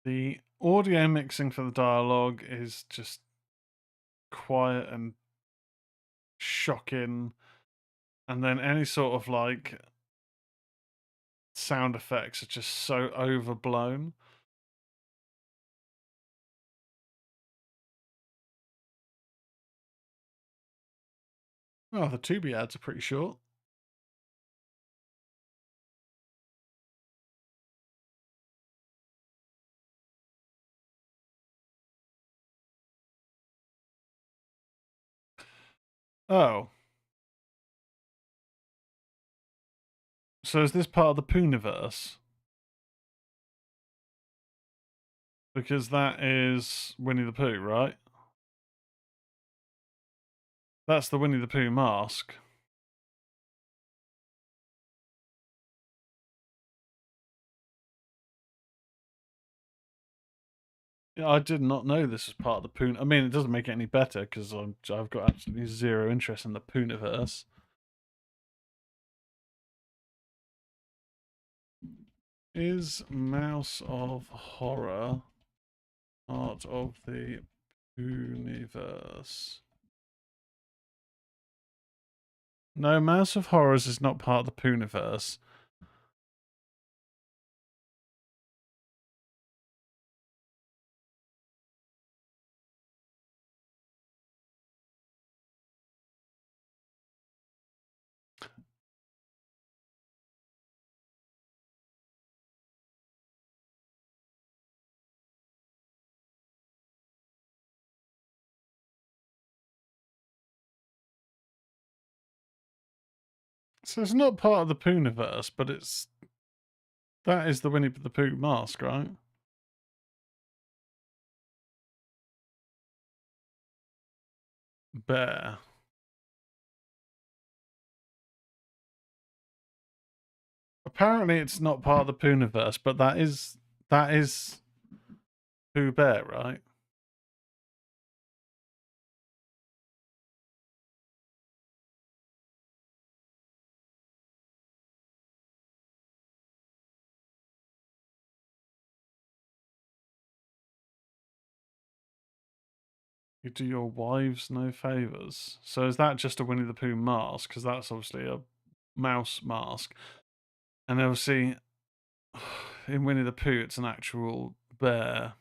The audio mixing for the dialogue is just quiet and shocking, and then any sort of like sound effects are just so overblown. Oh, the Tubi ads are pretty short. Oh. So is this part of the Pooniverse? Because that is Winnie the Pooh, right? That's the Winnie the Pooh mask. Yeah, I did not know this was part of the Poon. I mean, it doesn't make it any better because I've got absolutely zero interest in the Pooniverse. Is Mouse of Horror Part of the universe. No, Mouse of Horrors is not part of the Pooniverse. So it's not part of the Pooniverse, but it's... That is the Winnie the Pooh mask, right? Bear. Apparently it's not part of the Pooniverse, but that is Pooh Bear, right? You do your wives no favours. So is that just a Winnie the Pooh mask? Because that's obviously a mouse mask. And obviously, in Winnie the Pooh, it's an actual bear.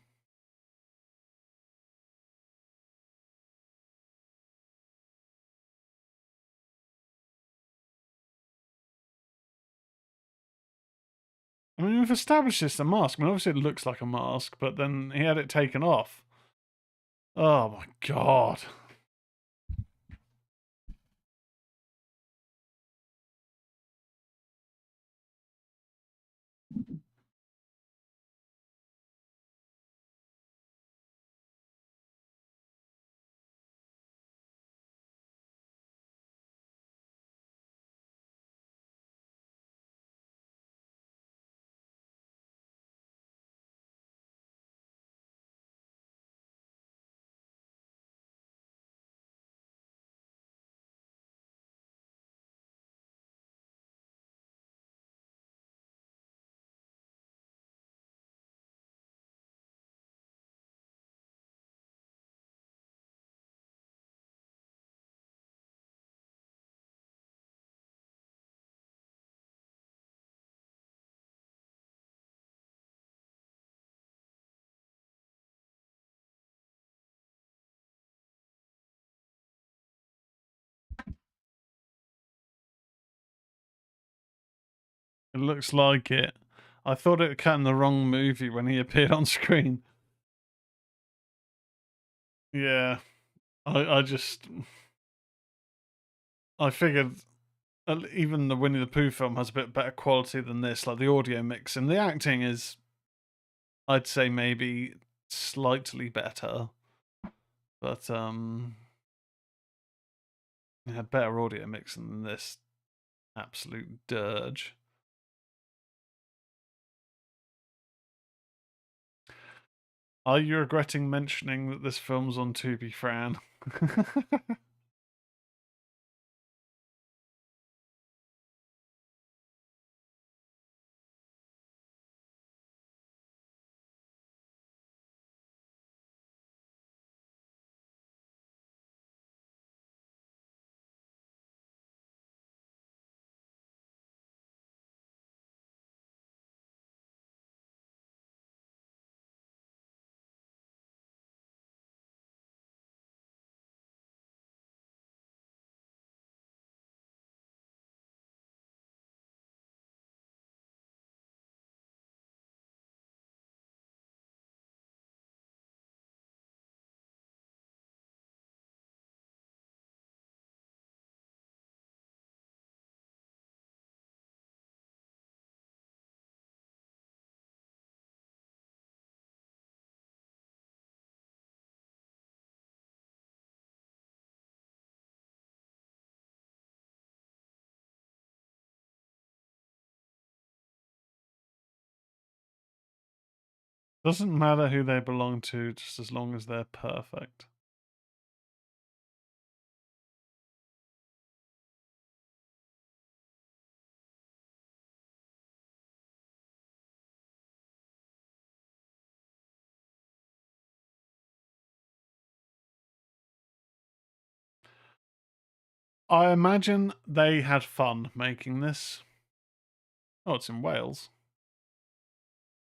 I mean, we've established it's a mask. I mean, obviously it looks like a mask, but then he had it taken off. Oh my god. It looks like it. I thought it cut in the wrong movie when he appeared on screen. Yeah. I just... I figured even the Winnie the Pooh film has a bit better quality than this. Like the audio mix and the acting is, I'd say, maybe slightly better. But, it had better audio mix than this absolute dirge. Are you regretting mentioning that this film's on Tubi, Fran? Doesn't matter who they belong to, just as long as they're perfect. I imagine they had fun making this. Oh, it's in Wales.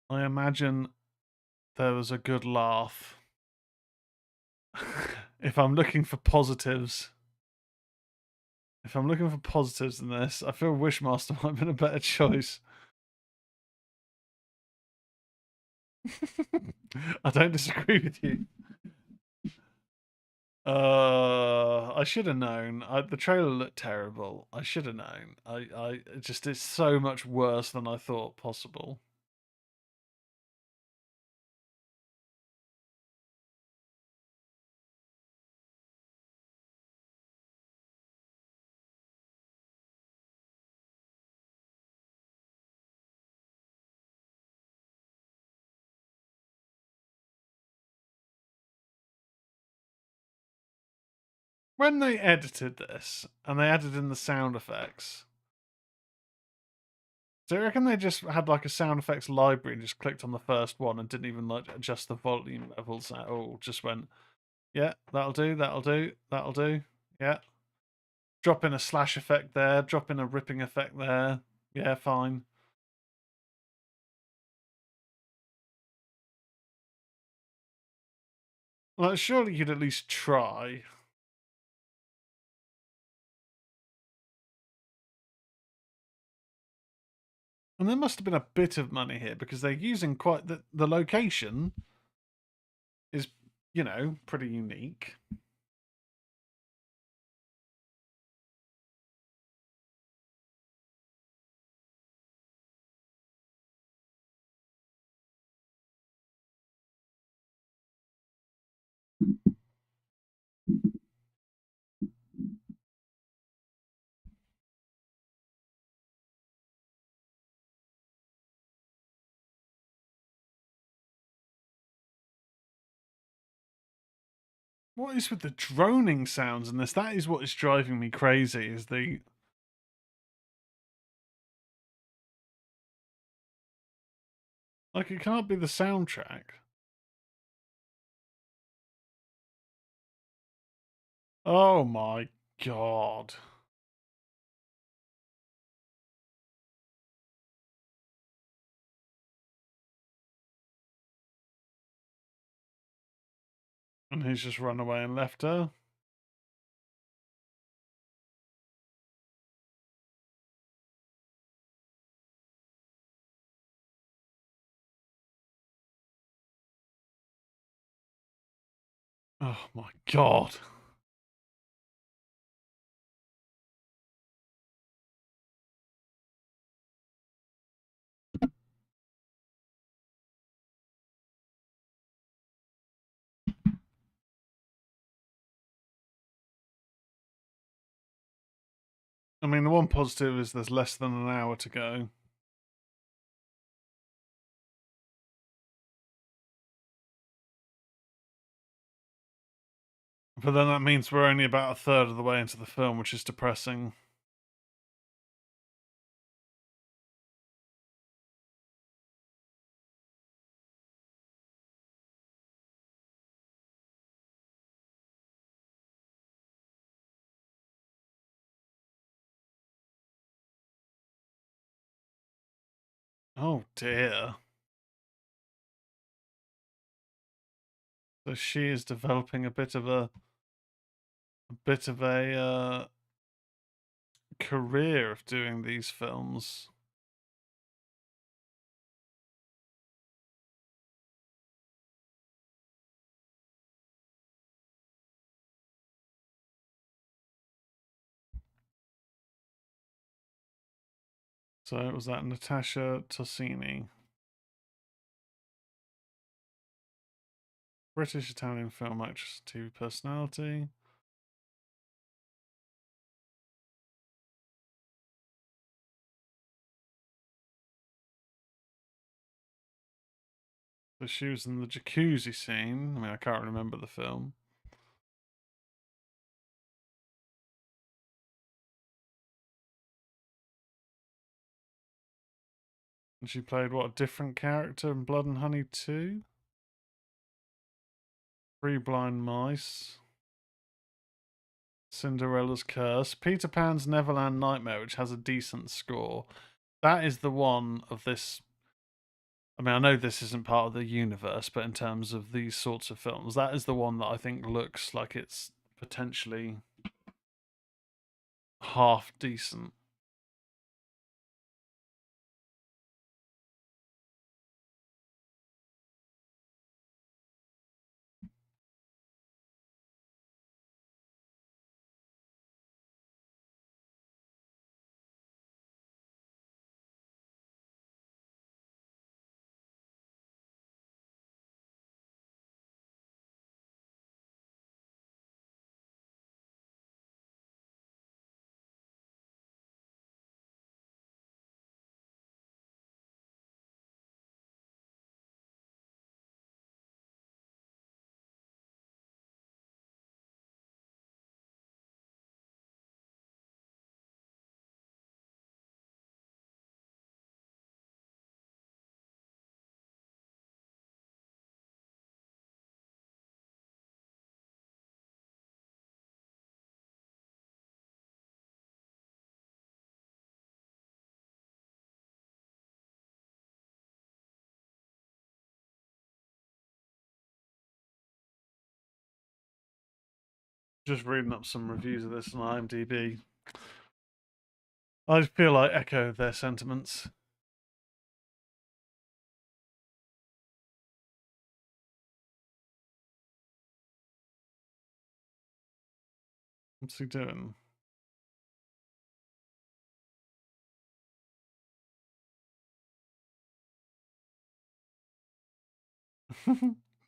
I imagine there was a good laugh. If I'm looking for positives, in this, I feel Wishmaster might have been a better choice. I don't disagree with you. I should have known. The trailer looked terrible. I should have known. It's so much worse than I thought possible. When they edited this and they added in the sound effects, do you reckon they just had like a sound effects library and just clicked on the first one and didn't even like adjust the volume levels at all? Just went, yeah, that'll do, that'll do, that'll do. Yeah. Drop in a slash effect there, drop in a ripping effect there. Yeah, fine. Like, surely you'd at least try. And there must have been a bit of money here because they're using quite the location is, you know, pretty unique. What is with the droning sounds in this? That is what is driving me crazy, is the... Like, it can't be the soundtrack. Oh my god. And he's just run away and left her. Oh my god. I mean, the one positive is there's less than an hour to go. But then that means we're only about a third of the way into the film, which is depressing. Oh dear. So she is developing a bit of a career of doing these films. So was that Natasha Tossini? British Italian film actress, TV personality. So she was in the jacuzzi scene. I mean, I can't remember the film. And she played what, a different character in Blood and Honey 2? Three Blind Mice. Cinderella's Curse. Peter Pan's Neverland Nightmare, which has a decent score. That is the one of this. I mean, I know this isn't part of the universe, but in terms of these sorts of films, that is the one that I think looks like it's potentially half decent. Just reading up some reviews of this on IMDb. I feel like echo their sentiments. What's he doing?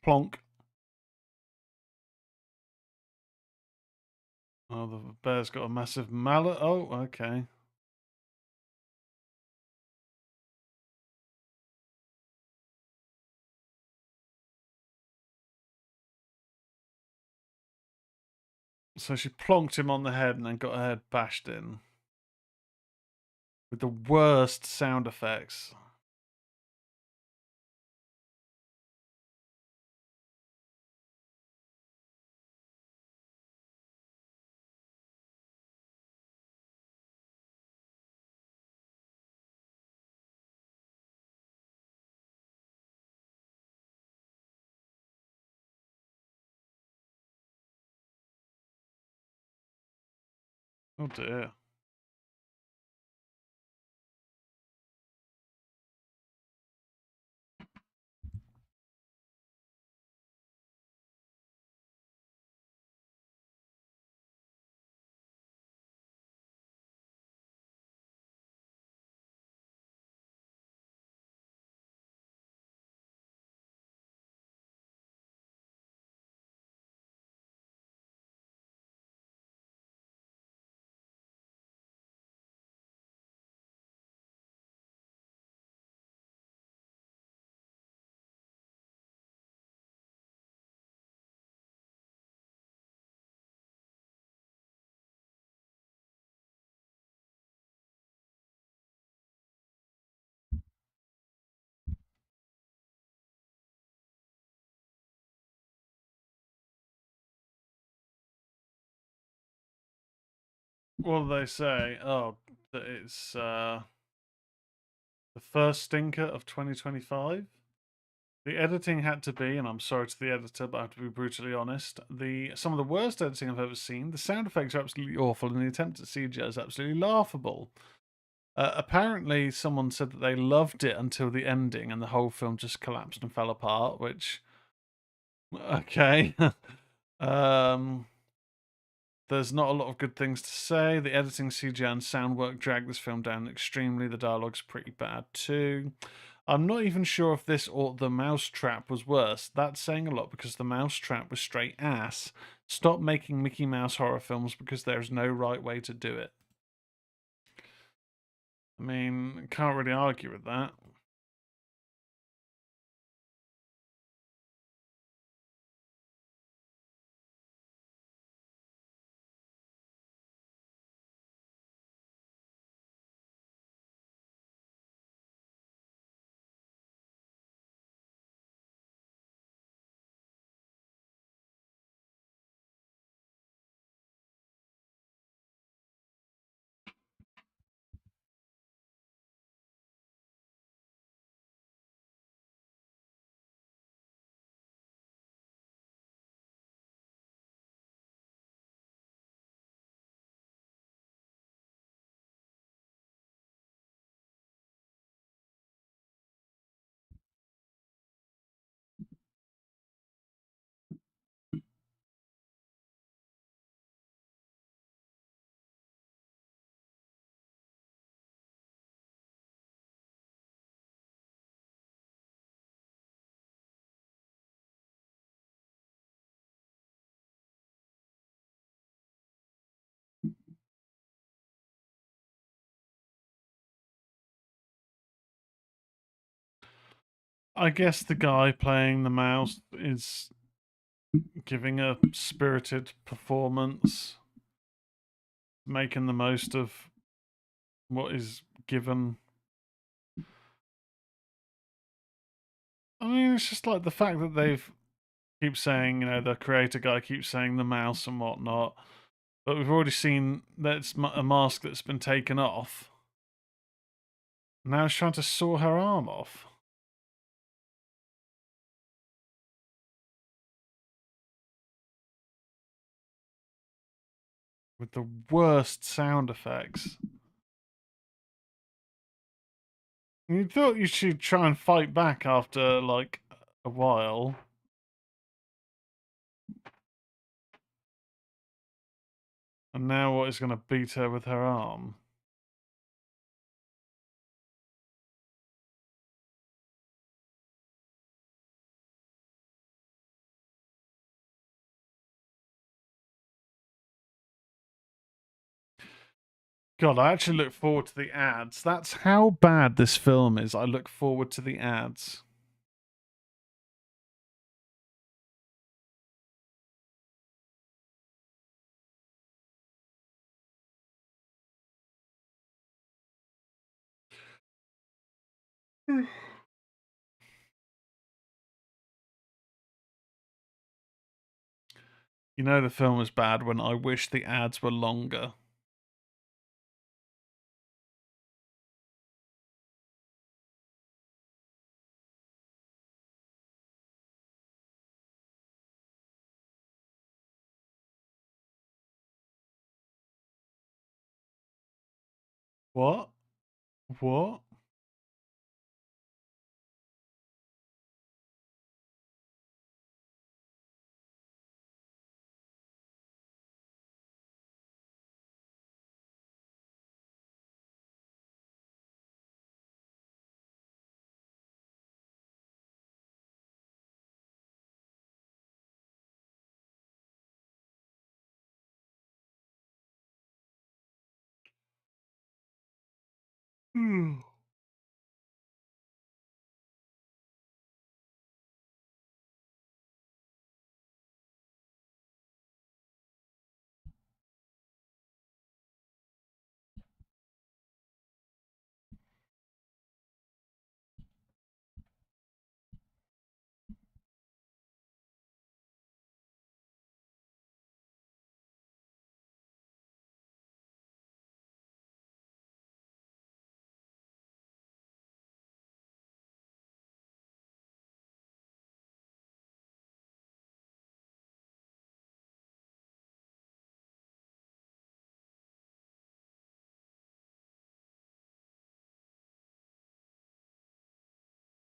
Plonk. Oh, the bear's got a massive mallet. Oh, okay. So she plonked him on the head and then got her head bashed in. With the worst sound effects. Oh dear. What do they say? Oh, that it's the first stinker of 2025. The editing had to be, and I'm sorry to the editor, but I have to be brutally honest, some of the worst editing I've ever seen. The sound effects are absolutely awful, and the attempt at CGI is absolutely laughable. Apparently, someone said that they loved it until the ending, and the whole film just collapsed and fell apart. Which, okay, there's not a lot of good things to say. The editing, CGI, and sound work drag this film down extremely. The dialogue's pretty bad too. I'm not even sure if this or The Mousetrap was worse. That's saying a lot because The Mousetrap was straight ass. Stop making Mickey Mouse horror films because there's no right way to do it. I mean, can't really argue with that. I guess the guy playing the mouse is giving a spirited performance, making the most of what is given. I mean, it's just like the fact that they've keep saying, the creator guy keeps saying the mouse and whatnot, but we've already seen that it's a mask that's been taken off. Now he's trying to saw her arm off. With the worst sound effects. You thought you should try and fight back after, like, a while. And now what is going to beat her with her arm? God, I actually look forward to the ads. That's how bad this film is. I look forward to the ads. You know the film is bad when I wish the ads were longer. What? What?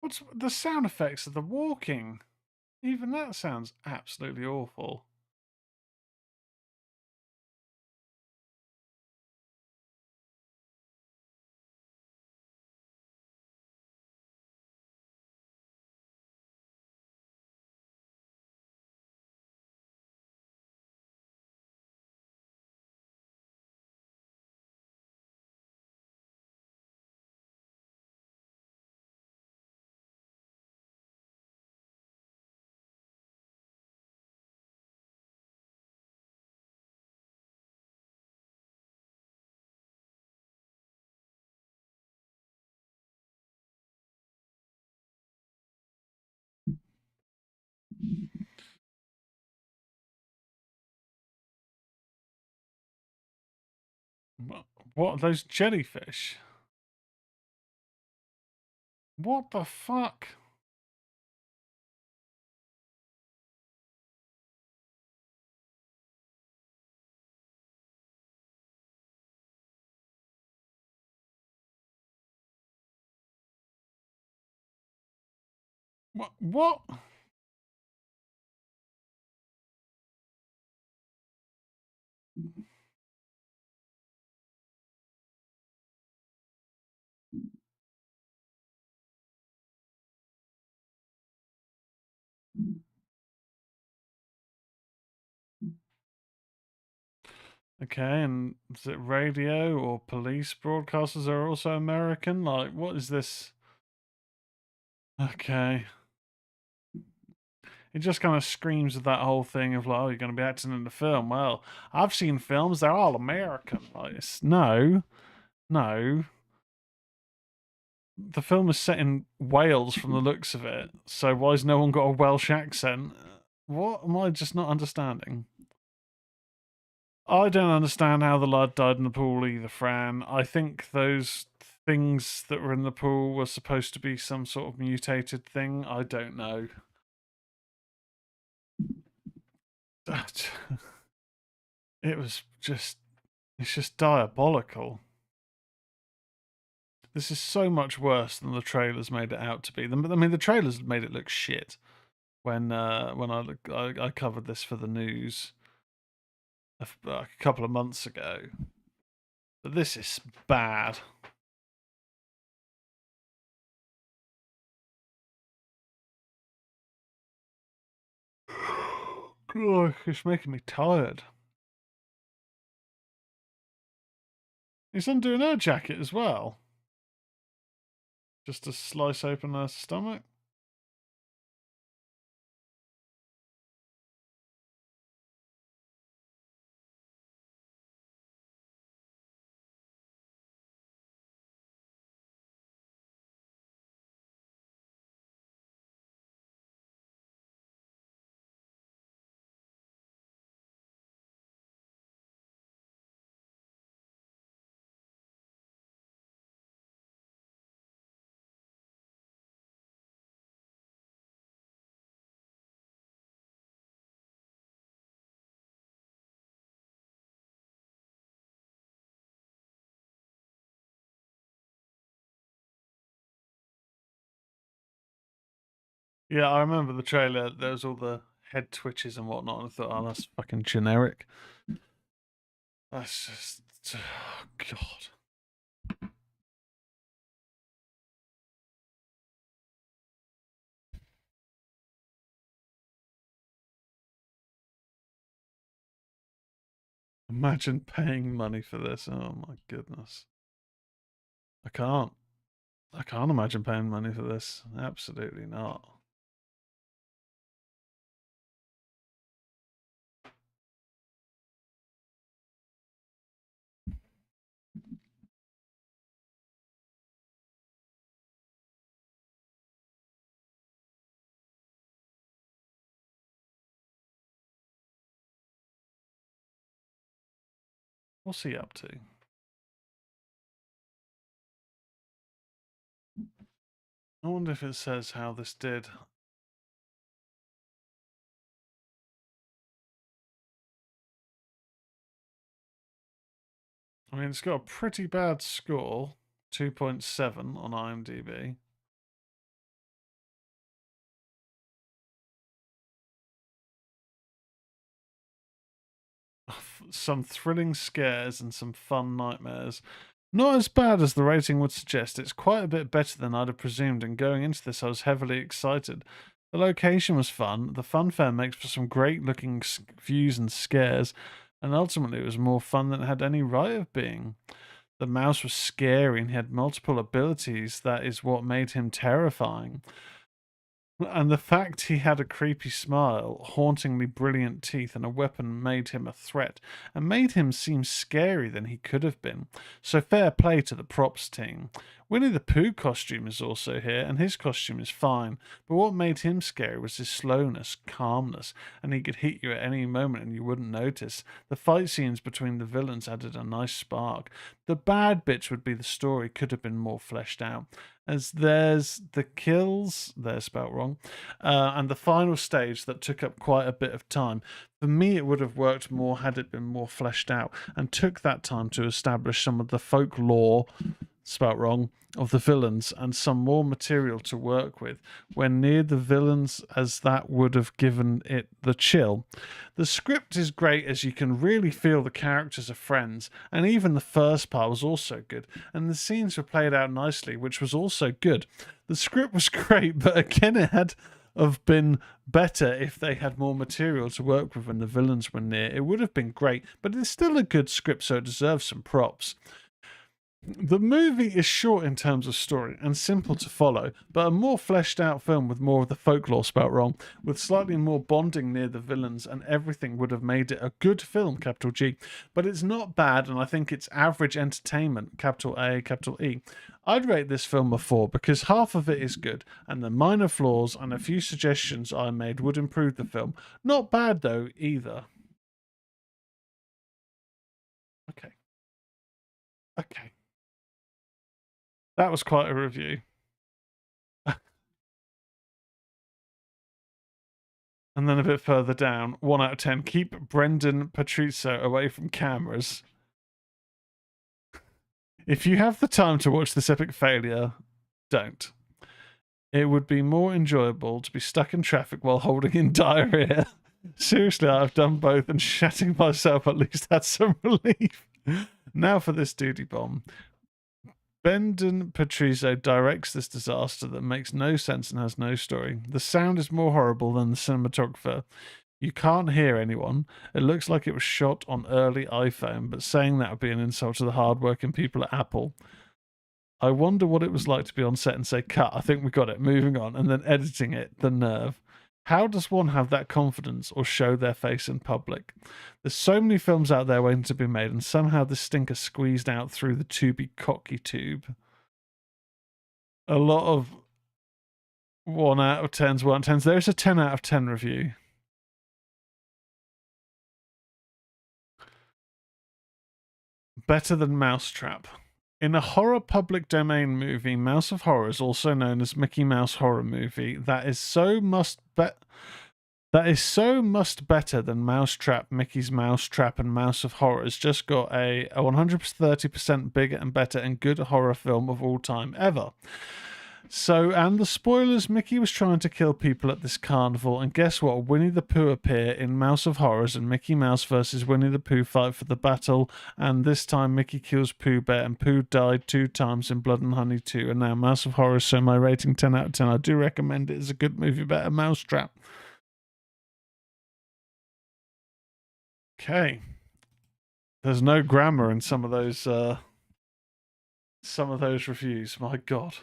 What's the sound effects of the walking? Even that sounds absolutely awful. What are those jellyfish? What the fuck? What? Okay, and is it radio or police broadcasters are also American? Like, what is this? Okay. It just kind of screams of that whole thing of like, oh, you're going to be acting in the film. Well, I've seen films; they're all American. Like, no. The film is set in Wales from the looks of it, so why has no one got a Welsh accent? What am I just not understanding? I don't understand how the lad died in the pool either, Fran. I think those things that were in the pool were supposed to be some sort of mutated thing. I don't know. It was just... It's just diabolical. This is so much worse than the trailers made it out to be. I mean, the trailers made it look shit when I covered this for the news a couple of months ago. But this is bad. God, it's making me tired. He's undoing her jacket as well. Just to slice open her stomach. Yeah, I remember the trailer. There was all the head twitches and whatnot, and I thought, oh, that's fucking generic. That's just... Oh, God. Imagine paying money for this. Oh, my goodness. I can't imagine paying money for this. Absolutely not. What's he up to? I wonder if it says how this did. I mean, it's got a pretty bad score, 2.7 on IMDb. Some thrilling scares and some fun nightmares. Not as bad as the rating would suggest. It's quite a bit better than I'd have presumed, and going into this I was heavily excited. The location was fun, the funfair makes for some great looking views and scares, and ultimately it was more fun than it had any right of being. The mouse was scary and he had multiple abilities. That is what made him terrifying. And the fact he had a creepy smile, hauntingly brilliant teeth, and a weapon made him a threat, and made him seem scarier than he could have been. So fair play to the props team. Winnie the Pooh costume is also here, and his costume is fine, but what made him scary was his slowness, calmness, and he could hit you at any moment and you wouldn't notice. The fight scenes between the villains added a nice spark. The bad bits would be the story could have been more fleshed out, as there's the kills, they're spelt wrong, and the final stage that took up quite a bit of time. For me, it would have worked more had it been more fleshed out and took that time to establish some of the folklore, spelt wrong, of the villains and some more material to work with when near the villains, as that would have given it the chill. The script is great as you can really feel the characters are friends, and even the first part was also good, and the scenes were played out nicely, which was also good. The script was great, but again it had have been better if they had more material to work with when the villains were near. It would have been great, but it's still a good script, so it deserves some props. The movie is short in terms of story and simple to follow, but a more fleshed out film with more of the folklore spelt wrong, with slightly more bonding near the villains and everything would have made it a good film, capital G. But it's not bad, and I think it's average entertainment, capital A, capital E. I'd rate this film a 4 because half of it is good, and the minor flaws and a few suggestions I made would improve the film. Not bad though, either. Okay. Okay. That was quite a review. And then a bit further down, 1 out of 10. Keep Brendan Patrizio away from cameras. If you have the time to watch this epic failure, don't. It would be more enjoyable to be stuck in traffic while holding in diarrhea. Seriously, I've done both, and shatting myself at least had some relief. Now for this duty bomb. Brendan Patrizio directs this disaster that makes no sense and has no story. The sound is more horrible than the cinematographer. You can't hear anyone. It looks like it was shot on early iPhone, but saying that would be an insult to the hardworking people at Apple. I wonder what it was like to be on set and say, cut, I think we got it, moving on, and then editing it, the nerve. How does one have that confidence or show their face in public? There's so many films out there waiting to be made, and somehow this stinker squeezed out through the tubey cocky tube. A lot of 1 out of 10s, 1 out of 10s. There's a 10 out of 10 review. Better than Mousetrap. In a horror public domain movie, Mouse of Horrors, also known as Mickey Mouse Horror Movie, that is so much better than Mousetrap, Mickey's Mousetrap, and Mouse of Horrors, just got a 130% bigger and better and good horror film of all time ever. So, and the spoilers, Mickey was trying to kill people at this carnival, and guess what? Winnie the Pooh appear in Mouse of Horrors, and Mickey Mouse versus Winnie the Pooh fight for the battle, and this time Mickey kills Pooh Bear, and Pooh died 2 times in Blood and Honey 2, and now Mouse of Horrors, so my rating 10 out of 10. I do recommend it. It's a good movie, better Mousetrap. Okay. There's no grammar in some of those reviews. My God.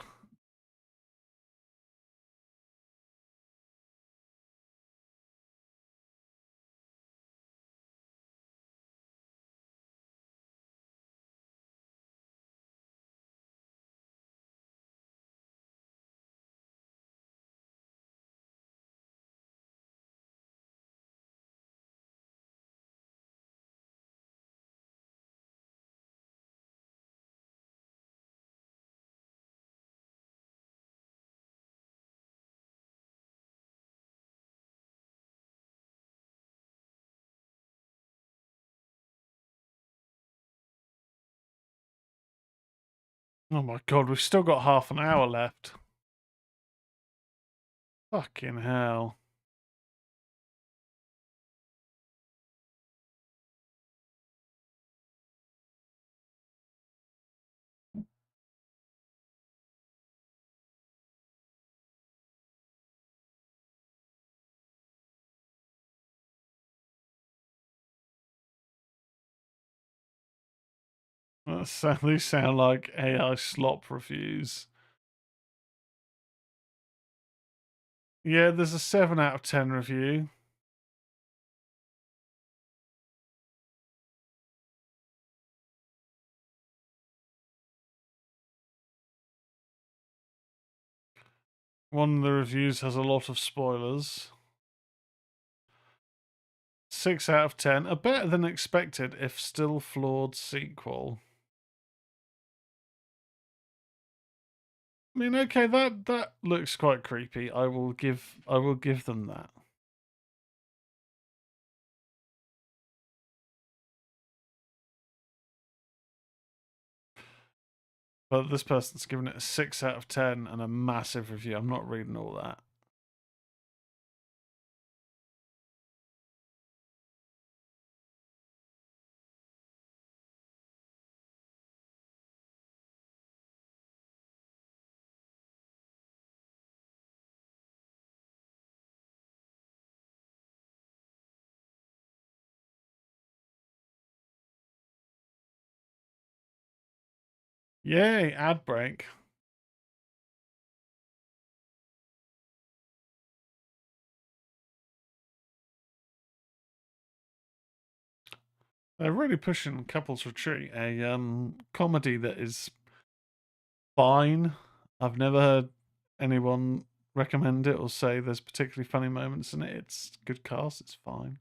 Oh my God, we've still got half an hour left. Fucking hell. These sound like AI slop reviews. Yeah, there's a 7 out of 10 review. One of the reviews has a lot of spoilers. 6 out of 10. A better than expected, if still flawed sequel. I mean, okay, that looks quite creepy. I will give them that. But this person's given it a 6 out of 10 and a massive review. I'm not reading all that. Yay, ad break. They're really pushing Couples Retreat, a comedy that is fine. I've never heard anyone recommend it or say there's particularly funny moments in it. It's good cast, it's fine.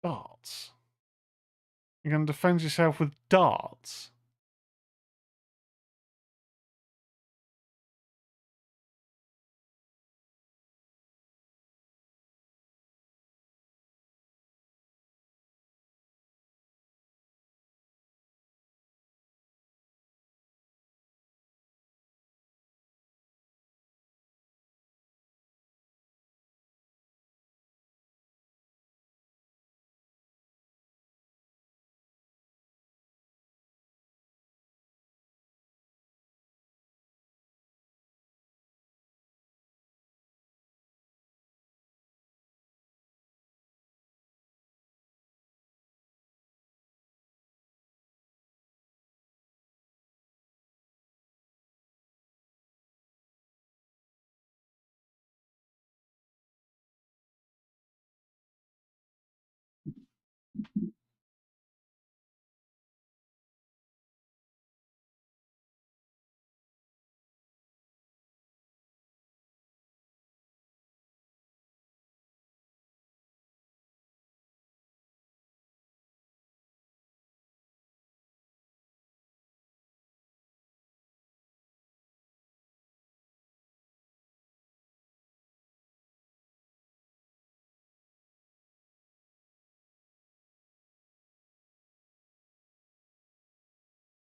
Darts. You're going to defend yourself with darts?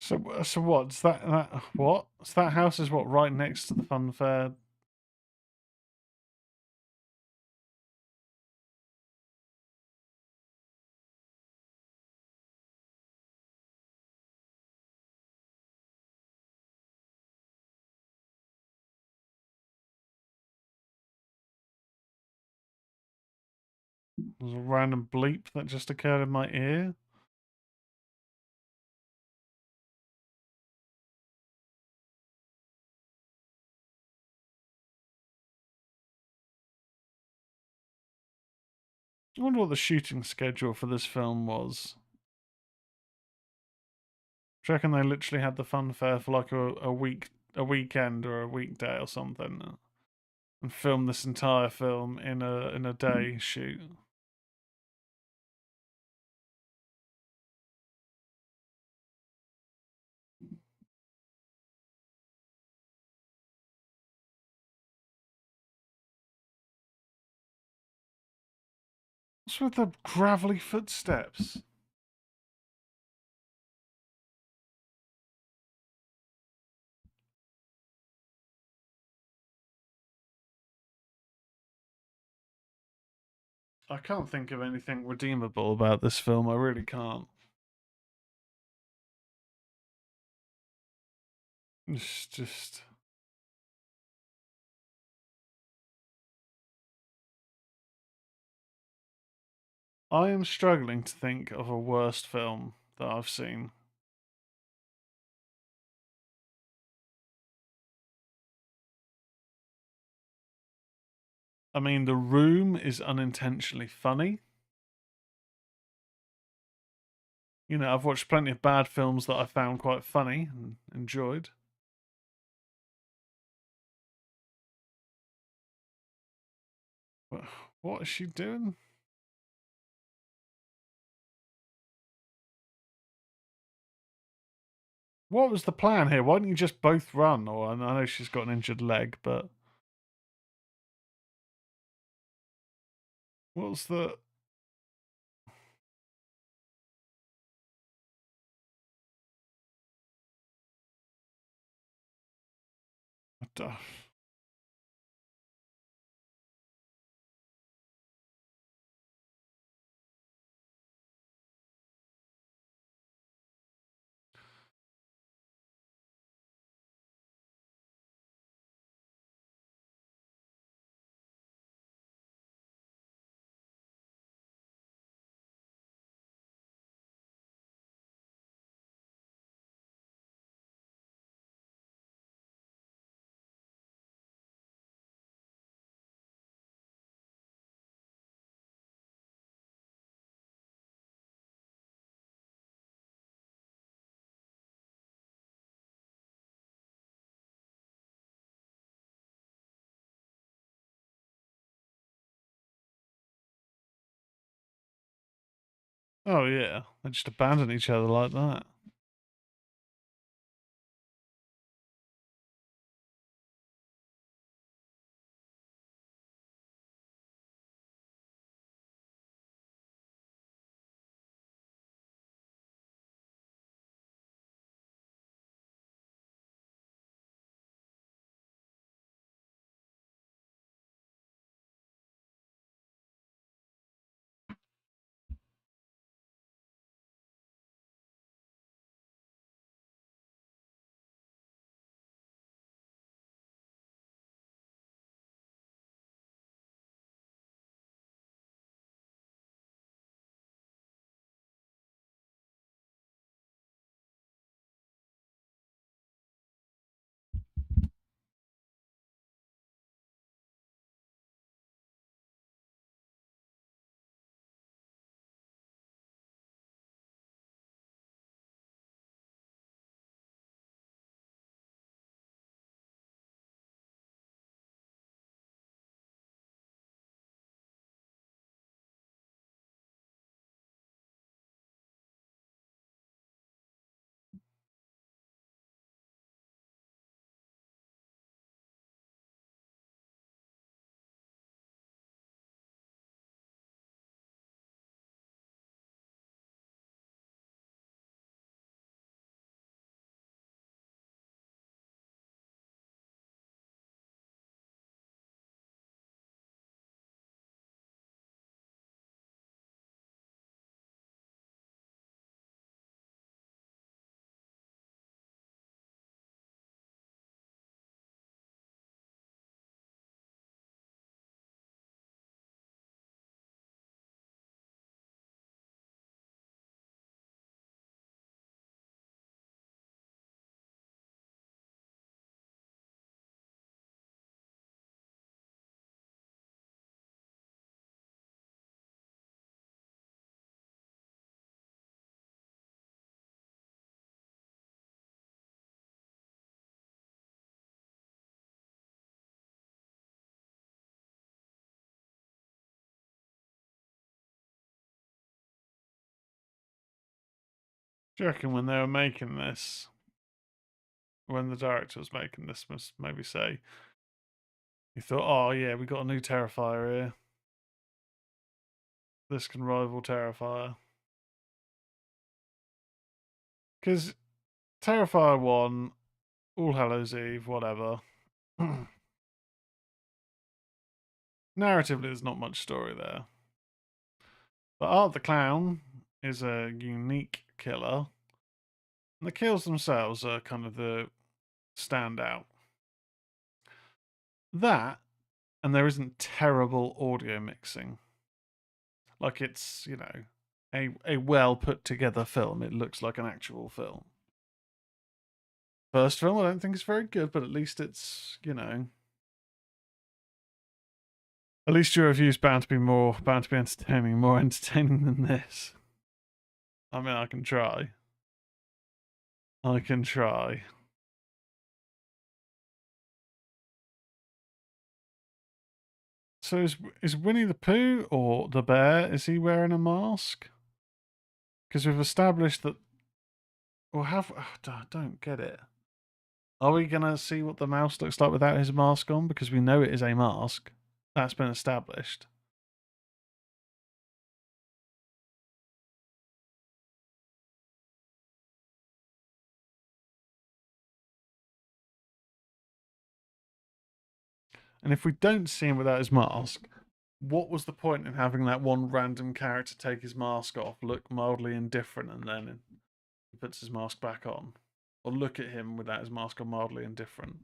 So what's that what? So that house is what, right next to the fun fair? There's a random bleep that just occurred in my ear. I wonder what the shooting schedule for this film was. Do you reckon they literally had the fun fair for like a weekend or a weekday or something, and filmed this entire film in a day shoot? What's with the gravelly footsteps? I can't think of anything redeemable about this film. I really can't. It's just. I am struggling to think of a worst film that I've seen. I mean, The Room is unintentionally funny. You know, I've watched plenty of bad films that I found quite funny and enjoyed. What is she doing? What was the plan here? Why didn't you just both run? Or I know she's got an injured leg, but What's the... Oh, yeah. They just abandon each other like that. Do you reckon when they were making this, when the director was making this, must maybe say, he thought, oh yeah, we got a new Terrifier here. This can rival Terrifier. Because Terrifier 1, All Hallows Eve, whatever. Narratively, there's not much story there. But Art the Clown is a unique killer. And the kills themselves are kind of the standout. That, and there isn't terrible audio mixing. Like it's, you know, a well put together film. It looks like an actual film. First film, I don't think it's very good, but at least it's, you know, at least your review's bound to be entertaining, more entertaining than this. I mean, I can try. I can try. So is Winnie the Pooh or the bear? Is he wearing a mask? Because we've established that. Or have I don't get it. Are we gonna see what the mouse looks like without his mask on? Because we know it is a mask. That's been established. And if we don't see him without his mask, what was the point in having that one random character take his mask off, look mildly indifferent, and then he puts his mask back on? Or look at him without his mask on, mildly indifferent?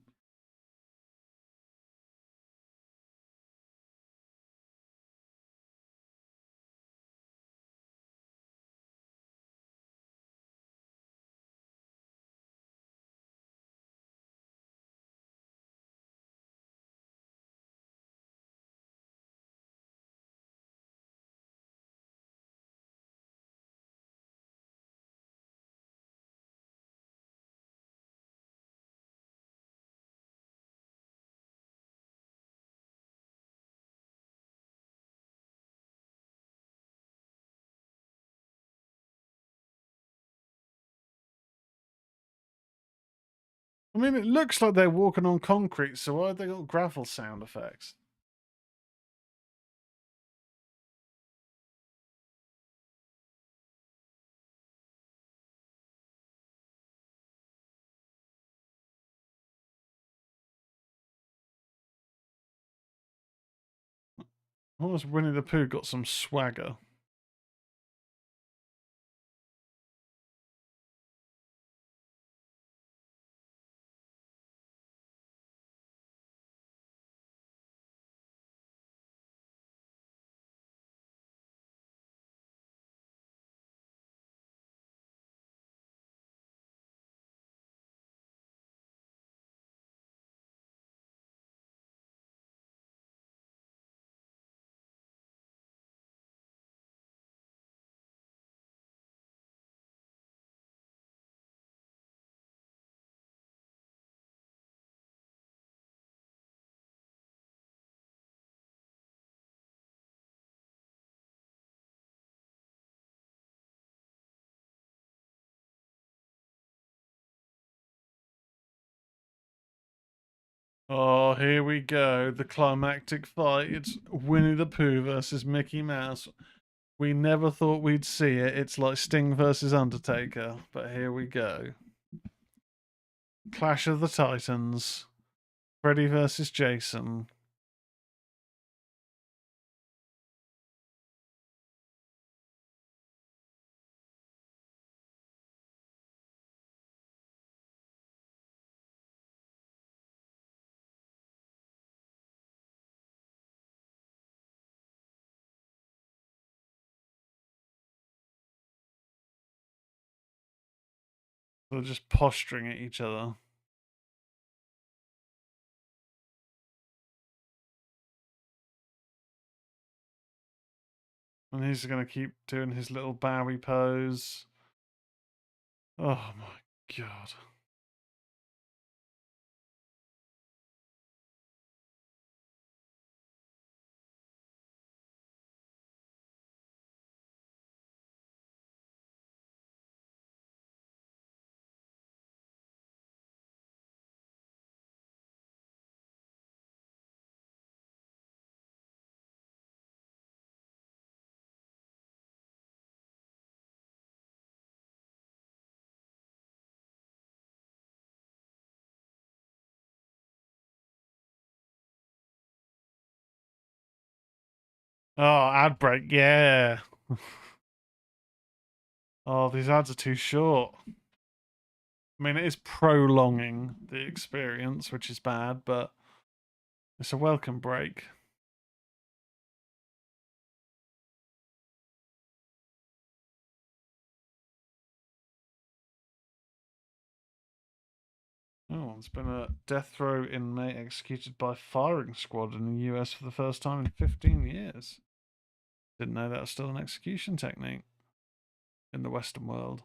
I mean, it looks like they're walking on concrete, so why have they got gravel sound effects? Almost Winnie the Pooh got some swagger. Oh, here we go. The climactic fight. It's Winnie the Pooh versus Mickey Mouse. We never thought we'd see it. It's like Sting versus Undertaker. But here we go. Clash of the Titans. Freddy versus Jason. They're just posturing at each other. And he's going to keep doing his little Bowie pose. Oh my god. Oh, ad break, yeah. Oh, these ads are too short. I mean, it is prolonging the experience, which is bad, but it's a welcome break. Oh, there's been a death row inmate executed by firing squad in the US for the first time in 15 years. Didn't know that was still an execution technique in the Western world.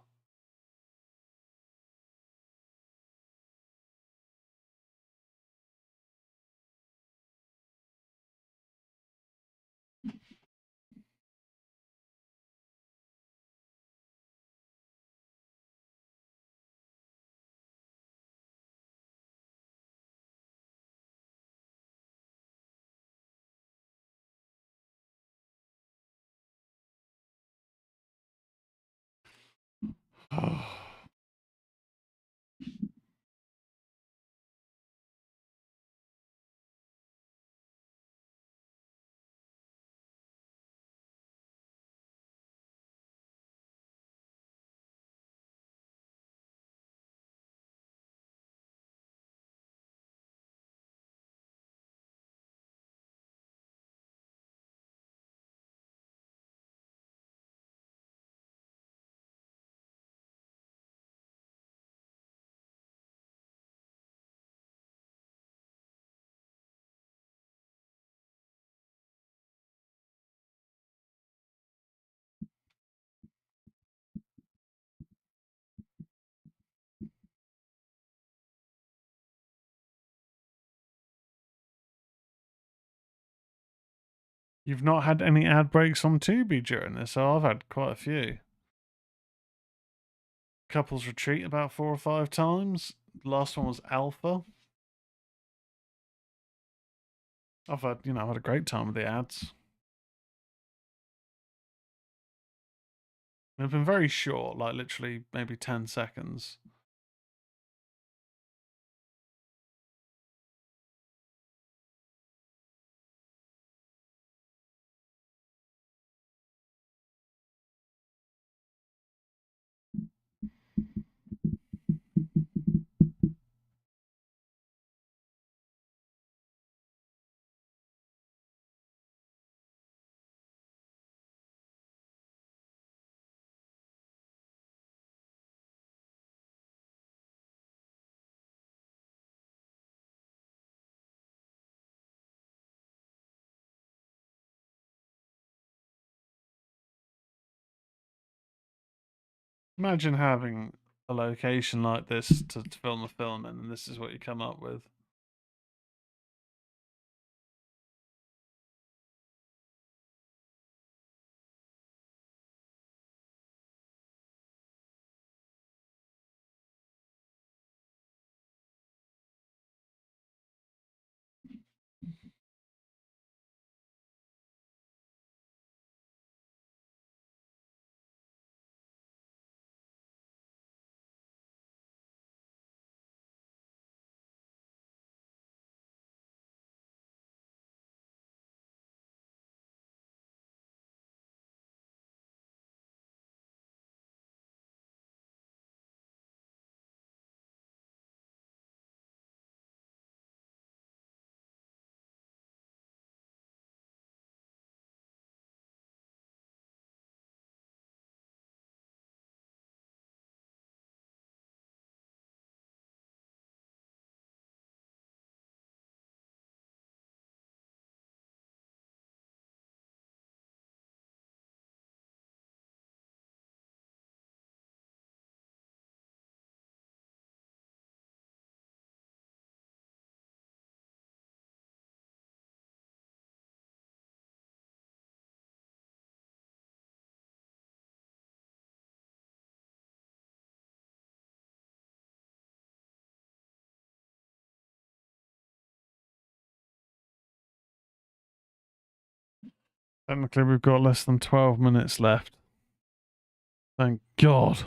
Oh. You've not had any ad breaks on Tubi during this, so I've had quite a few. Couples Retreat about 4 or 5 times. The last one was Alpha. I've had, I've had a great time with the ads. They've been very short, like literally maybe 10 seconds. Imagine having a location like this to film a film in, and this is what you come up with. Technically, we've got less than 12 minutes left. Thank God.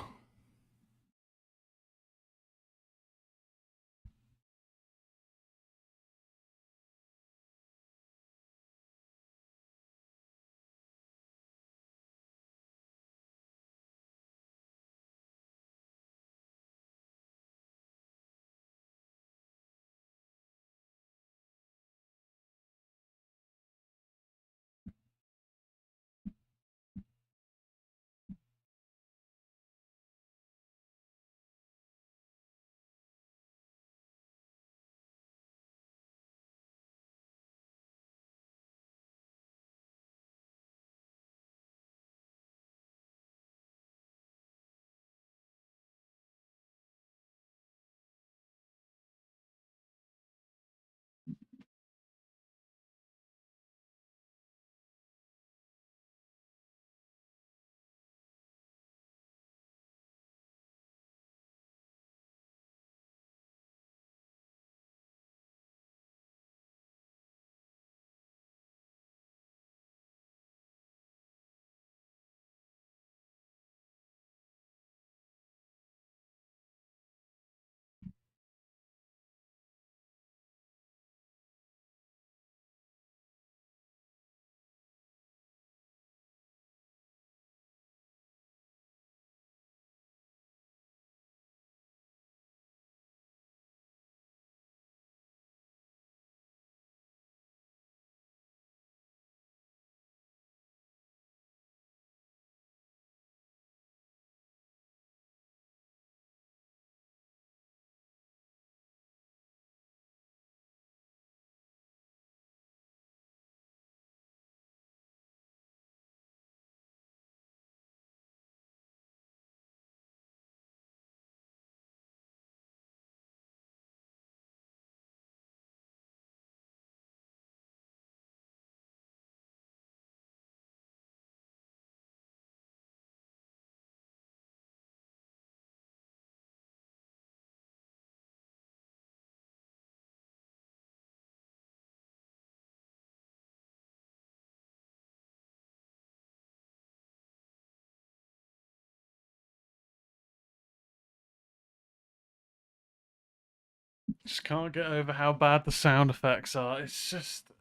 Just can't get over how bad the sound effects are. It's just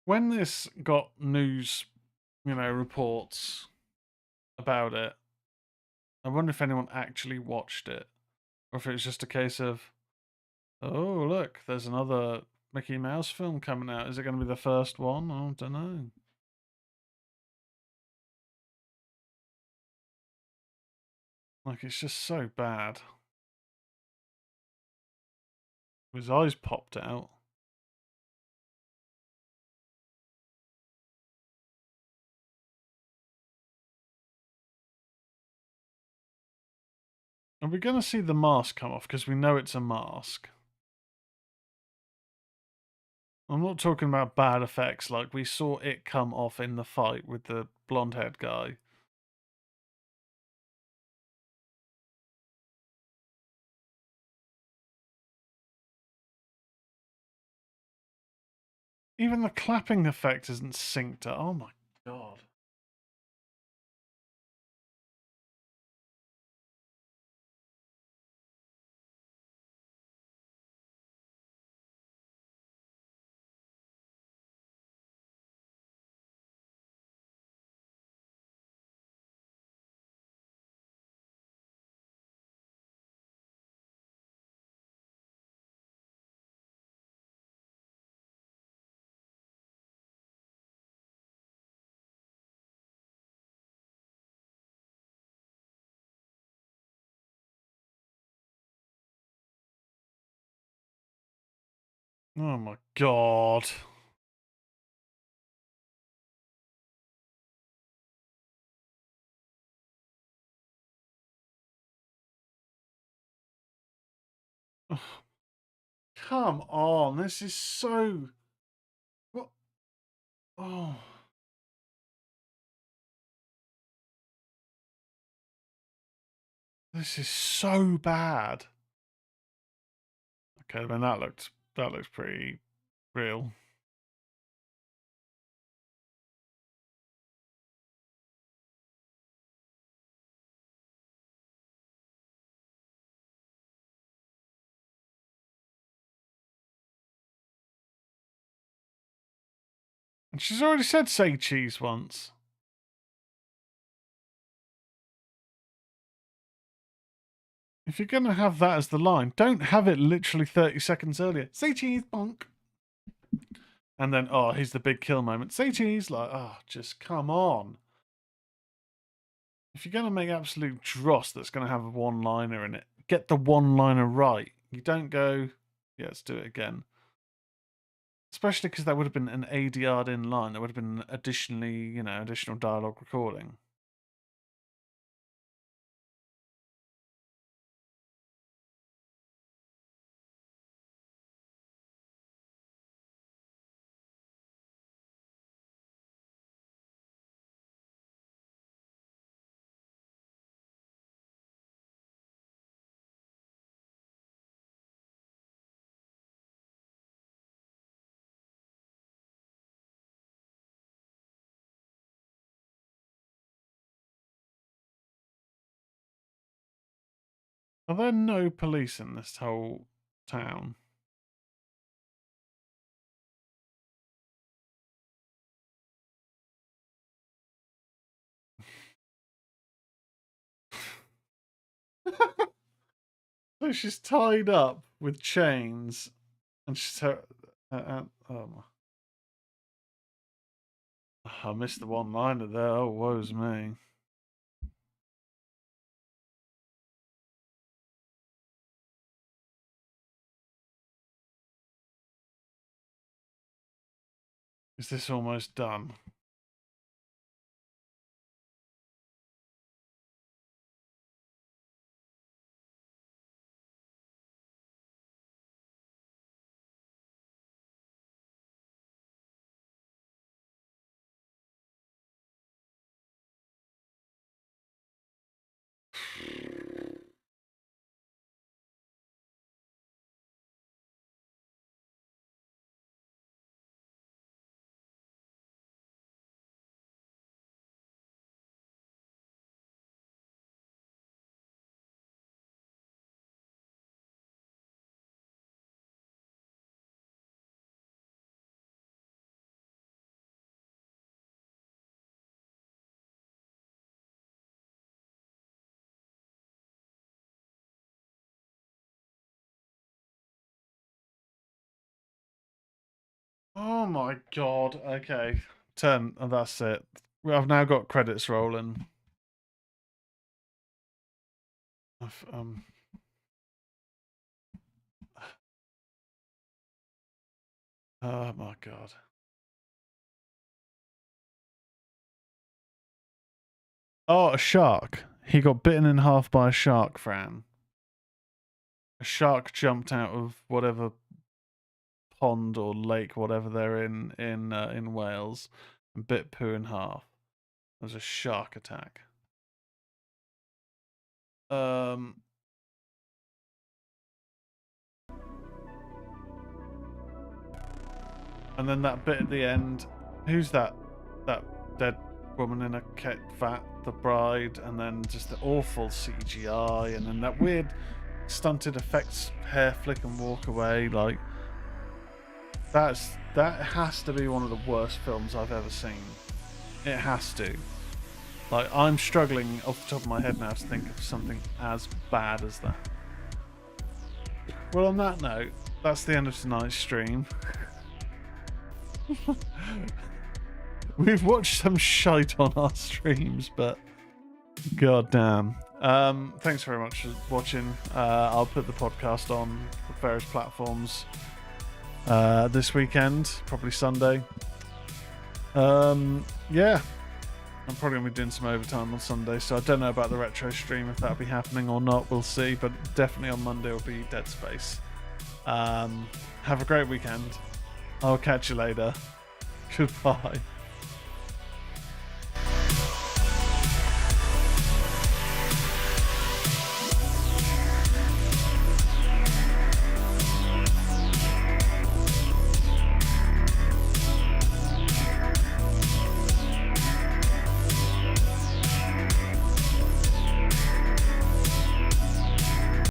when this got news, reports about it. I wonder if anyone actually watched it, or if it was just a case of, oh look, there's another Mickey Mouse film coming out. Is it going to be the first one? I don't know. Like, it's just so bad. His eyes popped out. Are we going to see the mask come off? Because we know it's a mask. I'm not talking about bad effects like we saw it come off in the fight with the blonde-haired guy. Even the clapping effect isn't synced up. Oh my god. Oh my god. Come on, this is so... What? Oh. This is so bad. Okay, then that looks pretty real. And she's already said say cheese once. If you're going to have that as the line, don't have it literally 30 seconds earlier. Say cheese, bonk. And then, oh, here's the big kill moment. Say cheese. Like, oh, just come on. If you're going to make absolute dross that's going to have a one-liner in it, get the one-liner right. You don't go, yeah, let's do it again. Especially because that would have been an ADR'd in line. There would have been additionally, additional dialogue recording. Are there no police in this whole town? So she's tied up with chains, and she's oh, I missed the one-liner there. Oh, woe's me. Is this almost done? Oh my god. Okay. 10. And that's it. I've now got credits rolling. Oh my god. Oh, a shark. He got bitten in half by a shark, Fran. A shark jumped out of whatever pond or lake, whatever they're in Wales, and bit Pooh in half. It was a shark attack. And then that bit at the end. Who's that? That dead woman in a vat, the bride, and then just the awful CGI, and then that weird stunted effects, hair flick and walk away. Like that has to be one of the worst films I've ever seen. It has to. Like, I'm struggling off the top of my head now to think of something as bad as that. Well, on that note, that's the end of tonight's stream. We've watched some shite on our streams, but god damn. Thanks very much for watching. I'll put the podcast on the various platforms this weekend, probably Sunday. Yeah, I'm probably going to be doing some overtime on Sunday, so I don't know about the retro stream, if that'll be happening or not, we'll see, but definitely on Monday will be Dead Space. Have a great weekend. I'll catch you later. Goodbye.